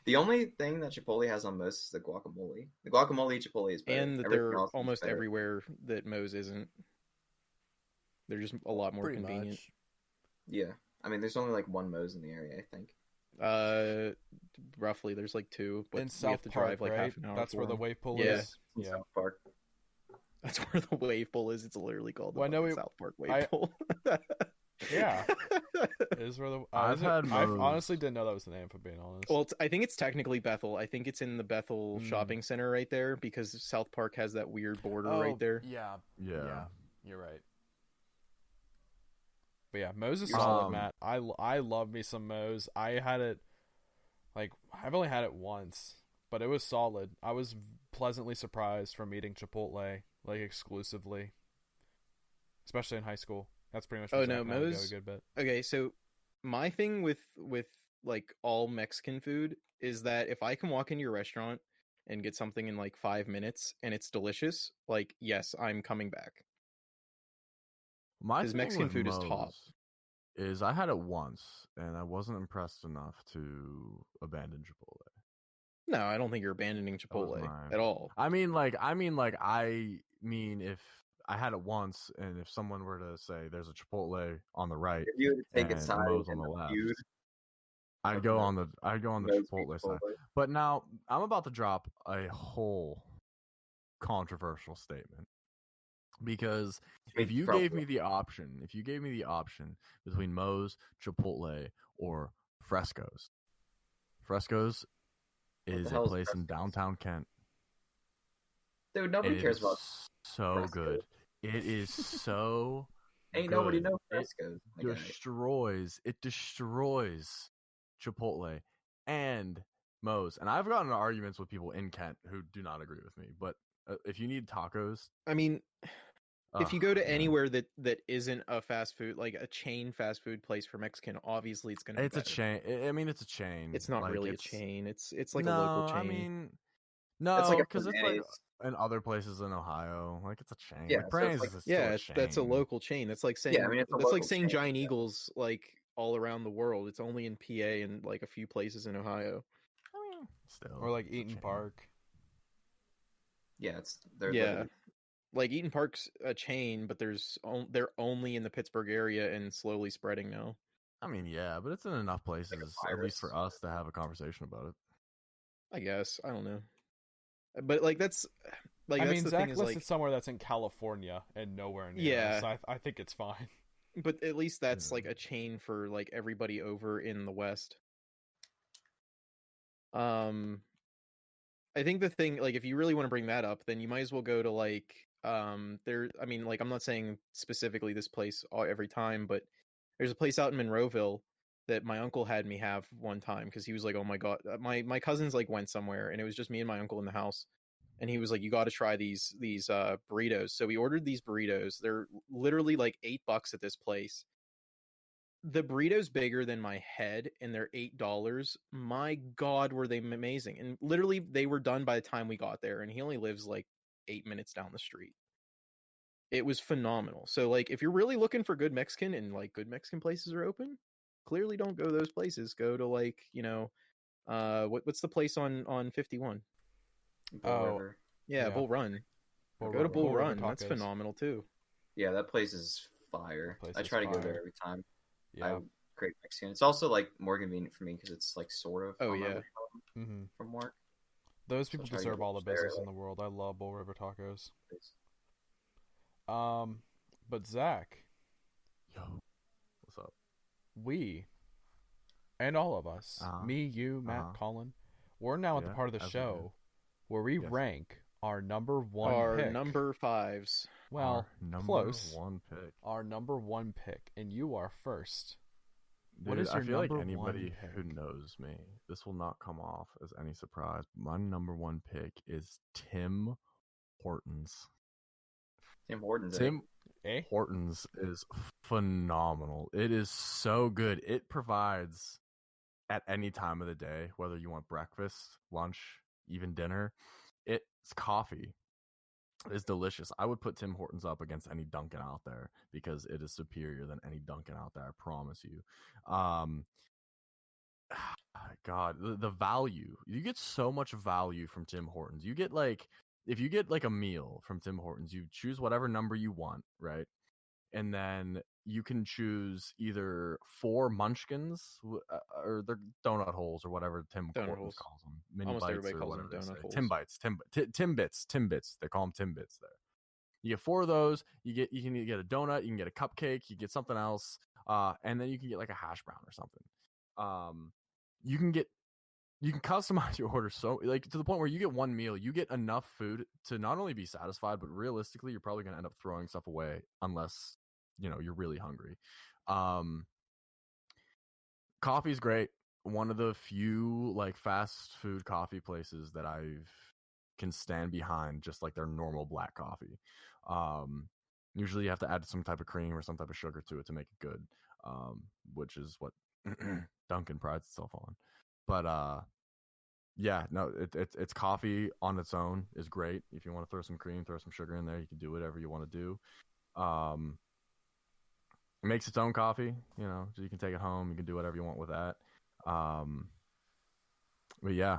Speaker 2: The only thing that Chipotle has on Moe's is the guacamole. The guacamole at Chipotle is better.
Speaker 3: And that
Speaker 2: Everything
Speaker 3: they're
Speaker 2: else is
Speaker 3: almost
Speaker 2: better.
Speaker 3: everywhere that Moe's isn't. They're just a lot more
Speaker 1: Pretty
Speaker 3: convenient.
Speaker 1: much.
Speaker 2: Yeah, I mean, there's only like one Moe's in the area, I think.
Speaker 3: Roughly, there's like 2, but
Speaker 1: In
Speaker 3: we
Speaker 1: South
Speaker 3: have to
Speaker 1: Park,
Speaker 3: drive like
Speaker 1: right?
Speaker 3: half an hour.
Speaker 1: That's
Speaker 3: for
Speaker 1: where the
Speaker 3: them.
Speaker 1: wave pool
Speaker 3: Yeah.
Speaker 1: is.
Speaker 2: In
Speaker 1: Yeah.
Speaker 2: South Park.
Speaker 3: That's where the wave pool is. It's literally called the
Speaker 1: Well, I know
Speaker 3: fucking
Speaker 1: we-
Speaker 3: South Park wave
Speaker 1: I-
Speaker 3: pool.
Speaker 1: Yeah. Is where the
Speaker 4: I've
Speaker 1: is it?
Speaker 4: had
Speaker 1: I
Speaker 4: Moe's.
Speaker 1: honestly didn't know that was the name, if I'm being honest.
Speaker 3: Well, I think it's technically Bethel. I think it's in the Bethel
Speaker 1: Mm.
Speaker 3: shopping center right there because South Park has that weird border
Speaker 1: Oh,
Speaker 3: right there.
Speaker 1: Yeah.
Speaker 4: Yeah.
Speaker 1: You're right. But yeah, Moe's is
Speaker 2: You're
Speaker 1: solid,
Speaker 4: solid.
Speaker 1: Matt. I love me some Moe's. I had it, like, I've only had it once, but it was solid. I was pleasantly surprised from eating Chipotle, like, exclusively, especially in high school. That's pretty much
Speaker 3: Oh,
Speaker 1: where
Speaker 3: no,
Speaker 1: Zach and I would go
Speaker 3: Moe's-
Speaker 1: a good bit.
Speaker 3: Okay, so my thing with like all Mexican food is that if I can walk into your restaurant and get something in like 5 minutes and it's delicious, like yes, I'm coming back.
Speaker 4: My
Speaker 3: 'Cause
Speaker 4: thing
Speaker 3: Mexican
Speaker 4: with
Speaker 3: food is top.
Speaker 4: Moe's is I had it once and I wasn't impressed enough to abandon Chipotle.
Speaker 3: No, I don't think you're abandoning
Speaker 4: was
Speaker 3: Chipotle
Speaker 4: mine.
Speaker 3: at all.
Speaker 4: I mean if I had it once and if someone were to say there's a Chipotle on the right,
Speaker 2: If you were to take a
Speaker 4: and
Speaker 2: side
Speaker 4: Moe's
Speaker 2: in
Speaker 4: on the
Speaker 2: the
Speaker 4: left,
Speaker 2: feud,
Speaker 4: I'd go on the
Speaker 2: Moe's beat
Speaker 4: Chipotle side.
Speaker 2: Chipotle.
Speaker 4: But now I'm about to drop a whole controversial statement because if you gave me the option, between Moe's, Chipotle, or Fresco's is a
Speaker 2: hell is
Speaker 4: place in
Speaker 2: Fresco's?
Speaker 4: downtown Kent.
Speaker 2: Dude, nobody
Speaker 4: It
Speaker 2: cares
Speaker 4: is
Speaker 2: about.
Speaker 4: so
Speaker 2: Fresco's.
Speaker 4: good. It is so
Speaker 2: Ain't nobody
Speaker 4: good.
Speaker 2: know
Speaker 4: It
Speaker 2: Fresco's. my guy.
Speaker 4: destroys Chipotle and Moe's. And I've gotten into arguments with people in Kent who do not agree with me. But if you need tacos,
Speaker 3: I mean, if you go to
Speaker 4: man,
Speaker 3: anywhere that isn't a fast food, like a chain fast food place for Mexican, obviously it's gonna be
Speaker 4: it's a
Speaker 3: better.
Speaker 4: chain. I mean, it's a chain.
Speaker 3: It's not
Speaker 4: Like,
Speaker 3: really
Speaker 4: it's-
Speaker 3: a chain. It's like
Speaker 4: no,
Speaker 3: a local chain.
Speaker 4: I mean,
Speaker 2: That's
Speaker 4: no,
Speaker 2: like a
Speaker 4: because it's like
Speaker 2: Fernandez.
Speaker 4: in other places in Ohio. Like it's a chain.
Speaker 2: Yeah,
Speaker 4: like
Speaker 2: so it's
Speaker 4: Brands
Speaker 2: like-
Speaker 4: is still
Speaker 3: yeah,
Speaker 4: a chain.
Speaker 3: that's a local chain. That's like saying
Speaker 2: I mean, it's a
Speaker 3: that's like
Speaker 2: local
Speaker 3: saying
Speaker 2: chain,
Speaker 3: Giant
Speaker 2: yeah.
Speaker 3: Eagles like all around the world. It's only in PA and like a few places in Ohio.
Speaker 4: I mean, still.
Speaker 1: Or like
Speaker 4: it's a
Speaker 1: Eaton
Speaker 4: chain.
Speaker 1: Park.
Speaker 2: Yeah, they're
Speaker 3: Yeah.
Speaker 2: literally
Speaker 3: Like Eaton Park's a chain, but they're only in the Pittsburgh area and slowly spreading now.
Speaker 4: I mean, yeah, but it's in enough places, at least
Speaker 2: virus.
Speaker 4: for us to have a conversation about it.
Speaker 3: I guess. I don't know. But like that's like
Speaker 1: I
Speaker 3: that's
Speaker 1: mean,
Speaker 3: the
Speaker 1: Zach
Speaker 3: thing is
Speaker 1: listed
Speaker 3: like
Speaker 1: somewhere that's in California and nowhere near
Speaker 3: Yeah.
Speaker 1: us. I think it's fine.
Speaker 3: but at least that's
Speaker 4: Yeah.
Speaker 3: like a chain for like everybody over in the West. I think the thing, like, if you really want to bring that up, then you might as well go to like I mean, like, I'm not saying specifically this place every time, but there's a place out in Monroeville that my uncle had me have one time because he was like, oh my god, my cousins like went somewhere and it was just me and my uncle in the house, and he was like, you got to try these burritos. So we ordered these burritos. They're literally like $8 at this place. The burrito's bigger than my head and they're $8. My god, were they amazing. And literally they were done by the time we got there, and he only lives like 8 minutes down the street. It was phenomenal. So like if you're really looking for good Mexican and like good Mexican places are open, clearly don't go to those places. Go to like, what's the place on 51?
Speaker 2: Bull River.
Speaker 3: Yeah,
Speaker 1: Yeah.
Speaker 3: Bull Run.
Speaker 1: Bull
Speaker 3: Go to
Speaker 1: River-
Speaker 3: Bull
Speaker 1: Bull River
Speaker 3: Run. That's
Speaker 1: Tacos.
Speaker 3: phenomenal too.
Speaker 2: Yeah, that place is fire.
Speaker 1: Place
Speaker 2: I
Speaker 1: is
Speaker 2: try to go
Speaker 1: fire.
Speaker 2: there every time.
Speaker 1: Yeah.
Speaker 2: Great Mexican. It's also like more convenient for me because it's like sort of.
Speaker 3: Oh,
Speaker 2: on my
Speaker 3: yeah.
Speaker 2: way home
Speaker 1: hmm
Speaker 2: From work.
Speaker 1: Those
Speaker 2: So
Speaker 1: people
Speaker 2: try to
Speaker 1: deserve
Speaker 2: get
Speaker 1: all the
Speaker 2: there,
Speaker 1: business in
Speaker 2: like-
Speaker 1: the world. I love Bull River Tacos.
Speaker 2: It's-
Speaker 1: But Zach,
Speaker 4: Yo, what's up?
Speaker 1: we and all of us,
Speaker 4: Uh-huh.
Speaker 1: me, you, Matt,
Speaker 4: Uh-huh.
Speaker 1: Colin, we're now at the
Speaker 4: Yeah,
Speaker 1: part of the
Speaker 4: as we do.
Speaker 1: show where we
Speaker 4: Yes.
Speaker 1: rank our number one
Speaker 3: Our
Speaker 1: pick.
Speaker 3: number fives.
Speaker 1: Well,
Speaker 4: Our number
Speaker 1: close.
Speaker 4: one pick.
Speaker 1: Our number one pick, and you are first. What
Speaker 4: Dude,
Speaker 1: is your
Speaker 4: I feel like
Speaker 1: number
Speaker 4: anybody
Speaker 1: one
Speaker 4: who
Speaker 1: pick?
Speaker 4: knows me, this will not come off as any surprise. My number one pick is Tim Hortons.
Speaker 2: Tim Hortons.
Speaker 4: Tim
Speaker 1: Eh?
Speaker 4: Hortons is phenomenal. It is so good. It provides at any time of the day, whether you want breakfast, lunch, even dinner. It's coffee. It's delicious. I would put Tim Hortons up against any Dunkin' out there because it is superior than any Dunkin' out there. I promise you. God, the value. You get so much value from Tim Hortons. You get like, if you get like a meal from Tim Hortons, you choose whatever number you want, right? And then you can choose either 4 munchkins or they're donut holes or whatever Tim
Speaker 3: Donut
Speaker 4: Hortons
Speaker 3: holes.
Speaker 4: calls them. Mini
Speaker 3: Almost
Speaker 4: bites
Speaker 3: everybody
Speaker 4: or
Speaker 3: calls them
Speaker 4: whatever they
Speaker 3: donut
Speaker 4: say.
Speaker 3: holes.
Speaker 4: Tim bites, Tim bits. They call them Tim bits there. You get 4 of those. You can get a donut. You can get a cupcake. You get something else, and then you can get like a hash brown or something. You can customize your order so like to the point where you get one meal, you get enough food to not only be satisfied, but realistically, you're probably going to end up throwing stuff away unless you're really hungry. Coffee's great. One of the few like fast food coffee places that I can stand behind, just like their normal black coffee. Usually you have to add some type of cream or some type of sugar to it to make it good, which is what Dunkin' prides itself on. But yeah, no, it's coffee on its own is great. If you want to throw some cream, throw some sugar in there, you can do whatever you want to do. It makes its own coffee, so you can take it home. You can do whatever you want with that. But yeah,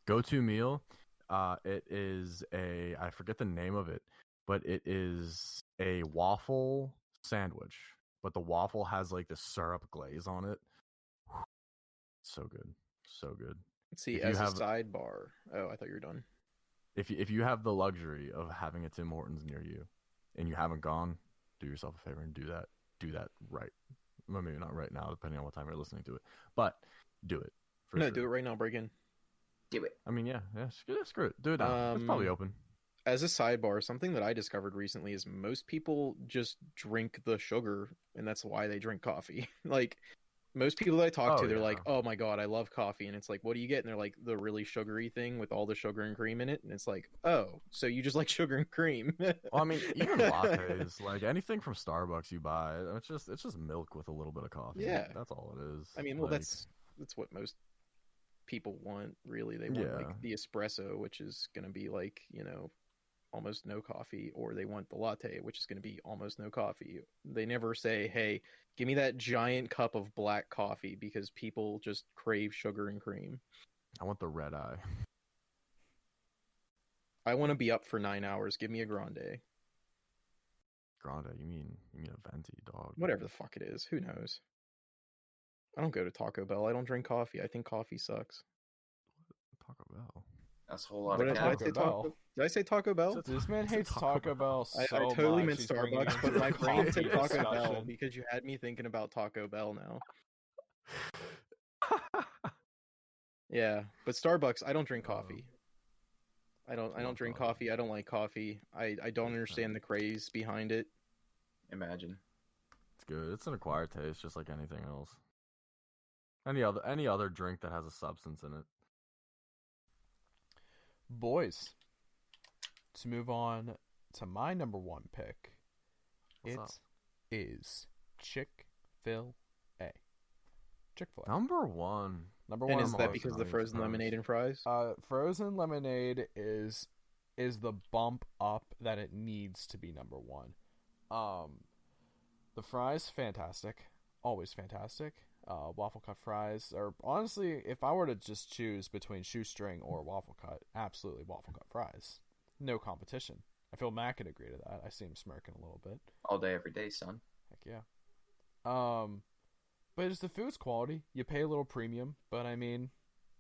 Speaker 4: go-to meal. It is I forget the name of it, but it is a waffle sandwich. But the waffle has like this syrup glaze on it. So good, so good.
Speaker 3: Let's see,
Speaker 4: If you
Speaker 3: as a
Speaker 4: have-
Speaker 3: sidebar. Oh, I thought you were done.
Speaker 4: If you have the luxury of having a Tim Hortons near you, and you haven't gone, do yourself a favor and do that. Do that right. Well, maybe not right now, depending on what time you're listening to it. But do it.
Speaker 3: No, do it right now, break in.
Speaker 2: Do it.
Speaker 4: I mean, yeah, screw it. Do it now. It's probably open.
Speaker 3: As a sidebar, something that I discovered recently is most people just drink the sugar, and that's why they drink coffee. Like, most people that I talk to, they're like, oh my god, I love coffee. And it's like, what do you get? And they're like, the really sugary thing with all the sugar and cream in it. And it's like, oh, so you just like sugar and cream.
Speaker 4: Well, I mean, even lattes, like anything from Starbucks you buy, it's just milk with a little bit of coffee.
Speaker 3: Yeah.
Speaker 4: That's all it is.
Speaker 3: I mean, well,
Speaker 4: Like,
Speaker 3: that's what most people want, really. They want like the espresso, which is going to be like, almost no coffee, or they want the latte, which is going to be almost no coffee. They never say, hey, give me that giant cup of black coffee, because people just crave sugar and cream.
Speaker 4: I want the red eye.
Speaker 3: I want to be up for 9 hours. Give me a grande.
Speaker 4: Grande, you mean a venti, dog?
Speaker 3: Whatever the fuck it is. Who knows? I don't go to Taco Bell. I don't drink coffee. I think coffee sucks.
Speaker 4: Taco Bell.
Speaker 2: That's a whole lot
Speaker 3: What
Speaker 2: of
Speaker 3: did I
Speaker 2: Taco
Speaker 3: say?
Speaker 1: Bell.
Speaker 3: Did I say Taco Bell?
Speaker 1: This man
Speaker 4: It's a
Speaker 1: hates
Speaker 4: Taco
Speaker 1: Taco Bell
Speaker 3: I
Speaker 1: so
Speaker 3: totally
Speaker 1: much.
Speaker 3: meant
Speaker 1: He's bringing it
Speaker 3: Starbucks, but
Speaker 1: into
Speaker 3: my
Speaker 1: a
Speaker 3: brain said
Speaker 1: coffee
Speaker 3: Taco Bell
Speaker 1: discussion.
Speaker 3: because you had me thinking about Taco Bell now. Yeah, but Starbucks, I don't drink coffee. I don't
Speaker 4: love
Speaker 3: drink
Speaker 4: coffee.
Speaker 3: coffee. I don't like coffee. I don't understand the craze behind it.
Speaker 2: Imagine.
Speaker 4: It's good. It's an acquired taste, just like anything else. Any other drink that has a substance in it.
Speaker 1: Boys, to move on to my number one pick,
Speaker 4: What's
Speaker 1: it
Speaker 4: up?
Speaker 1: is Chick-fil-A. Chick-fil-A.
Speaker 4: Number one.
Speaker 1: Number
Speaker 3: And
Speaker 1: one.
Speaker 3: is
Speaker 1: on
Speaker 3: that
Speaker 1: my
Speaker 3: because
Speaker 1: list.
Speaker 3: of the frozen lemonade and fries?
Speaker 1: Frozen lemonade is the bump up that it needs to be number one. The fries, fantastic, always fantastic. Waffle cut fries, or honestly, if I were to just choose between shoestring or waffle cut, absolutely waffle cut fries. No competition. I feel Matt could agree to that. I see him smirking a little bit.
Speaker 2: All day, every day, son.
Speaker 1: Heck yeah. But it's the food's quality. You pay a little premium, but I mean,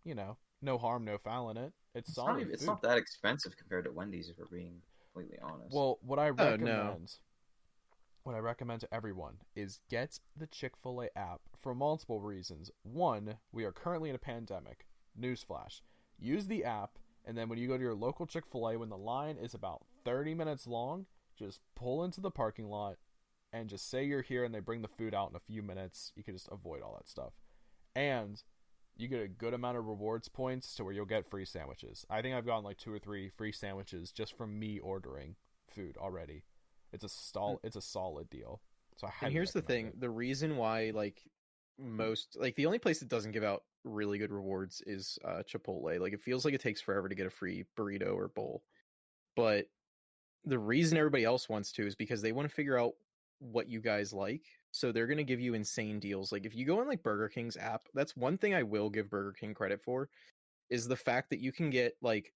Speaker 1: no harm, no foul in it. It's solid food.
Speaker 2: It's not that expensive compared to Wendy's, if we're being completely honest.
Speaker 1: Well, what I
Speaker 3: no.
Speaker 1: recommend, what I recommend to everyone is get the Chick-fil-A app for multiple reasons. One, we are currently in a pandemic. Newsflash. Use the app, and then when you go to your local Chick-fil-A, when the line is about 30 minutes long, just pull into the parking lot and just say you're here, and they bring the food out in a few minutes. You can just avoid all that stuff. And you get a good amount of rewards points to where you'll get free sandwiches. I think I've gotten like 2 or 3 free sandwiches just from me ordering food already. It's a solid deal. So
Speaker 3: And here's the thing: the reason why, the only place that doesn't give out really good rewards is Chipotle. Like, it feels like it takes forever to get a free burrito or bowl. But the reason everybody else wants to is because they want to figure out what you guys like. So they're going to give you insane deals. Like, if you go on like Burger King's app, that's one thing I will give Burger King credit for, is the fact that you can get like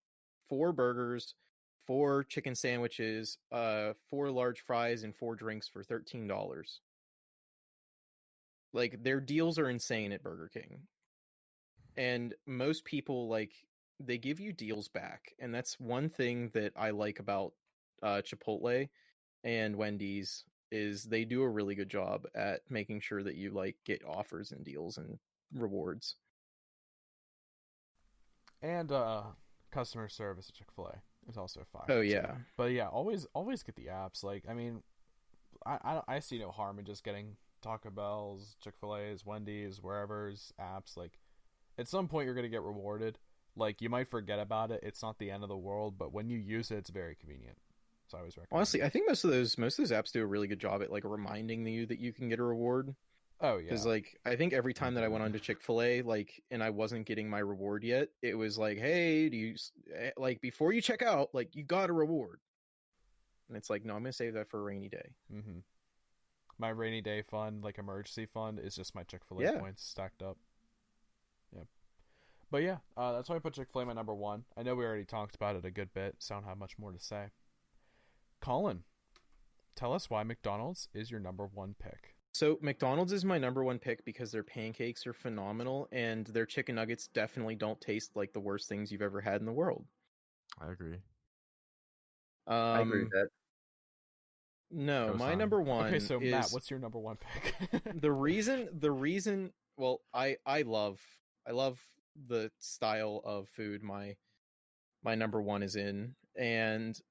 Speaker 3: 4 burgers, 4 chicken sandwiches, 4 large fries, and 4 drinks for $13. Like, their deals are insane at Burger King. And most people, like, they give you deals back. And that's one thing that I like about Chipotle and Wendy's, is they do a really good job at making sure that you like get offers and deals and rewards.
Speaker 1: And customer service at Chick-fil-A is also fire.
Speaker 3: Oh yeah.
Speaker 1: too. But yeah, always get the apps. Like, I mean, I see no harm in just getting Taco Bell's, Chick-fil-A's, Wendy's, wherever's apps. Like, at some point you're gonna get rewarded. Like, you might forget about it. It's not the end of the world, but when you use it, it's very convenient. So I always recommend.
Speaker 3: Honestly, I think most of those apps do a really good job at like reminding you that you can get a reward.
Speaker 1: Oh yeah.
Speaker 3: Because like, I think every time that I went onto Chick-fil-A, like, and I wasn't getting my reward yet, it was like, hey, do you like, before you check out, like, you got a reward. And it's like, no, I'm gonna save that for a rainy day.
Speaker 1: Mm-hmm. My rainy day fund, like emergency fund, is just my Chick-fil-A points stacked up. Yeah. But yeah, that's why I put Chick-fil-A my number one. I know we already talked about it a good bit, so I don't have much more to say. Colin, tell us why McDonald's is your number one pick.
Speaker 3: So McDonald's is my number one pick because their pancakes are phenomenal, and their chicken nuggets definitely don't taste like the worst things you've ever had in the world.
Speaker 4: I agree.
Speaker 2: I agree with that.
Speaker 3: No, my
Speaker 4: Co-sign.
Speaker 3: number one.
Speaker 1: Okay, so
Speaker 3: is
Speaker 1: Matt, what's your number one pick?
Speaker 3: the reason. Well, I love the style of food my number one is in, and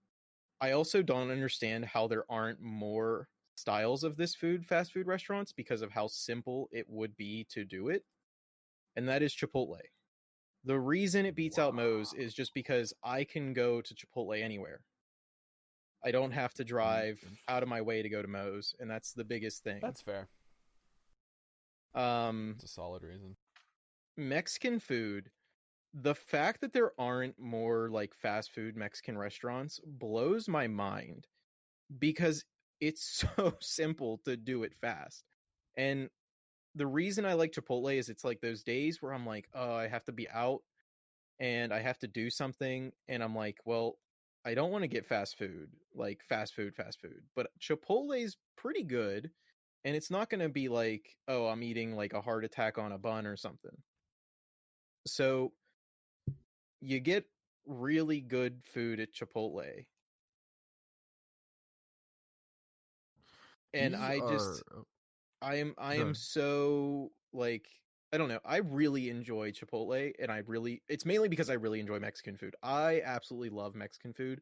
Speaker 3: I also don't understand how there aren't more styles of this fast food restaurants, because of how simple it would be to do it. And that is Chipotle. The reason it beats out Moe's is just because I can go to Chipotle anywhere. I don't have to drive out of my way to go to Moe's, and that's the biggest thing.
Speaker 1: That's fair. It's a solid reason.
Speaker 3: Mexican food, the fact that there aren't more like fast food Mexican restaurants blows my mind because it's so simple to do it fast. And the reason I like Chipotle is it's like those days where I'm like, oh, I have to be out and I have to do something. And I'm like, well, I don't want to get fast food, like fast food. But Chipotle's pretty good. And it's not going to be like, oh, I'm eating like a heart attack on a bun or something. So you get really good food at Chipotle. And I am so like, I don't know. I really enjoy Chipotle, and it's mainly because I really enjoy Mexican food. I absolutely love Mexican food.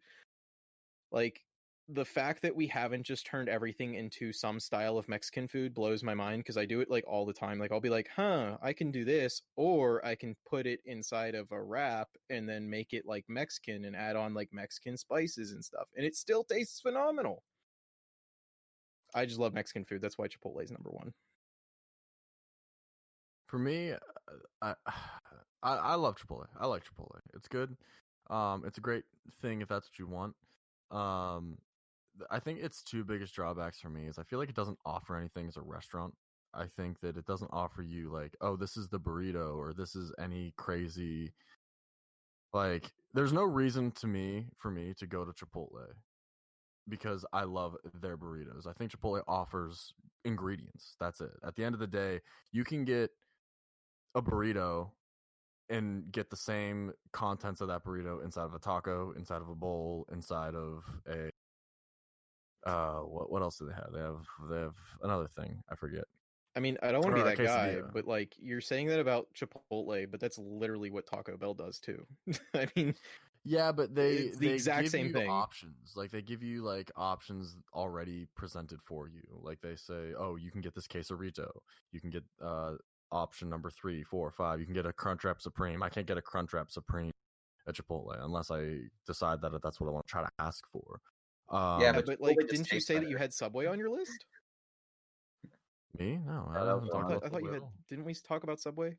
Speaker 3: Like, the fact that we haven't just turned everything into some style of Mexican food blows my mind, because I do it like all the time. Like, I'll be like, I can do this, or I can put it inside of a wrap and then make it like Mexican and add on like Mexican spices and stuff, and it still tastes phenomenal. I just love Mexican food. That's why Chipotle is number one.
Speaker 4: For me, I love Chipotle. I like Chipotle. It's good. It's a great thing if that's what you want. I think its two biggest drawbacks for me is I feel like it doesn't offer anything as a restaurant. I think that it doesn't offer you like, oh, this is the burrito, or this is any crazy, like, there's no reason for me to go to Chipotle because I love their burritos. I think Chipotle offers ingredients. That's it. At the end of the day, you can get a burrito and get the same contents of that burrito inside of a taco, inside of a bowl, inside of a what else do they have? They have another thing. I forget.
Speaker 3: I mean, I don't want to be that guy,
Speaker 4: quesadilla.
Speaker 3: but like, you're saying that about Chipotle, but that's literally what Taco Bell does too. I mean,
Speaker 4: yeah, but
Speaker 3: it's the exact
Speaker 4: give
Speaker 3: same
Speaker 4: you
Speaker 3: thing.
Speaker 4: options. Like, they give you like options already presented for you. Like, they say, oh, you can get this quesarito. You can get option number 3, 4, 5. You can get a Crunchwrap Supreme. I can't get a Crunchwrap Supreme at Chipotle unless I decide that that's what I want to try to ask for.
Speaker 2: Yeah,
Speaker 3: but like, didn't you say that you had Subway on your list?
Speaker 4: Me? No,
Speaker 2: Yeah,
Speaker 4: I haven't talked about
Speaker 3: I thought you
Speaker 4: Subway
Speaker 3: had.
Speaker 4: at all.
Speaker 3: Didn't we talk about Subway?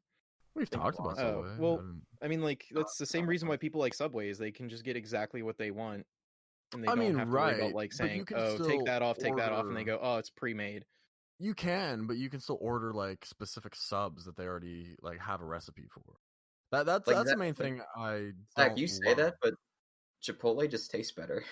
Speaker 4: We've talked about
Speaker 3: Oh,
Speaker 4: Subway.
Speaker 3: well, I mean, like, that's the same reason why people like Subway is they can just get exactly what they want, and they don't have to worry about like
Speaker 4: but you
Speaker 3: saying,
Speaker 4: can
Speaker 3: "Oh, take
Speaker 4: still
Speaker 3: that off," and they
Speaker 4: order-
Speaker 3: go, "Oh, it's pre-made."
Speaker 4: You can, but you can still order like specific subs that they already like have a recipe for. That's the main thing I
Speaker 2: Zach,
Speaker 4: don't
Speaker 2: you say
Speaker 4: love.
Speaker 2: that, but Chipotle just tastes better.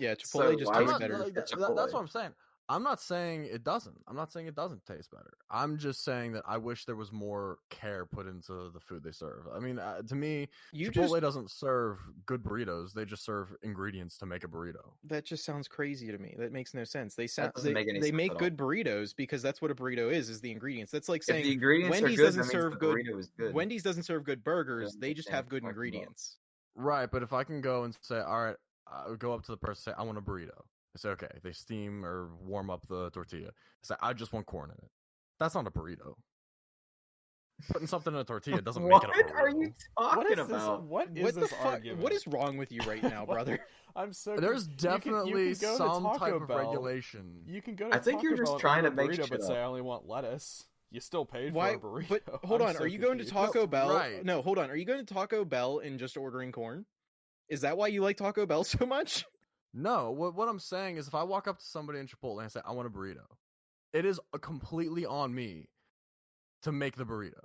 Speaker 3: Yeah,
Speaker 2: So
Speaker 3: Chipotle just
Speaker 2: why
Speaker 3: tastes
Speaker 2: would
Speaker 3: better.
Speaker 2: you get
Speaker 4: That's
Speaker 2: Chipotle?
Speaker 4: what I'm saying. I'm not saying it doesn't. I'm not saying it doesn't taste better. I'm just saying that I wish there was more care put into the food they serve. I mean, to me, Chipotle doesn't serve good burritos. They just serve ingredients to make a burrito.
Speaker 3: That just sounds crazy to me. That makes no sense. They make good burritos because that's what a burrito is the ingredients. That's like saying
Speaker 2: if the ingredients
Speaker 3: Wendy's
Speaker 2: are good,
Speaker 3: doesn't
Speaker 2: that
Speaker 3: serve
Speaker 2: means
Speaker 3: good.
Speaker 2: the burrito is good.
Speaker 3: Wendy's doesn't serve good burgers.
Speaker 2: Yeah,
Speaker 3: They just have good
Speaker 2: talking about.
Speaker 3: ingredients.
Speaker 4: Right, but if I can go and say, all right, I would go up to the person and say, I want a burrito. I say, okay. They steam or warm up the tortilla. I say, I just want corn in it. That's not a burrito. Putting something in a tortilla doesn't make it a burrito.
Speaker 2: What are you talking about?
Speaker 1: What
Speaker 3: What
Speaker 1: this
Speaker 3: the fuck?
Speaker 1: argument?
Speaker 3: What is wrong with you right now, brother?
Speaker 1: I'm so.
Speaker 4: There's definitely
Speaker 1: you can go to
Speaker 4: some
Speaker 1: Taco
Speaker 4: type of
Speaker 1: Bell.
Speaker 4: regulation.
Speaker 1: You can go to
Speaker 2: I think
Speaker 1: Taco
Speaker 2: you're just
Speaker 1: Bell and
Speaker 2: trying
Speaker 1: order
Speaker 2: to
Speaker 1: a
Speaker 2: make
Speaker 1: burrito,
Speaker 2: shit
Speaker 1: but say
Speaker 2: up.
Speaker 1: I only want lettuce. You still paid
Speaker 3: Why?
Speaker 1: for a burrito.
Speaker 3: But hold
Speaker 1: I'm
Speaker 3: on,
Speaker 1: so
Speaker 3: are you going to
Speaker 1: confused.
Speaker 3: Taco Bell?
Speaker 4: right.
Speaker 3: No, hold on. Are you going to Taco Bell and just ordering corn? Is that why you like Taco Bell so much?
Speaker 4: No, what I'm saying is if I walk up to somebody in Chipotle and I say, I want a burrito, it is completely on me to make the burrito.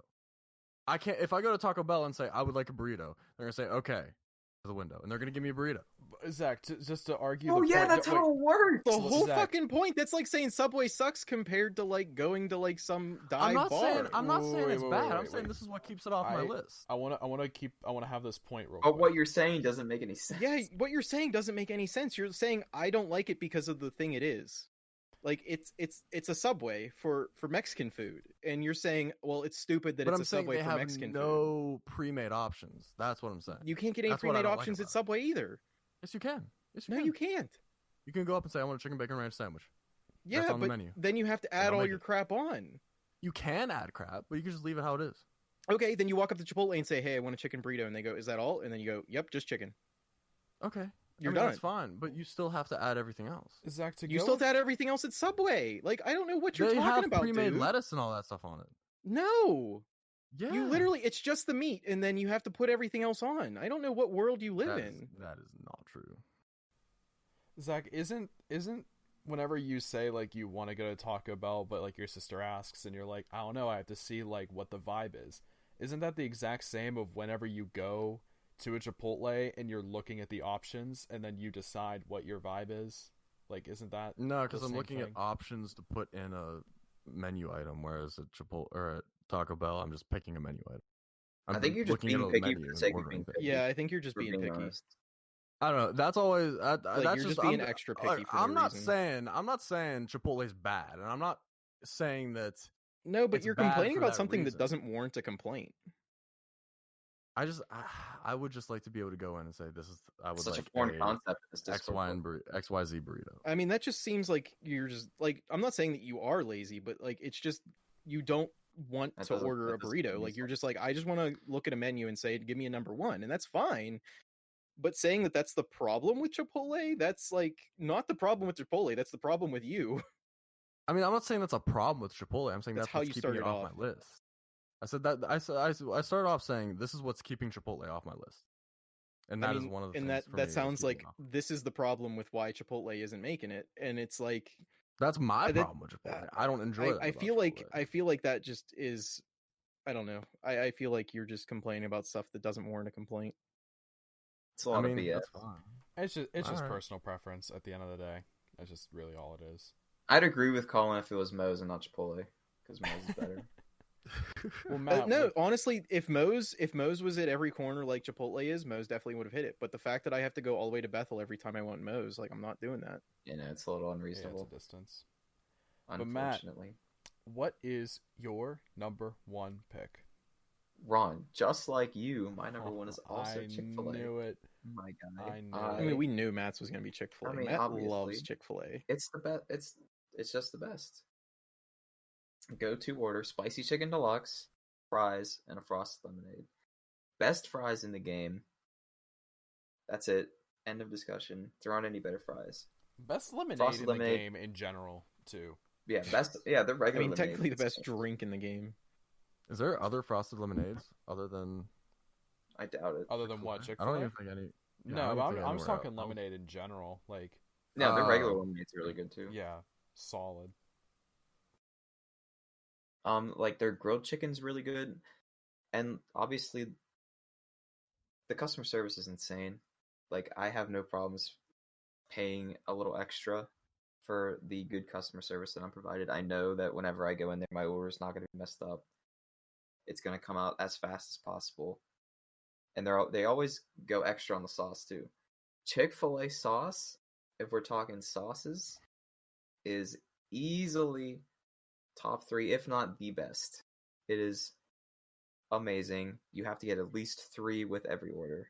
Speaker 4: I can't, if I go to Taco Bell and say, I would like a burrito, they're going to say, okay, to the window, and they're going to give me a burrito.
Speaker 1: Zach, just to argue.
Speaker 2: Oh
Speaker 1: the
Speaker 2: yeah,
Speaker 1: point,
Speaker 2: that's how it works.
Speaker 3: The whole
Speaker 1: Zach.
Speaker 3: fucking point. That's like saying Subway sucks compared to like going to like some dive
Speaker 4: I'm not
Speaker 3: bar.
Speaker 4: saying it's
Speaker 1: Wait,
Speaker 4: bad. I'm
Speaker 1: wait,
Speaker 4: saying
Speaker 1: wait.
Speaker 4: this is what keeps it off my list.
Speaker 1: I want to have this point real
Speaker 2: But
Speaker 1: quick.
Speaker 2: what you're saying doesn't make any sense.
Speaker 3: Yeah, what you're saying doesn't make any sense. You're saying I don't like it because of the thing it is. Like it's a Subway for Mexican food, and you're saying, well, it's stupid that
Speaker 4: But
Speaker 3: it's
Speaker 4: I'm
Speaker 3: a
Speaker 4: saying
Speaker 3: Subway
Speaker 4: they
Speaker 3: for
Speaker 4: have
Speaker 3: Mexican food.
Speaker 4: no pre-made options. That's what I'm saying.
Speaker 3: You can't get any
Speaker 4: That's what I
Speaker 3: pre-made
Speaker 4: don't like
Speaker 3: options
Speaker 4: about
Speaker 3: at
Speaker 4: it.
Speaker 3: Subway either.
Speaker 4: Yes, you can. Yes,
Speaker 3: No,
Speaker 4: can.
Speaker 3: you can't.
Speaker 4: You can go up and say, I want a chicken bacon ranch sandwich.
Speaker 3: Yeah,
Speaker 4: That's on the
Speaker 3: but
Speaker 4: menu.
Speaker 3: then you have to
Speaker 4: They
Speaker 3: add
Speaker 4: don't
Speaker 3: all
Speaker 4: make
Speaker 3: your
Speaker 4: it.
Speaker 3: crap on.
Speaker 4: You can add crap, but you can just leave it how it is.
Speaker 3: Okay, then you walk up to Chipotle and say, hey, I want a chicken burrito, and they go, is that all? And then you go, yep, just chicken.
Speaker 4: Okay.
Speaker 3: You're
Speaker 4: I mean,
Speaker 3: done.
Speaker 4: That's fine, but you still have to add everything else.
Speaker 1: Zach, to
Speaker 3: You
Speaker 1: go
Speaker 3: still have to add everything else at Subway. Like, I don't know what you're
Speaker 4: They
Speaker 3: talking
Speaker 4: have
Speaker 3: about,
Speaker 4: pre-made
Speaker 3: dude.
Speaker 4: lettuce and all that stuff on it.
Speaker 3: No.
Speaker 4: Yeah,
Speaker 3: You literally, it's just the meat, and then you have to put everything else on. I don't know what world you live in.
Speaker 4: That is not true.
Speaker 1: Zach, isn't whenever you say like you want to go to Taco Bell, but like your sister asks, and you're like, I don't know, I have to see like what the vibe is. Isn't that the exact same of whenever you go to a Chipotle and you're looking at the options, and then you decide what your vibe is? Like, isn't that
Speaker 4: No, because
Speaker 1: the
Speaker 4: I'm
Speaker 1: same
Speaker 4: looking at
Speaker 1: thing?
Speaker 4: options to put in a menu item, whereas at Chipotle or at Taco Bell, I'm just picking a menu item.
Speaker 2: I think you're just
Speaker 4: looking at
Speaker 2: being
Speaker 4: a
Speaker 2: picky
Speaker 4: menu
Speaker 2: for the
Speaker 4: and
Speaker 2: sake of
Speaker 4: ordering
Speaker 2: being
Speaker 4: things.
Speaker 2: picky.
Speaker 3: Yeah, I think you're just
Speaker 2: for
Speaker 3: being picky.
Speaker 2: honest.
Speaker 4: I don't know. That's always
Speaker 3: Like,
Speaker 4: that's
Speaker 3: you're just being
Speaker 4: I'm,
Speaker 3: extra picky for no
Speaker 4: I'm not
Speaker 3: reason.
Speaker 4: saying Chipotle's bad, and I'm not saying that
Speaker 3: No, but
Speaker 4: it's
Speaker 3: you're
Speaker 4: bad
Speaker 3: complaining
Speaker 4: for
Speaker 3: about
Speaker 4: that
Speaker 3: something that
Speaker 4: reason.
Speaker 3: doesn't warrant a complaint.
Speaker 4: I would just like to be able to go in and say this is I would
Speaker 2: Such
Speaker 4: like
Speaker 2: a foreign
Speaker 4: a
Speaker 2: concept in this
Speaker 4: X,
Speaker 2: Discord.
Speaker 4: Y, and XYZ burrito.
Speaker 3: I mean, that just seems like you're just like, I'm not saying that you are lazy, but like it's just you don't want
Speaker 2: That
Speaker 3: to
Speaker 2: doesn't-
Speaker 3: order
Speaker 2: that
Speaker 3: a
Speaker 2: doesn't
Speaker 3: burrito.
Speaker 2: make
Speaker 3: Like you're
Speaker 2: sense.
Speaker 3: just like, I just want to look at a menu and say, give me a number one, and that's fine. But saying that that's the problem with Chipotle, that's like not the problem with Chipotle. That's the problem with you.
Speaker 4: I mean, I'm not saying that's a problem with Chipotle. I'm saying
Speaker 3: That's
Speaker 4: that's
Speaker 3: how
Speaker 4: what's
Speaker 3: you
Speaker 4: keeping it
Speaker 3: started
Speaker 4: off
Speaker 3: off.
Speaker 4: my list. I said that I started off saying this is what's keeping Chipotle off my list, and that
Speaker 3: I
Speaker 4: is
Speaker 3: mean,
Speaker 4: one of the
Speaker 3: and
Speaker 4: things
Speaker 3: that
Speaker 4: for me.
Speaker 3: that sounds
Speaker 4: keeping
Speaker 3: like
Speaker 4: it off.
Speaker 3: this is the problem with why Chipotle isn't making it, and it's like
Speaker 4: That's my
Speaker 3: that-
Speaker 4: problem with Chipotle. I don't enjoy that.
Speaker 3: I
Speaker 4: about
Speaker 3: feel like
Speaker 4: Chipotle.
Speaker 3: I feel like that just is. I don't know. I feel like you're just complaining about stuff that doesn't warrant a complaint.
Speaker 2: It's a lot of BS.
Speaker 4: That's fine.
Speaker 1: It's just
Speaker 4: Alright.
Speaker 1: personal preference at the end of the day. That's just really all it is.
Speaker 2: I'd agree with Colin if it was Moe's and not Chipotle, because Moe's is better.
Speaker 1: Well, Matt,
Speaker 3: No, honestly, if Moe's was at every corner like Chipotle is, Moe's definitely would have hit it. But the fact that I have to go all the way to Bethel every time I want Moe's, like I'm not doing that.
Speaker 2: You know, it's a little
Speaker 1: yeah, it's
Speaker 2: unreasonable.
Speaker 1: a distance. But Matt-
Speaker 2: Unfortunately,
Speaker 1: What is your number one pick?
Speaker 2: Ron, just like you, my number one is also
Speaker 1: I
Speaker 2: Chick-fil-A.
Speaker 1: knew it.
Speaker 2: My guy.
Speaker 1: I knew
Speaker 3: I
Speaker 1: it.
Speaker 3: mean, we knew Matt's was gonna be Chick-fil-A.
Speaker 2: I mean,
Speaker 3: Matt
Speaker 2: obviously.
Speaker 3: loves Chick-fil-A.
Speaker 2: It's the best. It's just the best. Go-to order: spicy chicken deluxe, fries, and a frosted lemonade. Best fries in the game. That's it. End of discussion. There aren't any better fries.
Speaker 1: Best lemonade
Speaker 2: Frosted
Speaker 1: in the
Speaker 2: lemonade.
Speaker 1: game in general, too.
Speaker 2: Yeah, best. Yeah, the
Speaker 3: I
Speaker 2: regular.
Speaker 3: mean, technically the
Speaker 2: lemonade is
Speaker 3: best drink in the game.
Speaker 4: Is there other frosted lemonades other than?
Speaker 2: I doubt it.
Speaker 1: Other than what,
Speaker 4: I
Speaker 1: Chick-fil-A?
Speaker 4: don't even think any. yeah, I
Speaker 1: No,
Speaker 4: don't
Speaker 1: but
Speaker 4: even think
Speaker 1: I'm
Speaker 4: anywhere
Speaker 1: talking
Speaker 4: else.
Speaker 1: lemonade in general. Like,
Speaker 2: No, the regular
Speaker 4: Oh.
Speaker 2: lemonade's really good too.
Speaker 1: yeah, solid.
Speaker 2: Like their grilled chicken's really good, and obviously, the customer service is insane. Like I have no problems paying a little extra for the good customer service that I'm provided. I know that whenever I go in there, my order is not going to be messed up. It's going to come out as fast as possible, and they always go extra on the sauce too. Chick-fil-A sauce, if we're talking sauces, is easily top 3, if not the best. It is amazing. You have to get at least 3 with every order.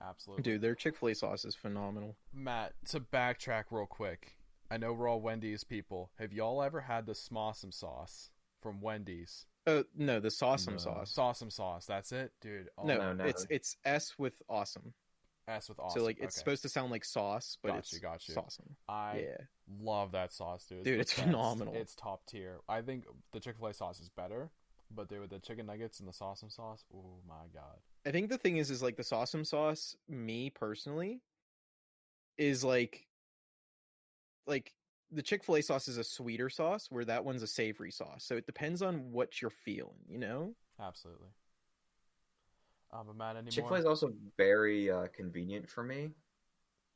Speaker 1: Absolutely.
Speaker 3: Dude, their Chick-fil-A sauce is phenomenal.
Speaker 1: Matt, to backtrack real quick, I know we're all Wendy's people. Have y'all ever had the Smossum sauce from Wendy's?
Speaker 3: No, the Sawsome
Speaker 4: No.
Speaker 3: sauce.
Speaker 1: Sawsum sauce, that's it? Dude, oh,
Speaker 3: No,
Speaker 2: no.
Speaker 3: it's S with awesome.
Speaker 1: S with awesome.
Speaker 3: So like it's
Speaker 1: Okay.
Speaker 3: supposed to sound like sauce, but
Speaker 1: Got
Speaker 3: it's
Speaker 1: you, got you.
Speaker 3: Sawsome.
Speaker 1: I
Speaker 3: Yeah.
Speaker 1: love that sauce, dude.
Speaker 3: Dude,
Speaker 1: the
Speaker 3: it's
Speaker 1: best.
Speaker 3: phenomenal.
Speaker 1: It's top tier. I think the Chick-fil-A sauce is better, but dude, with the chicken nuggets and the Sawsum sauce, oh my god.
Speaker 3: I think the thing is like the Sawsome sauce, me personally, is like the Chick-fil-A sauce is a sweeter sauce, where that one's a savory sauce. So it depends on what you're feeling, you know?
Speaker 1: Absolutely. But Matt, any
Speaker 2: Chick-fil-A
Speaker 1: more?
Speaker 2: is also very convenient for me.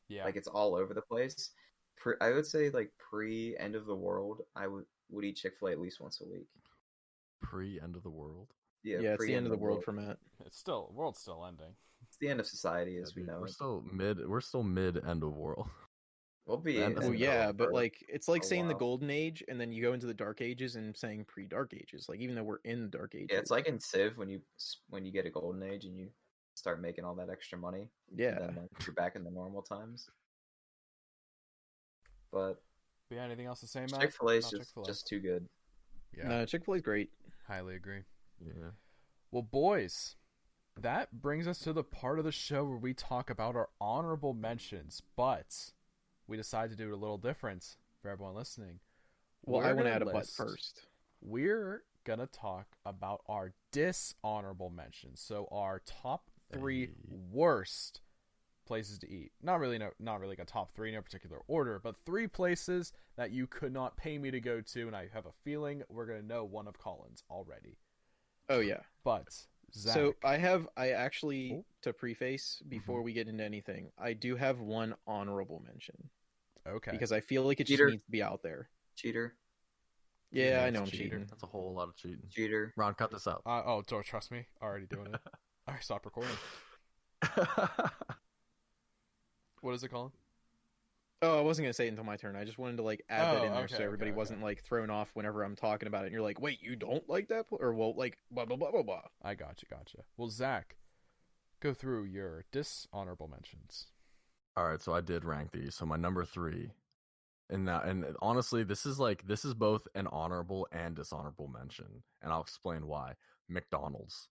Speaker 1: Yeah.
Speaker 2: Like it's all over the place. I would say like pre end of the world, I would eat Chick-fil-A at least once a week.
Speaker 4: Pre end of the world.
Speaker 2: Yeah,
Speaker 3: Yeah, it's
Speaker 2: pre
Speaker 3: the end of the world for Matt.
Speaker 1: It's still world's still ending.
Speaker 2: It's the end of society as
Speaker 4: Yeah,
Speaker 2: we
Speaker 4: dude,
Speaker 2: know
Speaker 4: we're
Speaker 2: it.
Speaker 4: still mid. We're still mid end of world.
Speaker 2: We'll be.
Speaker 4: Well,
Speaker 2: in the
Speaker 3: Well,
Speaker 2: middle
Speaker 3: yeah,
Speaker 2: of
Speaker 3: but
Speaker 2: Earth.
Speaker 3: like it's like
Speaker 2: a
Speaker 3: saying the
Speaker 2: while.
Speaker 3: golden age, and then you go into the dark ages and saying pre-dark ages. Like even though we're in the dark ages,
Speaker 2: Yeah, it's like in Civ when you get a golden age and you start making all that extra money.
Speaker 3: yeah.
Speaker 2: And then you're back in the normal times. But
Speaker 1: But yeah, anything else to say, Matt?
Speaker 2: Chick-fil-A is
Speaker 1: Not Chick-fil-A.
Speaker 2: just too good.
Speaker 1: Yeah,
Speaker 3: No, Chick-fil-A's great.
Speaker 1: highly agree.
Speaker 4: Yeah.
Speaker 1: Well, boys, that brings us to the part of the show where we talk about our honorable mentions, but we decided to do it a little different for everyone listening.
Speaker 3: Well,
Speaker 1: We're
Speaker 3: I want to
Speaker 1: gonna
Speaker 3: add a butt
Speaker 1: list-
Speaker 3: first.
Speaker 1: We're gonna talk about our dishonorable mentions. So our top 3 worst places to eat. Not really like a top 3 in no particular order, but 3 places that you could not pay me to go to, and I have a feeling we're gonna know one of Colin's already.
Speaker 3: Oh yeah.
Speaker 1: But Zach,
Speaker 3: So I actually, to preface before we get into anything, I do have one honorable mention.
Speaker 1: Okay.
Speaker 3: Because I feel like it just
Speaker 2: Cheater.
Speaker 3: needs to be out there.
Speaker 2: Cheater.
Speaker 3: Yeah, I
Speaker 4: it's
Speaker 3: know I'm
Speaker 4: cheating.
Speaker 3: cheating.
Speaker 4: That's a whole lot of cheating.
Speaker 2: Cheater.
Speaker 4: Ron, cut this out.
Speaker 1: Don't trust me. Already doing it. All right, stop recording. What is it, Colin?
Speaker 3: Oh, I wasn't gonna say it until my turn. I just wanted to like add that in there
Speaker 1: okay,
Speaker 3: so everybody
Speaker 1: okay.
Speaker 3: wasn't like thrown off whenever I'm talking about it. And you're like, wait, you don't like that? Or well, like blah blah blah blah blah.
Speaker 1: I gotcha. Well, Zach, go through your dishonorable mentions.
Speaker 4: All right, so I did rank these. So my number 3, and honestly, this is both an honorable and dishonorable mention, and I'll explain why. McDonald's,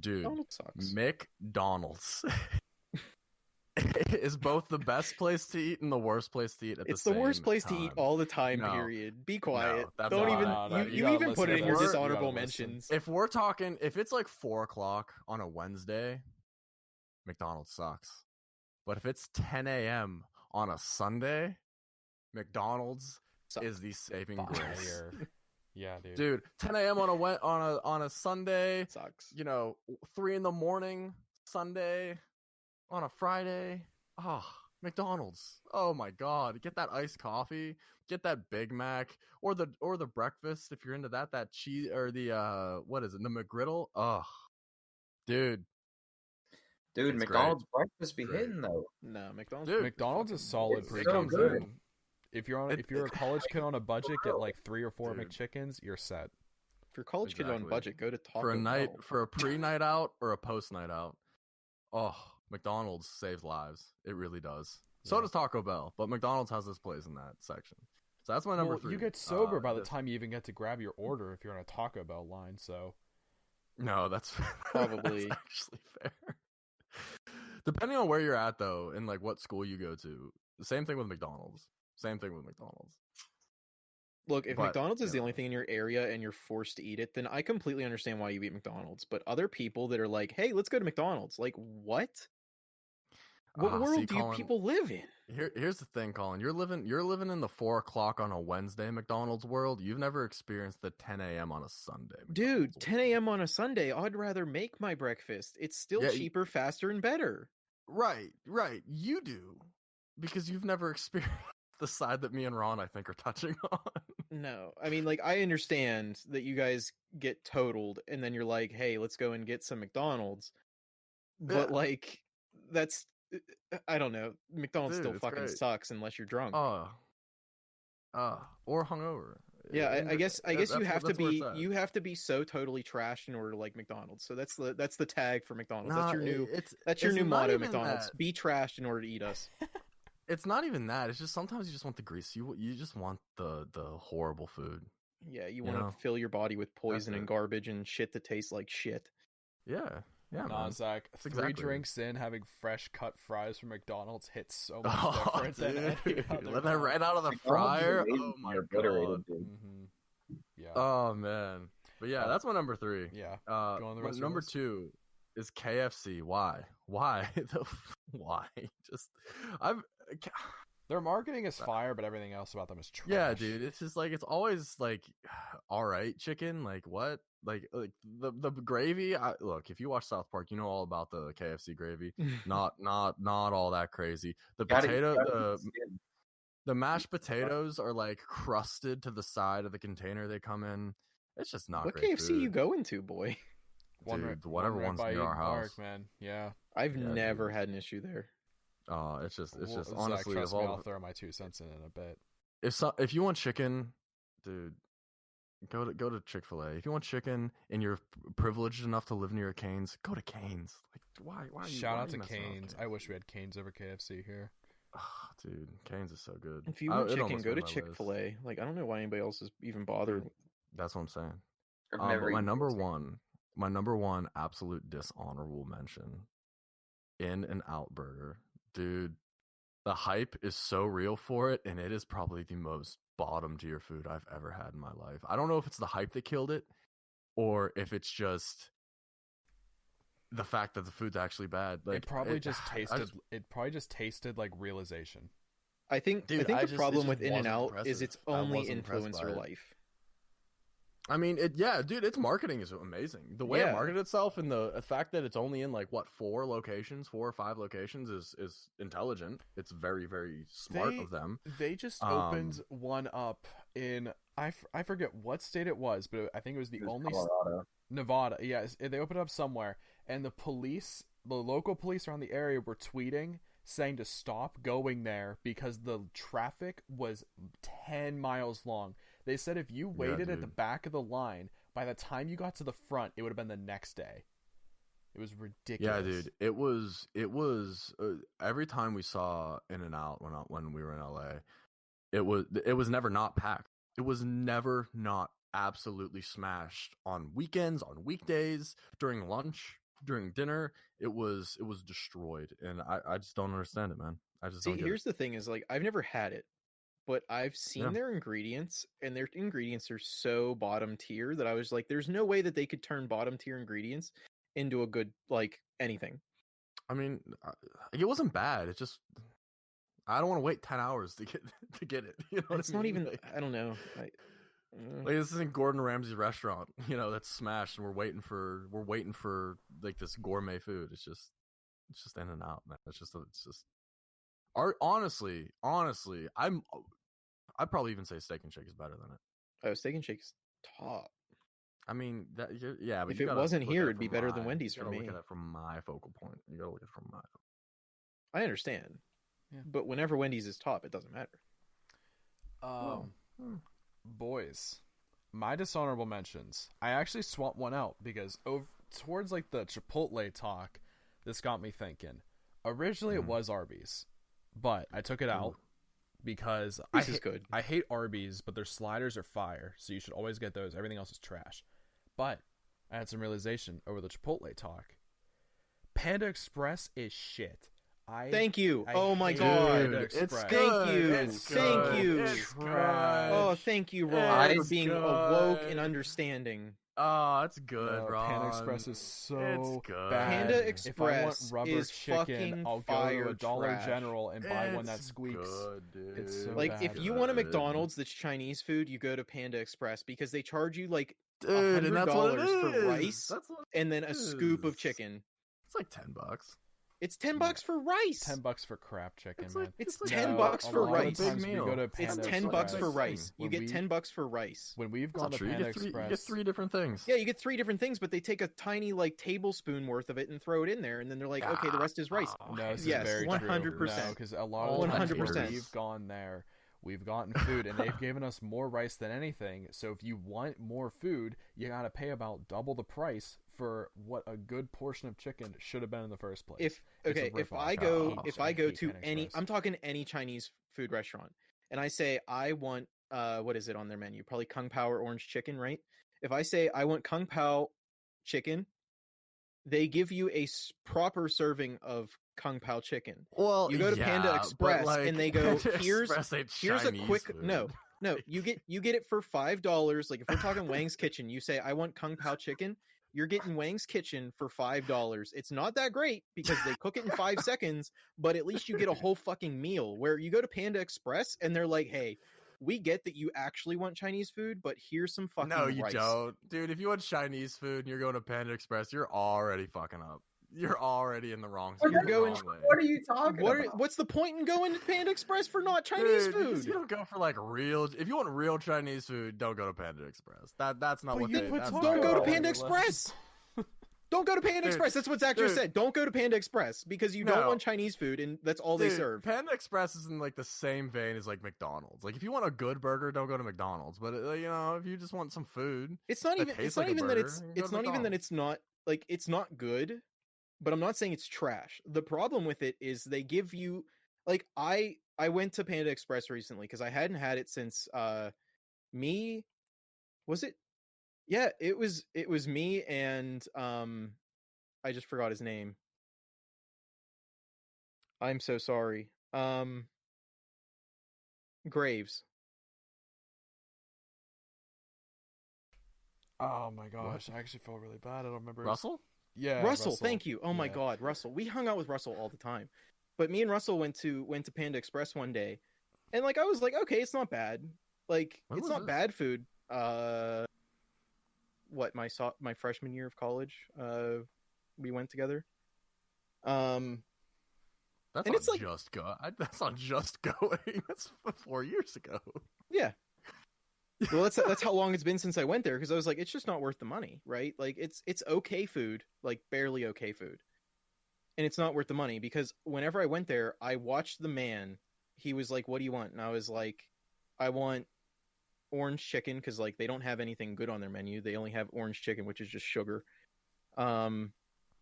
Speaker 4: dude,
Speaker 3: McDonald's sucks.
Speaker 4: McDonald's is both the best place to eat and the worst place to eat at
Speaker 3: It's
Speaker 4: the
Speaker 3: the
Speaker 4: same
Speaker 3: worst place to eat
Speaker 4: time.
Speaker 3: all the time.
Speaker 4: No.
Speaker 3: Period. Be quiet.
Speaker 4: that's
Speaker 3: Don't
Speaker 4: not-
Speaker 3: even.
Speaker 1: no,
Speaker 3: you
Speaker 1: you
Speaker 3: you
Speaker 1: gotta
Speaker 3: even put
Speaker 1: listen.
Speaker 3: it in your
Speaker 1: If we're-
Speaker 3: dishonorable
Speaker 1: you gotta listen.
Speaker 3: mentions.
Speaker 4: If we're talking, if it's like 4 o'clock on a Wednesday, McDonald's sucks. But if it's 10 a.m. on a Sunday, McDonald's
Speaker 3: Sucks.
Speaker 4: is the saving
Speaker 1: Fire.
Speaker 4: grace.
Speaker 1: Yeah, dude.
Speaker 4: Dude, 10 a.m. on a Sunday,
Speaker 3: Sucks.
Speaker 4: 3 in the morning Sunday on a Friday. Oh, McDonald's. Oh my God. Get that iced coffee, get that Big Mac or the breakfast if you're into that cheese or the what is it? The McGriddle. Oh. Dude,
Speaker 2: Dude,
Speaker 4: It's
Speaker 2: McDonald's breakfast be
Speaker 4: Great.
Speaker 2: hitting though.
Speaker 3: No, McDonald's.
Speaker 4: Dude,
Speaker 1: McDonald's is solid
Speaker 2: it's
Speaker 1: pre
Speaker 2: so
Speaker 1: comes
Speaker 2: good.
Speaker 1: in. If you're a college kid on a budget, get like 3 or 4
Speaker 4: Dude.
Speaker 1: McChickens, you're set.
Speaker 3: If you're a college kid on
Speaker 4: Exactly.
Speaker 3: budget, go to Taco
Speaker 4: for a night,
Speaker 3: Bell.
Speaker 4: for a pre-night out or a post-night out. Oh, McDonald's saves lives. It really does. So
Speaker 1: Yeah.
Speaker 4: does Taco Bell, but McDonald's has this place in that section. So that's my number
Speaker 1: Well,
Speaker 4: 3.
Speaker 1: you get sober by the
Speaker 4: this-
Speaker 1: time you even get to grab your order if you're on a Taco Bell line. So
Speaker 4: No, that's
Speaker 3: Probably.
Speaker 4: that's actually fair. Depending on where you're at, though, and like what school you go to, the same thing with McDonald's.
Speaker 3: Look, if
Speaker 4: But,
Speaker 3: McDonald's is
Speaker 4: you
Speaker 3: the
Speaker 4: know.
Speaker 3: only thing in your area and you're forced to eat it, then I completely understand why you eat McDonald's. But other people that are like, "Hey, let's go to McDonald's," like, what? What world
Speaker 4: see,
Speaker 3: do you
Speaker 4: Colin,
Speaker 3: people live in?
Speaker 4: Here's the thing, Colin. You're living in the 4 o'clock on a Wednesday McDonald's world. You've never experienced the 10 a.m. on a Sunday.
Speaker 3: Dude,
Speaker 4: McDonald's
Speaker 3: 10 a.m. on a Sunday, I'd rather make my breakfast. It's still
Speaker 4: Yeah,
Speaker 3: cheaper, faster, and better.
Speaker 4: Right. You do. Because you've never experienced the side that me and Ron, I think, are touching on.
Speaker 3: No, I mean, like, I understand that you guys get totaled and then you're like, hey, let's go and get some McDonald's. But,
Speaker 4: Yeah.
Speaker 3: like, that's, I don't know. McDonald's
Speaker 4: Dude,
Speaker 3: still
Speaker 4: it's
Speaker 3: fucking
Speaker 4: great.
Speaker 3: sucks unless you're drunk.
Speaker 4: Or hungover.
Speaker 3: Yeah, I guess
Speaker 4: That's
Speaker 3: you have to
Speaker 4: that's where
Speaker 3: be
Speaker 4: it's at.
Speaker 3: you have to be so totally trashed in order to like McDonald's. So that's the tag for McDonald's.
Speaker 4: Nah,
Speaker 3: That's your new
Speaker 4: it's
Speaker 3: that's your
Speaker 4: it's
Speaker 3: new
Speaker 4: not
Speaker 3: motto,
Speaker 4: even
Speaker 3: McDonald's.
Speaker 4: that.
Speaker 3: Be trashed in order to eat us.
Speaker 4: It's not even that. It's just sometimes you just want the grease. You just want the horrible food.
Speaker 3: Yeah, you
Speaker 4: You
Speaker 3: want
Speaker 4: know?
Speaker 3: to fill your body with poison and
Speaker 4: it.
Speaker 3: garbage and shit that tastes like shit.
Speaker 4: Yeah. Yeah,
Speaker 1: nah,
Speaker 4: man.
Speaker 1: Zach,
Speaker 4: That's
Speaker 1: 3
Speaker 4: exactly it.
Speaker 1: drinks in, having fresh cut fries from McDonald's hits so much
Speaker 4: Oh,
Speaker 1: different than any
Speaker 4: dude.
Speaker 1: other
Speaker 4: Let that
Speaker 1: time.
Speaker 4: right out of the
Speaker 2: McDonald's is
Speaker 4: fryer.
Speaker 2: amazing
Speaker 4: Oh
Speaker 2: when
Speaker 4: my
Speaker 2: you're
Speaker 4: God.
Speaker 2: obliterated, dude.
Speaker 1: Yeah.
Speaker 4: Oh man. But yeah, that's my number 3.
Speaker 1: Yeah.
Speaker 4: Go
Speaker 1: on the rest of your
Speaker 4: number
Speaker 1: list.
Speaker 4: 2 is KFC. Why? Why? Why? Just
Speaker 1: Their marketing is fire, but everything else about them is trash.
Speaker 4: yeah, dude. It's just like it's always like, all right, chicken. Like what? Like the gravy. Look, if you watch South Park, you know all about the KFC gravy. Not all that crazy. The the mashed potatoes are like crusted to the side of the container they come in. It's just not
Speaker 3: What
Speaker 4: great
Speaker 3: KFC
Speaker 4: food.
Speaker 3: you going to, boy?
Speaker 4: Dude, whatever
Speaker 1: right
Speaker 4: one's
Speaker 1: by
Speaker 4: near our
Speaker 1: Eden Park,
Speaker 4: house.
Speaker 1: man. Yeah.
Speaker 3: I've
Speaker 4: Yeah,
Speaker 3: never
Speaker 4: dude.
Speaker 3: had an issue there.
Speaker 4: It's just
Speaker 1: Well, Zach,
Speaker 4: honestly
Speaker 1: trust
Speaker 4: of
Speaker 1: me,
Speaker 4: all
Speaker 1: I'll throw my 2 cents in a bit.
Speaker 4: if you want chicken, dude, go to Chick-fil-A. If you want chicken and you're privileged enough to live near a Cane's, go to Cane's. Like why are you
Speaker 1: Shout
Speaker 4: why
Speaker 1: out
Speaker 4: are
Speaker 1: to
Speaker 4: you messing around with
Speaker 1: Cane's. I wish we had Cane's over KFC here.
Speaker 4: Ah, dude, Cane's is so good.
Speaker 3: If you want
Speaker 4: It
Speaker 3: chicken,
Speaker 4: almost
Speaker 3: go to
Speaker 4: made my list.
Speaker 3: Chick-fil-A. Like, I don't know why anybody else is even bothered.
Speaker 4: That's what I'm saying.
Speaker 2: I've
Speaker 4: But
Speaker 2: never
Speaker 4: my
Speaker 2: eaten
Speaker 4: number
Speaker 2: KFC.
Speaker 4: one absolute dishonorable mention, In-N-Out Burger, dude. the hype is so real for it, and it is probably the most bottom tier food I've ever had in my life. I don't know if it's the hype that killed it, or if it's just the fact that the food's actually bad. Like,
Speaker 1: it probably just
Speaker 4: I
Speaker 1: tasted. It probably just tasted like realization.
Speaker 3: I think
Speaker 4: Dude,
Speaker 3: the
Speaker 4: it
Speaker 3: problem
Speaker 4: just
Speaker 3: with In and
Speaker 4: wasn't
Speaker 3: Out is
Speaker 4: impressive.
Speaker 3: it's
Speaker 4: I
Speaker 3: only
Speaker 4: wasn't impressed by
Speaker 3: influencer
Speaker 4: it.
Speaker 3: life.
Speaker 4: I mean, dude, its marketing is amazing. The way it marketed itself, and the fact that it's only in like what 4 or 5 locations is intelligent. It's very, very smart of them.
Speaker 1: They just opened one up in I forget what state it was, but I think it was the only
Speaker 2: Colorado.
Speaker 1: Nevada. Yes, they opened it up somewhere, and the local police around the area were tweeting saying to stop going there because the traffic was 10 miles long. They said if you waited at the back of the line, by the time you got to the front, it would have been the next day. It was ridiculous.
Speaker 4: Yeah, dude, it was every time we saw In and Out when we were in LA, it was never not packed. It was never not absolutely smashed on weekends, on weekdays, during lunch, during dinner. It was destroyed, and I just don't understand it, man. I just don't get
Speaker 3: Here's the thing: is like I've never had it, but I've seen their ingredients, and their ingredients are so bottom tier that I was like, "There's no way that they could turn bottom tier ingredients into a good like anything."
Speaker 4: I mean, it wasn't bad. It just I don't want to wait 10 hours to get it. You know what
Speaker 3: It's
Speaker 4: I
Speaker 3: not
Speaker 4: mean?
Speaker 3: even.
Speaker 4: Like,
Speaker 3: I don't know.
Speaker 4: like this isn't Gordon Ramsay's restaurant, that's smashed, and we're waiting for like this gourmet food. It's just In and Out, man. It's just honestly, I'd probably even say Steak and Shake is better than it.
Speaker 3: Oh, Steak and Shake's top.
Speaker 4: I mean, yeah, but
Speaker 3: If
Speaker 4: you
Speaker 3: it
Speaker 4: gotta
Speaker 3: wasn't
Speaker 4: look
Speaker 3: here,
Speaker 4: at it
Speaker 3: it'd be
Speaker 4: from
Speaker 3: better than
Speaker 4: my-
Speaker 3: Wendy's
Speaker 4: you
Speaker 3: for
Speaker 4: gotta
Speaker 3: me.
Speaker 4: Look at it from my focal point. You gotta look at it from my.
Speaker 3: I understand,
Speaker 1: Yeah.
Speaker 3: but whenever Wendy's is top, it doesn't matter.
Speaker 1: Boys, my dishonorable mentions. I actually swapped one out because towards like the Chipotle talk, this got me thinking. Originally, it was Arby's, but I took it out because
Speaker 3: This is good.
Speaker 1: I hate Arby's, but their sliders are fire, so you should always get those. Everything else is trash. But I had some realization over the Chipotle talk. Panda Express is shit.
Speaker 3: Thank you. Oh my
Speaker 1: hate
Speaker 3: god.
Speaker 1: Panda
Speaker 4: It's
Speaker 1: Express.
Speaker 3: Thank you.
Speaker 4: It's
Speaker 3: Thank
Speaker 4: good.
Speaker 3: you.
Speaker 4: It's
Speaker 1: Trash.
Speaker 3: Oh, thank you, Ron, for
Speaker 4: It's
Speaker 3: being
Speaker 4: good.
Speaker 3: awoke and understanding.
Speaker 4: Oh, it's good,
Speaker 1: No,
Speaker 4: Ron.
Speaker 1: Panda Express is so
Speaker 4: It's good.
Speaker 1: bad.
Speaker 3: Panda
Speaker 1: If I want
Speaker 3: Express
Speaker 1: rubber
Speaker 3: is
Speaker 1: chicken,
Speaker 3: fucking
Speaker 1: I'll go to
Speaker 3: fire
Speaker 1: a Dollar
Speaker 3: trash.
Speaker 1: General and buy one that
Speaker 4: It's
Speaker 1: squeaks.
Speaker 4: good, dude.
Speaker 1: It's so
Speaker 3: Like,
Speaker 1: bad.
Speaker 3: if you want a McDonald's that's Chinese food, you go to Panda Express because they charge you like
Speaker 4: dude, and that's what it
Speaker 3: $100 for
Speaker 4: is.
Speaker 3: rice
Speaker 4: That's what
Speaker 3: and then a
Speaker 4: it
Speaker 3: scoop of
Speaker 4: is.
Speaker 3: chicken.
Speaker 4: It's like $10.
Speaker 3: It's $10 for rice.
Speaker 1: $10 for crap chicken,
Speaker 4: It's
Speaker 1: man.
Speaker 4: like-
Speaker 3: It's
Speaker 4: like
Speaker 3: $10
Speaker 1: a
Speaker 3: for
Speaker 1: lot of
Speaker 3: rice.
Speaker 1: times
Speaker 4: Big
Speaker 1: we
Speaker 4: meal.
Speaker 1: go to
Speaker 3: It's
Speaker 1: Panda
Speaker 3: $10
Speaker 1: Express.
Speaker 3: for rice. You
Speaker 1: When
Speaker 3: get
Speaker 1: we-
Speaker 3: $10 for rice.
Speaker 1: When we've
Speaker 4: It's
Speaker 1: gone
Speaker 4: not
Speaker 1: to
Speaker 4: true.
Speaker 1: Panda
Speaker 4: You get
Speaker 1: Express,
Speaker 4: 3 different things.
Speaker 3: Yeah, you get 3 different things, but they take a tiny like tablespoon worth of it and throw it in there, and then they're like, okay, the rest is rice.
Speaker 1: no, this
Speaker 3: Yes,
Speaker 1: is very
Speaker 3: 100%.
Speaker 1: true. Because a lot of the times
Speaker 3: 100%.
Speaker 1: when we've gone there, we've gotten food, and they've given us more rice than anything. So if you want more food, you gotta pay about double the price for what a good portion of chicken should have been in the first place.
Speaker 3: If
Speaker 1: It's a
Speaker 3: if
Speaker 1: ripoff.
Speaker 3: I
Speaker 1: I
Speaker 3: go
Speaker 1: hate
Speaker 3: if I go
Speaker 1: Panda
Speaker 3: to any
Speaker 1: Express.
Speaker 3: I'm talking any Chinese food restaurant and I say I want what is it on their menu? Probably Kung Pao or orange chicken, right? If I say I want Kung Pao chicken, they give you a proper serving of Kung Pao chicken.
Speaker 4: Well,
Speaker 3: You go to Panda
Speaker 4: yeah,
Speaker 3: Express
Speaker 4: but,
Speaker 3: and they go,
Speaker 4: Panda
Speaker 3: here's
Speaker 4: Express ain't
Speaker 3: a
Speaker 4: Chinese
Speaker 3: quick
Speaker 4: food.
Speaker 3: no, you get it for $5. Like if we're talking Wang's Kitchen, you say I want Kung Pao chicken, you're getting Wang's Kitchen for $5. It's not that great because they cook it in 5 seconds, but at least you get a whole fucking meal. Where you go to Panda Express and they're like, "Hey, we get that you actually want Chinese food, but here's some fucking
Speaker 4: No, you
Speaker 3: rice."
Speaker 4: don't, dude. If you want Chinese food and you're going to Panda Express, you're already fucking up. You're already in the wrong.
Speaker 2: What
Speaker 3: You're
Speaker 4: the
Speaker 3: going-
Speaker 4: wrong way.
Speaker 2: What are you talking about?
Speaker 3: What's the point in going to Panda Express for not Chinese
Speaker 4: Dude, because
Speaker 3: food?
Speaker 4: you don't go for like real. If you want real Chinese food, don't go to Panda Express. That's not
Speaker 1: But
Speaker 4: what
Speaker 1: you
Speaker 4: they.
Speaker 1: put
Speaker 4: That's
Speaker 1: Taco
Speaker 3: Don't
Speaker 4: not
Speaker 3: go to
Speaker 4: what
Speaker 1: Bell
Speaker 4: they-
Speaker 3: Panda Express. Don't go to Panda
Speaker 4: Dude,
Speaker 3: Express. That's what Zach just
Speaker 4: dude.
Speaker 3: said. Don't go to Panda Express because you don't
Speaker 4: No.
Speaker 3: want Chinese food and that's all they
Speaker 4: Dude,
Speaker 3: serve.
Speaker 4: Panda Express is in like the same vein as like McDonald's. Like if you want a good burger, don't go to McDonald's. But if you just want some food,
Speaker 3: It's not
Speaker 4: that
Speaker 3: even. It's
Speaker 4: tastes
Speaker 3: not
Speaker 4: like a
Speaker 3: even that
Speaker 4: burger,
Speaker 3: it's.
Speaker 4: you can go
Speaker 3: It's
Speaker 4: to
Speaker 3: not even that
Speaker 4: McDonald's.
Speaker 3: it's not like it's not good, but I'm not saying it's trash. The problem with it is they give you like I went to Panda Express recently because I hadn't had it since me. Was it? Yeah, it was me and I just forgot his name. I'm so sorry. Graves.
Speaker 1: Oh my gosh, I actually feel really bad. I don't remember.
Speaker 4: Russell?
Speaker 1: Yeah,
Speaker 3: Russell, thank you. Oh my
Speaker 1: Yeah.
Speaker 3: god, Russell. We hung out with Russell all the time. But me and Russell went to Panda Express one day. And like I was like, okay, it's not bad. Like
Speaker 4: When
Speaker 3: it's
Speaker 4: was
Speaker 3: not
Speaker 4: this?
Speaker 3: bad food. What my freshman year of college, we went together.
Speaker 4: That's
Speaker 3: And
Speaker 4: not
Speaker 3: it's like-
Speaker 4: just go. That's not just going. That's 4 years ago.
Speaker 3: Yeah. Well, that's how long it's been since I went there, because I was like, it's just not worth the money, right? Like it's okay food, like barely okay food, and it's not worth the money because whenever I went there, I watched the man. He was like, "What do you want?" And I was like, "I want orange chicken," because like they don't have anything good on their menu. They only have orange chicken, which is just sugar,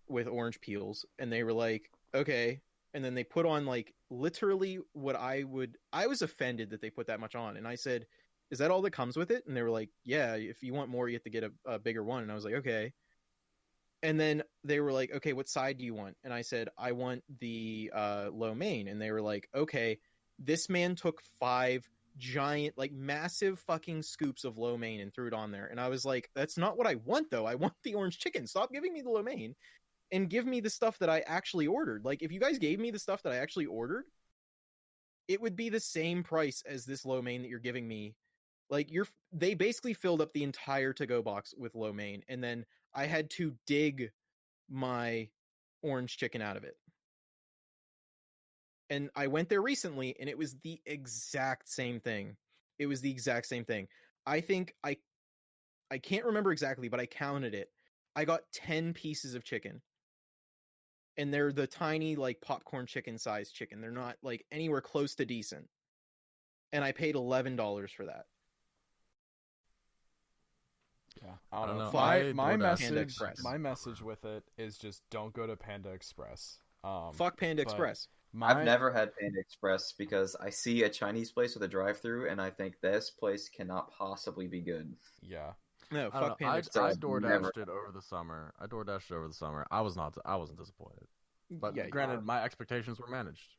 Speaker 3: with orange peels. And they were like, "Okay." And then they put on like literally what I was offended that they put that much on, and I said, "Is that all that comes with it?" And they were like, "Yeah, if you want more, you have to get a bigger one." And I was like, "Okay." And then they were like, "Okay, what side do you want?" And I said, "I want the lo mein." And they were like, "Okay." This man took 5 giant, like massive fucking scoops of lo mein and threw it on there. And I was like, "That's not what I want, though. I want the orange chicken. Stop giving me the lo mein and give me the stuff that I actually ordered." Like, if you guys gave me the stuff that I actually ordered, it would be the same price as this lo mein that you're giving me. Like they basically filled up the entire to-go box with lo mein, and then I had to dig my orange chicken out of it. And I went there recently, and it was the exact same thing. It was the exact same thing. I think I can't remember exactly, but I counted it. I got 10 pieces of chicken. And they're the tiny, like, popcorn chicken sized chicken. They're not like anywhere close to decent. And I paid $11 for that.
Speaker 1: Yeah, I don't know.
Speaker 3: Fuck
Speaker 1: My
Speaker 4: DoorDash
Speaker 1: message,
Speaker 3: Panda Express.
Speaker 1: my message with it is just don't go to Panda Express.
Speaker 3: Fuck Panda
Speaker 1: but
Speaker 3: Express.
Speaker 2: I've never had Panda Express because I see a Chinese place with a drive-through, and I think this place cannot possibly be good.
Speaker 1: Yeah,
Speaker 3: No,
Speaker 4: I don't
Speaker 3: fuck
Speaker 4: know.
Speaker 3: Panda
Speaker 4: I
Speaker 3: Express.
Speaker 4: DoorDashed
Speaker 2: Never.
Speaker 4: it over the summer. I wasn't disappointed. But
Speaker 3: Yeah,
Speaker 4: granted, my expectations were managed.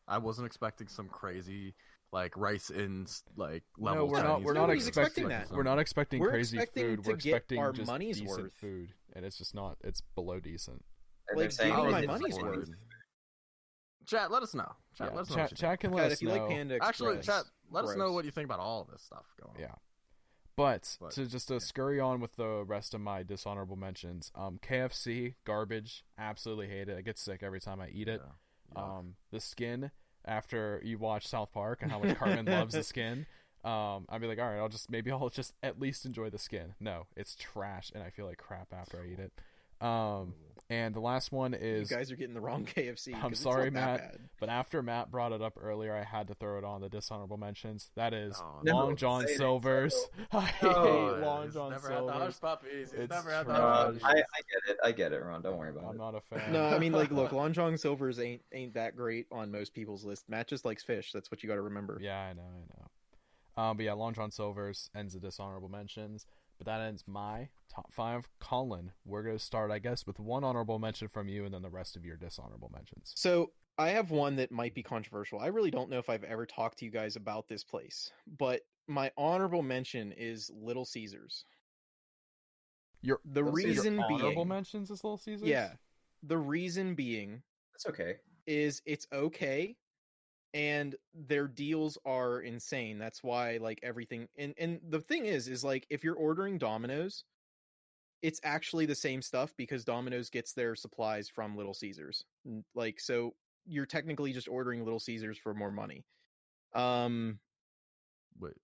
Speaker 4: I wasn't expecting some crazy like rice in like level.
Speaker 1: no, we're not.
Speaker 4: Chinese
Speaker 1: We're
Speaker 4: food.
Speaker 1: not
Speaker 3: Nobody's expecting
Speaker 1: expecting
Speaker 3: that.
Speaker 1: We're not expecting
Speaker 3: We're
Speaker 1: crazy
Speaker 3: expecting
Speaker 1: food.
Speaker 3: to
Speaker 1: We're
Speaker 3: get
Speaker 1: expecting
Speaker 3: our
Speaker 1: just
Speaker 3: money's
Speaker 1: decent
Speaker 3: worth.
Speaker 1: food, and it's just not. It's below decent.
Speaker 2: And
Speaker 3: Like,
Speaker 2: they're saying
Speaker 3: give me
Speaker 4: I
Speaker 3: my
Speaker 4: was
Speaker 2: it's
Speaker 3: money's
Speaker 2: disappointed.
Speaker 3: worth.
Speaker 4: Chat, let us know. Chat,
Speaker 1: Yeah,
Speaker 4: let us know. what you
Speaker 1: chat
Speaker 4: think.
Speaker 1: can let
Speaker 3: Chad,
Speaker 1: us
Speaker 3: if you
Speaker 1: know.
Speaker 3: like Panda Express,
Speaker 4: Actually, chat, let us know
Speaker 3: gross.
Speaker 4: what you think about all of this stuff going on.
Speaker 1: Yeah. But
Speaker 4: But,
Speaker 1: to scurry on with the rest of my dishonorable mentions, KFC garbage, absolutely hate it. I get sick every time I eat it.
Speaker 4: Yeah.
Speaker 1: The skin, after you watch South Park and how much Cartman loves the skin, I'd be like, all right, I'll just at least enjoy the skin. No, it's trash, and I feel like crap after I eat it. And the last one is,
Speaker 3: You guys are getting the wrong KFC.
Speaker 1: I'm
Speaker 3: 'cause it's
Speaker 1: sorry,
Speaker 3: not that
Speaker 1: Matt,
Speaker 3: bad.
Speaker 1: but after Matt brought it up earlier, I had to throw it on the dishonorable mentions. That is
Speaker 4: Oh,
Speaker 2: no.
Speaker 1: Long John
Speaker 2: Say it,
Speaker 1: Silver's. I hate
Speaker 2: No.
Speaker 1: Long
Speaker 4: He's
Speaker 1: John
Speaker 4: never had the hush
Speaker 1: Silver's.
Speaker 4: puppies. He's
Speaker 1: It's
Speaker 4: never had the
Speaker 1: trash.
Speaker 4: hush puppies.
Speaker 2: I get it, Ron. Don't worry about
Speaker 1: I'm
Speaker 2: it.
Speaker 1: not a fan.
Speaker 3: No, I mean, like, look, Long John Silver's ain't that great on most people's list. Matt just likes fish. That's what you got to remember.
Speaker 1: Yeah, I know. But yeah, Long John Silver's ends the dishonorable mentions. But that ends my top 5. Colin, we're going to start, I guess, with one honorable mention from you and then the rest of your dishonorable mentions.
Speaker 3: So I have one that might be controversial. I really don't know if I've ever talked to you guys about this place, but my honorable mention is Little Caesars.
Speaker 1: Your
Speaker 3: The
Speaker 2: Little Caesars
Speaker 3: reason
Speaker 1: honorable
Speaker 3: being,
Speaker 1: mentions is Little Caesars?
Speaker 3: yeah, the reason being
Speaker 2: It's okay.
Speaker 3: is it's okay, and their deals are insane. That's why, like, everything, and the thing is like, if you're ordering Domino's, it's actually the same stuff because Domino's gets their supplies from Little Caesars. Like, so you're technically just ordering Little Caesars for more money.
Speaker 4: Wait.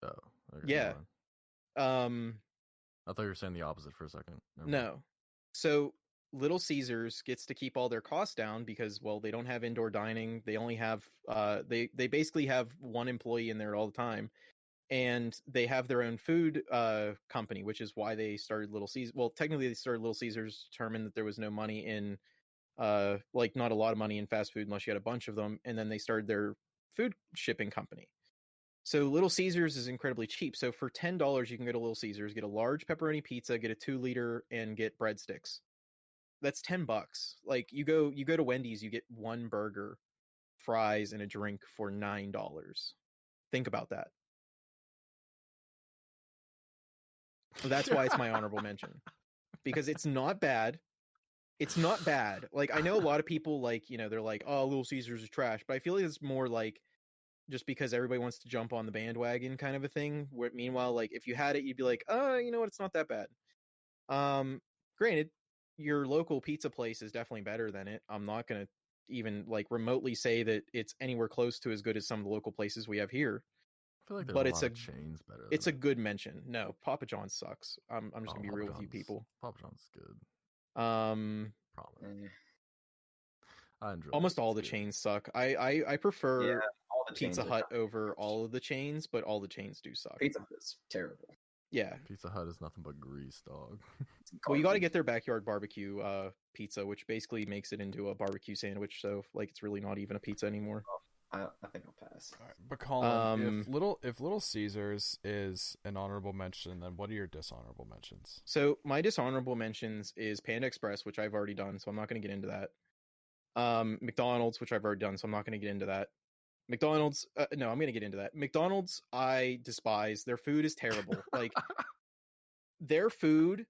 Speaker 4: Oh. Okay,
Speaker 3: Yeah.
Speaker 4: never mind.
Speaker 3: Um
Speaker 4: I thought you were saying the opposite for a second. Never mind.
Speaker 3: no. So Little Caesars gets to keep all their costs down because, well, they don't have indoor dining. They only have they basically have one employee in there all the time, and they have their own food company, which is why they started Little Caesars. Well, technically they started Little Caesars, determined that there was no money in like, not a lot of money in fast food unless you had a bunch of them, and then they started their food shipping company. So Little Caesars is incredibly cheap. So for $10 you can go to Little Caesars, get a large pepperoni pizza, get a 2-liter, and get breadsticks. That's $10. Like, you go to Wendy's, you get one burger fries, and a drink for $9. Think about that. That's why it's my honorable mention. Because it's not bad. It's not bad. Like, I know a lot of people, like, you know, they're like, oh, Little Caesars is trash. But I feel like it's more like just because everybody wants to jump on the bandwagon kind of a thing. Where, meanwhile, like, if you had it, you'd be like, oh, you know what? It's not that bad. Granted, your local pizza place is definitely better than it. I'm not going to even, like, remotely say that it's anywhere close to as good as some of the local places we have here.
Speaker 4: I feel like there's
Speaker 3: But
Speaker 4: a
Speaker 3: it's
Speaker 4: lot of chains better.
Speaker 3: It's
Speaker 4: than
Speaker 3: a good mention. No, Papa John's sucks. I'm just gonna be
Speaker 4: Papa
Speaker 3: real with you
Speaker 4: John's-
Speaker 3: people.
Speaker 4: Papa John's is good.
Speaker 3: Um,
Speaker 4: Prominent.
Speaker 2: Eh,
Speaker 4: I enjoy.
Speaker 3: almost
Speaker 4: it.
Speaker 3: all
Speaker 4: It's
Speaker 3: the
Speaker 4: good.
Speaker 3: chains suck. I prefer
Speaker 2: yeah, all the chains
Speaker 3: Pizza
Speaker 2: are
Speaker 3: Hut
Speaker 2: kind of
Speaker 3: over
Speaker 2: garbage.
Speaker 3: all of the chains, but all the chains do suck.
Speaker 2: Pizza Hut is terrible.
Speaker 3: Yeah.
Speaker 4: Pizza Hut is nothing but grease, dog.
Speaker 2: It's
Speaker 3: Well, you got to
Speaker 2: garbage.
Speaker 3: get their backyard barbecue pizza, which basically makes it into a barbecue sandwich. So, like, it's really not even a pizza anymore.
Speaker 2: I think I'll pass.
Speaker 1: All right, but Colin,
Speaker 3: Um,
Speaker 1: if Little Caesars is an honorable mention, then what are your dishonorable mentions?
Speaker 3: So my dishonorable mentions is Panda Express, which I've already done, so I'm not going to get into that. McDonald's, which I've already done, so I'm not going to get into that. McDonald's, no, I'm going to get into that. McDonald's, I despise. Their food is terrible. Like, their food,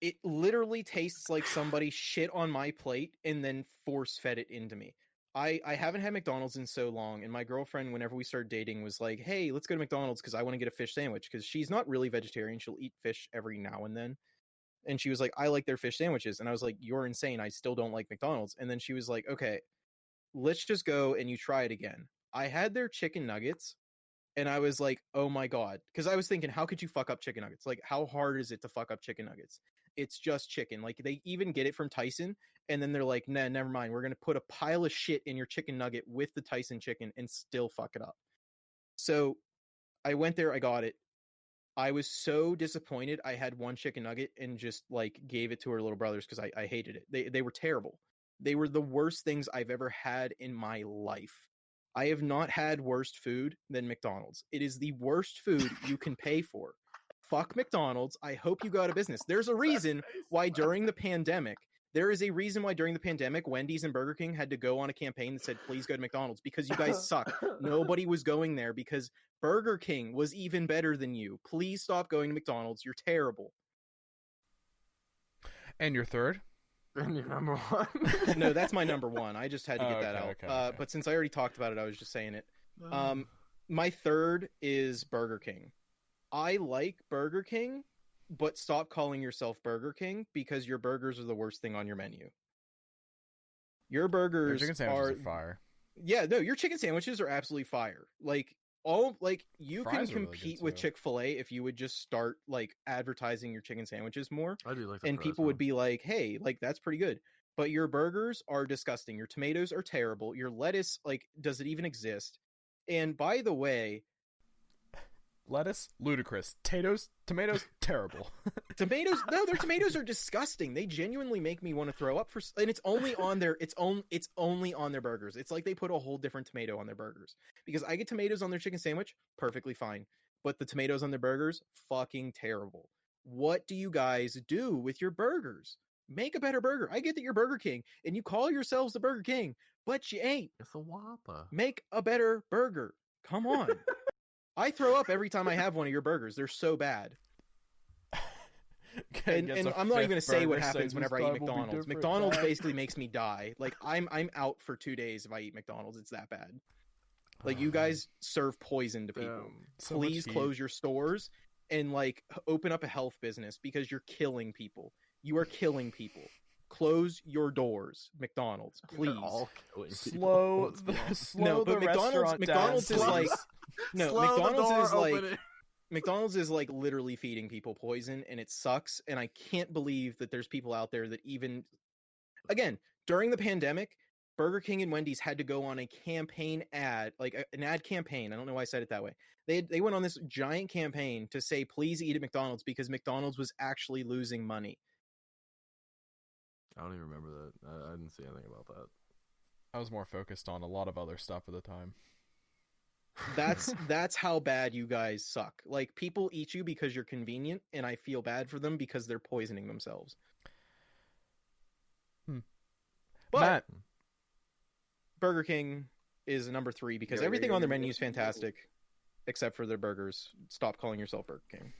Speaker 3: it literally tastes like somebody shit on my plate and then force fed it into me. I haven't had McDonald's in so long, and my girlfriend, whenever we started dating, was like, hey, let's go to McDonald's because I want to get a fish sandwich, because she's not really vegetarian. She'll eat fish every now and then. And she was like, I like their fish sandwiches. And I was like, you're insane. I still don't like McDonald's. And then she was like, okay, let's just go and you try it again. I had their chicken nuggets, and I was like, oh my God. Because I was thinking, how could you fuck up chicken nuggets? Like, how hard is it to fuck up chicken nuggets? It's just chicken. Like, they even get it from Tyson, and then they're like, nah, never mind. We're going to put a pile of shit in your chicken nugget with the Tyson chicken and still fuck it up. So I went there, I got it. I was so disappointed. I had one chicken nugget and just, like, gave it to her little brothers because I hated it. They were terrible. They were the worst things I've ever had in my life. I have not had worse food than McDonald's. It is the worst food you can pay for. Fuck McDonald's. I hope you go out of business. There's a reason why during the pandemic, Wendy's and Burger King had to go on a campaign that said, please go to McDonald's, because you guys suck. Nobody was going there because Burger King was even better than you. Please stop going to McDonald's. You're terrible.
Speaker 1: And your third?
Speaker 4: And your number one.
Speaker 3: No, that's my number one. I just had to get that
Speaker 1: Okay,
Speaker 3: out.
Speaker 1: okay.
Speaker 3: But since I already talked about it, I was just saying it. My third is Burger King. I like Burger King, but stop calling yourself Burger King, because your burgers are the worst thing on your menu. Your
Speaker 1: Your
Speaker 3: burgers
Speaker 1: chicken sandwiches are fire.
Speaker 3: Yeah, no, your chicken sandwiches are absolutely fire. Like, you
Speaker 1: Fries
Speaker 3: can
Speaker 1: are really good,
Speaker 3: compete with
Speaker 1: too.
Speaker 3: Chick-fil-A if you would just start, like, advertising your chicken sandwiches more,
Speaker 4: I do like the
Speaker 3: and
Speaker 4: fries,
Speaker 3: people would
Speaker 4: though.
Speaker 3: be like, hey, like, that's pretty good. But your burgers are disgusting. Your tomatoes are terrible. Your lettuce, like, does it even exist? And by the way,
Speaker 1: Lettuce, ludicrous. Tomatoes, terrible.
Speaker 3: tomatoes, no, their tomatoes are disgusting. They genuinely make me want to throw up and it's only on their burgers. It's like they put a whole different tomato on their burgers. Because I get tomatoes on their chicken sandwich, perfectly fine. But the tomatoes on their burgers, fucking terrible. What do you guys do with your burgers? Make a better burger. I get that you're Burger King and you call yourselves the Burger King, but you ain't.
Speaker 4: It's a Whopper.
Speaker 3: Make a better burger. Come on. I throw up every time I have one of your burgers. They're so bad. And I'm not even going to say what happens whenever I eat McDonald's. McDonald's basically makes me die. Like, I'm out for 2 days if I eat McDonald's. It's that bad. Like, you guys serve poison to people.
Speaker 4: Damn.
Speaker 1: So much
Speaker 3: Please
Speaker 1: heat.
Speaker 3: close your stores and, like, open up a health business, because you're killing people. You are killing people. Close your doors, McDonald's, please.
Speaker 4: They're all killing people.
Speaker 1: Slow
Speaker 4: Let's be honest.
Speaker 1: slow
Speaker 3: No,
Speaker 1: the
Speaker 3: but
Speaker 1: restaurant
Speaker 3: McDonald's
Speaker 1: down,
Speaker 3: is like
Speaker 1: please.
Speaker 3: no,
Speaker 4: Slow the
Speaker 3: McDonald's
Speaker 4: door,
Speaker 3: is like
Speaker 4: open it.
Speaker 3: McDonald's is like literally feeding people poison, and it sucks. And I can't believe that there's people out there that even, again, during the pandemic, Burger King and Wendy's had to go on a campaign ad, like an ad campaign. I don't know why I said it that way. They went on this giant campaign to say, please eat at McDonald's, because McDonald's was actually losing money.
Speaker 4: I don't even remember that. I didn't see anything about that.
Speaker 1: I was more focused on a lot of other stuff at the time.
Speaker 3: That's how bad you guys suck. Like, people eat you because you're convenient, and I feel bad for them because they're poisoning themselves. But
Speaker 1: Matt,
Speaker 3: Burger King is number 3 because
Speaker 2: Yo,
Speaker 3: everything
Speaker 2: yo,
Speaker 3: on their
Speaker 2: yo,
Speaker 3: menu is
Speaker 2: yo, yo.
Speaker 3: fantastic, except for their burgers. Stop calling yourself Burger King.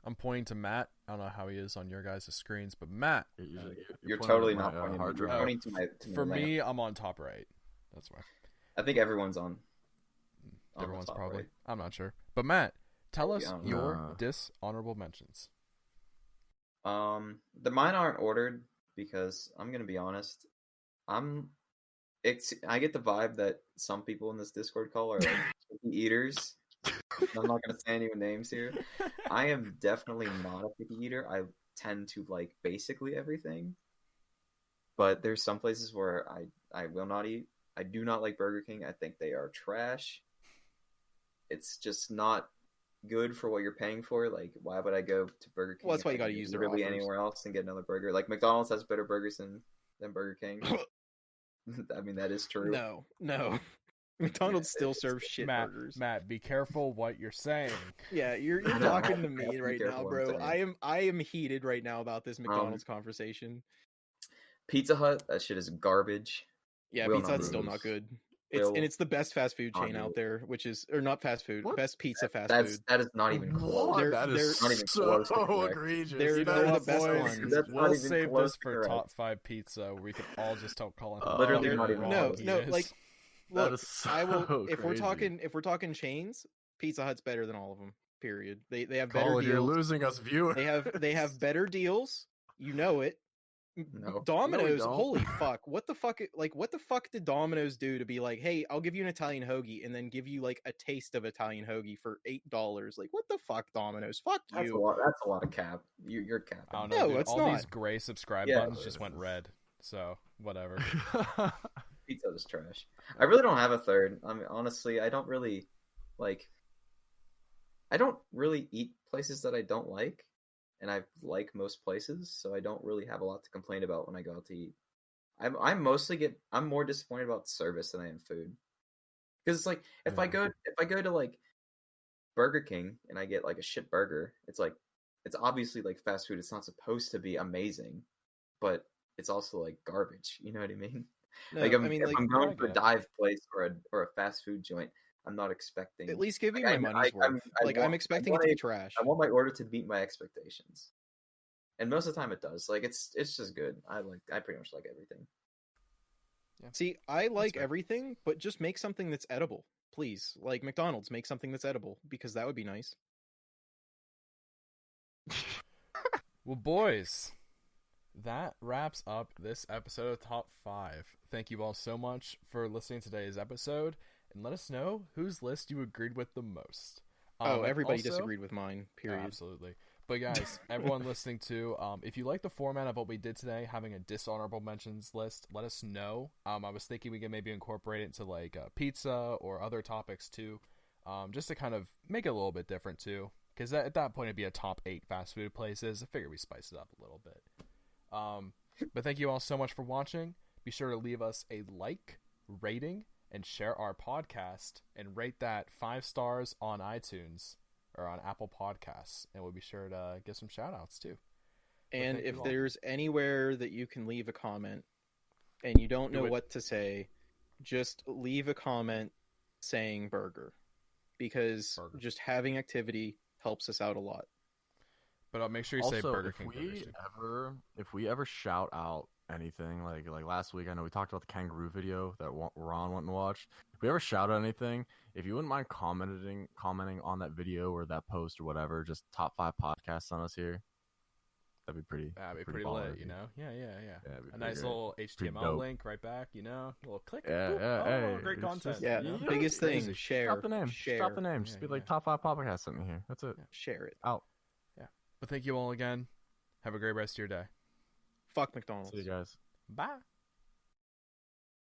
Speaker 1: I'm pointing to Matt. I don't know how he is on your guys' screens, but Matt,
Speaker 2: You're
Speaker 4: pointing
Speaker 2: totally
Speaker 4: at
Speaker 2: not
Speaker 4: my,
Speaker 2: pointing.
Speaker 4: hard
Speaker 2: You're
Speaker 4: drive.
Speaker 2: pointing to my
Speaker 1: for
Speaker 2: lamp.
Speaker 1: me, I'm on top right. That's why.
Speaker 2: I think everyone's on the
Speaker 1: Everyone's
Speaker 2: top
Speaker 1: probably.
Speaker 2: right.
Speaker 1: I'm not sure. But Matt, tell us
Speaker 2: Yeah,
Speaker 1: your
Speaker 4: nah.
Speaker 1: dishonorable mentions.
Speaker 2: The mine aren't ordered because I'm gonna be honest. I get the vibe that some people in this Discord call are like picky eaters. I'm not gonna say any names here. I am definitely not a picky eater. I tend to like basically everything. But there's some places where I will not eat. I do not like Burger King. I think they are trash. It's just not good for what you're paying for. Like, why would I go to Burger King?
Speaker 3: Well, that's why
Speaker 2: if
Speaker 3: you
Speaker 2: I
Speaker 3: gotta
Speaker 2: can
Speaker 3: use
Speaker 2: go
Speaker 3: their
Speaker 2: literally
Speaker 3: offers.
Speaker 2: anywhere else and get another burger. Like McDonald's has better burgers than Burger King. I mean, that is true.
Speaker 3: No. McDonald's still
Speaker 2: it's-
Speaker 3: serves shit
Speaker 1: Matt,
Speaker 3: burgers.
Speaker 1: Matt, be careful what you're saying.
Speaker 3: Yeah, you're
Speaker 2: I know,
Speaker 3: talking
Speaker 2: I
Speaker 3: to
Speaker 2: have
Speaker 3: me
Speaker 2: to be
Speaker 3: right
Speaker 2: careful
Speaker 3: now,
Speaker 2: what I'm
Speaker 3: bro.
Speaker 2: saying.
Speaker 3: I am heated right now about this McDonald's conversation.
Speaker 2: Pizza Hut, that shit is garbage.
Speaker 3: Yeah,
Speaker 2: will
Speaker 3: Pizza
Speaker 2: not
Speaker 3: Hut's still
Speaker 2: eat.
Speaker 3: not good.
Speaker 2: Will
Speaker 3: It's the best fast food
Speaker 2: not
Speaker 3: chain
Speaker 2: eat
Speaker 3: out
Speaker 2: it.
Speaker 3: there, which is or not fast food,
Speaker 4: What?
Speaker 3: best pizza fast
Speaker 2: That's
Speaker 3: food.
Speaker 2: that is not even close.
Speaker 3: They're-
Speaker 4: That is
Speaker 2: not even
Speaker 4: so
Speaker 2: close to correct.
Speaker 4: egregious.
Speaker 3: They're
Speaker 1: You know
Speaker 3: the
Speaker 1: what,
Speaker 3: best
Speaker 1: boys?
Speaker 3: ones.
Speaker 2: That's not
Speaker 1: We'll
Speaker 2: even
Speaker 1: save
Speaker 2: close
Speaker 1: this
Speaker 2: to
Speaker 1: for
Speaker 2: correct.
Speaker 1: top 5 pizza, where we can all just start calling him.
Speaker 2: Literally
Speaker 1: how
Speaker 2: not even
Speaker 1: wrong
Speaker 2: close.
Speaker 1: he
Speaker 3: No,
Speaker 1: is.
Speaker 3: like
Speaker 4: That
Speaker 3: look,
Speaker 4: is so
Speaker 3: I will if
Speaker 4: crazy.
Speaker 3: we're talking chains, Pizza Hut's better than all of them. Period. They have better
Speaker 4: Colin, you're
Speaker 3: deals.
Speaker 4: losing us viewers.
Speaker 3: They have better deals. You know it.
Speaker 2: No.
Speaker 3: Domino's,
Speaker 4: don't.
Speaker 3: holy fuck! What the fuck did Domino's do to be like, hey, I'll give you an Italian hoagie and then give you like a taste of Italian hoagie for $8? Like, what the fuck, Domino's? Fuck
Speaker 2: That's
Speaker 3: you.
Speaker 2: a lot of cap. You're capping.
Speaker 1: I don't know,
Speaker 3: No,
Speaker 1: dude.
Speaker 3: it's
Speaker 1: All
Speaker 3: not.
Speaker 1: these gray subscribe
Speaker 2: Yeah,
Speaker 1: buttons
Speaker 2: but
Speaker 1: just went red. So, whatever.
Speaker 2: Pizza is trash. I really don't have a third. I mean, honestly, I don't really eat places that I don't like, and I like most places, so I don't really have a lot to complain about when I go out to eat. I'm more disappointed about service than I am food. Because it's like if I go to like Burger King and I get like a shit burger, it's like it's obviously like fast food. It's not supposed to be amazing, but it's also like garbage. You know what I mean?
Speaker 3: No,
Speaker 2: Like
Speaker 3: I mean,
Speaker 2: if
Speaker 3: like,
Speaker 2: I'm
Speaker 1: I
Speaker 2: going for a
Speaker 1: get it.
Speaker 2: dive place or a fast food joint, I'm not expecting.
Speaker 3: at least give me
Speaker 2: Like,
Speaker 3: my
Speaker 2: I-
Speaker 3: money's
Speaker 2: I'm-
Speaker 3: worth.
Speaker 2: I
Speaker 3: Like,
Speaker 2: want-
Speaker 3: I'm expecting
Speaker 2: I
Speaker 3: it to be
Speaker 2: want
Speaker 3: trash.
Speaker 2: I want my order to meet my expectations, and most of the time it does. Like it's just good. I pretty much like everything.
Speaker 3: See, I like
Speaker 1: fair.
Speaker 3: everything, but just make something that's edible, please. Like McDonald's, make something that's edible because that would be nice.
Speaker 1: Well, boys, that wraps up this episode of Top 5. Thank you all so much for listening to today's episode, and let us know whose list you agreed with the most.
Speaker 3: Oh,
Speaker 1: and
Speaker 3: everybody
Speaker 1: also-
Speaker 3: disagreed with mine. Period.
Speaker 1: Absolutely. But guys, everyone listening to, if you like the format of what we did today, having a dishonorable mentions list, let us know. I was thinking we could maybe incorporate it into like pizza or other topics too, just to kind of make it a little bit different too. Because at that point it'd be a top 8 fast food places. I figure we spice it up a little bit. But thank you all so much for watching. Be sure to leave us a like, rating, and share our podcast, and rate that 5 stars on iTunes or on Apple Podcasts, and we'll be sure to give some shout outs too.
Speaker 3: And
Speaker 1: thank
Speaker 3: if
Speaker 1: you all.
Speaker 3: there's anywhere that you can leave a comment and you don't
Speaker 1: Do
Speaker 3: know
Speaker 1: it.
Speaker 3: what to say, just leave a comment saying burger. Because
Speaker 1: Burger.
Speaker 3: just having activity helps us out a lot.
Speaker 1: But make sure you
Speaker 4: Also,
Speaker 1: say Burger
Speaker 4: if
Speaker 1: King
Speaker 4: we
Speaker 1: burgers, too.
Speaker 4: if we ever shout out anything like last week, I know we talked about the kangaroo video that Ron went and watched. If we ever shout out anything, if you wouldn't mind commenting on that video or that post or whatever, just top 5 podcasts on us here. That'd be pretty.
Speaker 1: That'd be pretty
Speaker 4: baller,
Speaker 1: lit, you know? Yeah.
Speaker 4: it'd be
Speaker 1: A
Speaker 4: pretty
Speaker 1: nice
Speaker 4: great.
Speaker 1: little
Speaker 4: Pretty
Speaker 1: HTML
Speaker 4: dope.
Speaker 1: link right back, you know? A little click.
Speaker 4: Yeah,
Speaker 1: boop.
Speaker 4: yeah,
Speaker 1: Oh,
Speaker 4: hey,
Speaker 1: great
Speaker 4: it's
Speaker 1: content.
Speaker 4: just-
Speaker 3: Yeah,
Speaker 1: you know?
Speaker 3: biggest
Speaker 1: Crazy.
Speaker 3: thing, share.
Speaker 4: Drop the name.
Speaker 3: Share.
Speaker 4: Drop the name.
Speaker 1: Yeah,
Speaker 4: Just be
Speaker 1: yeah.
Speaker 4: like top 5 podcasts in here. That's it.
Speaker 3: Share it.
Speaker 4: Out.
Speaker 1: But thank you all again. Have a great rest of your day.
Speaker 3: Fuck McDonald's.
Speaker 4: See you guys.
Speaker 1: Bye.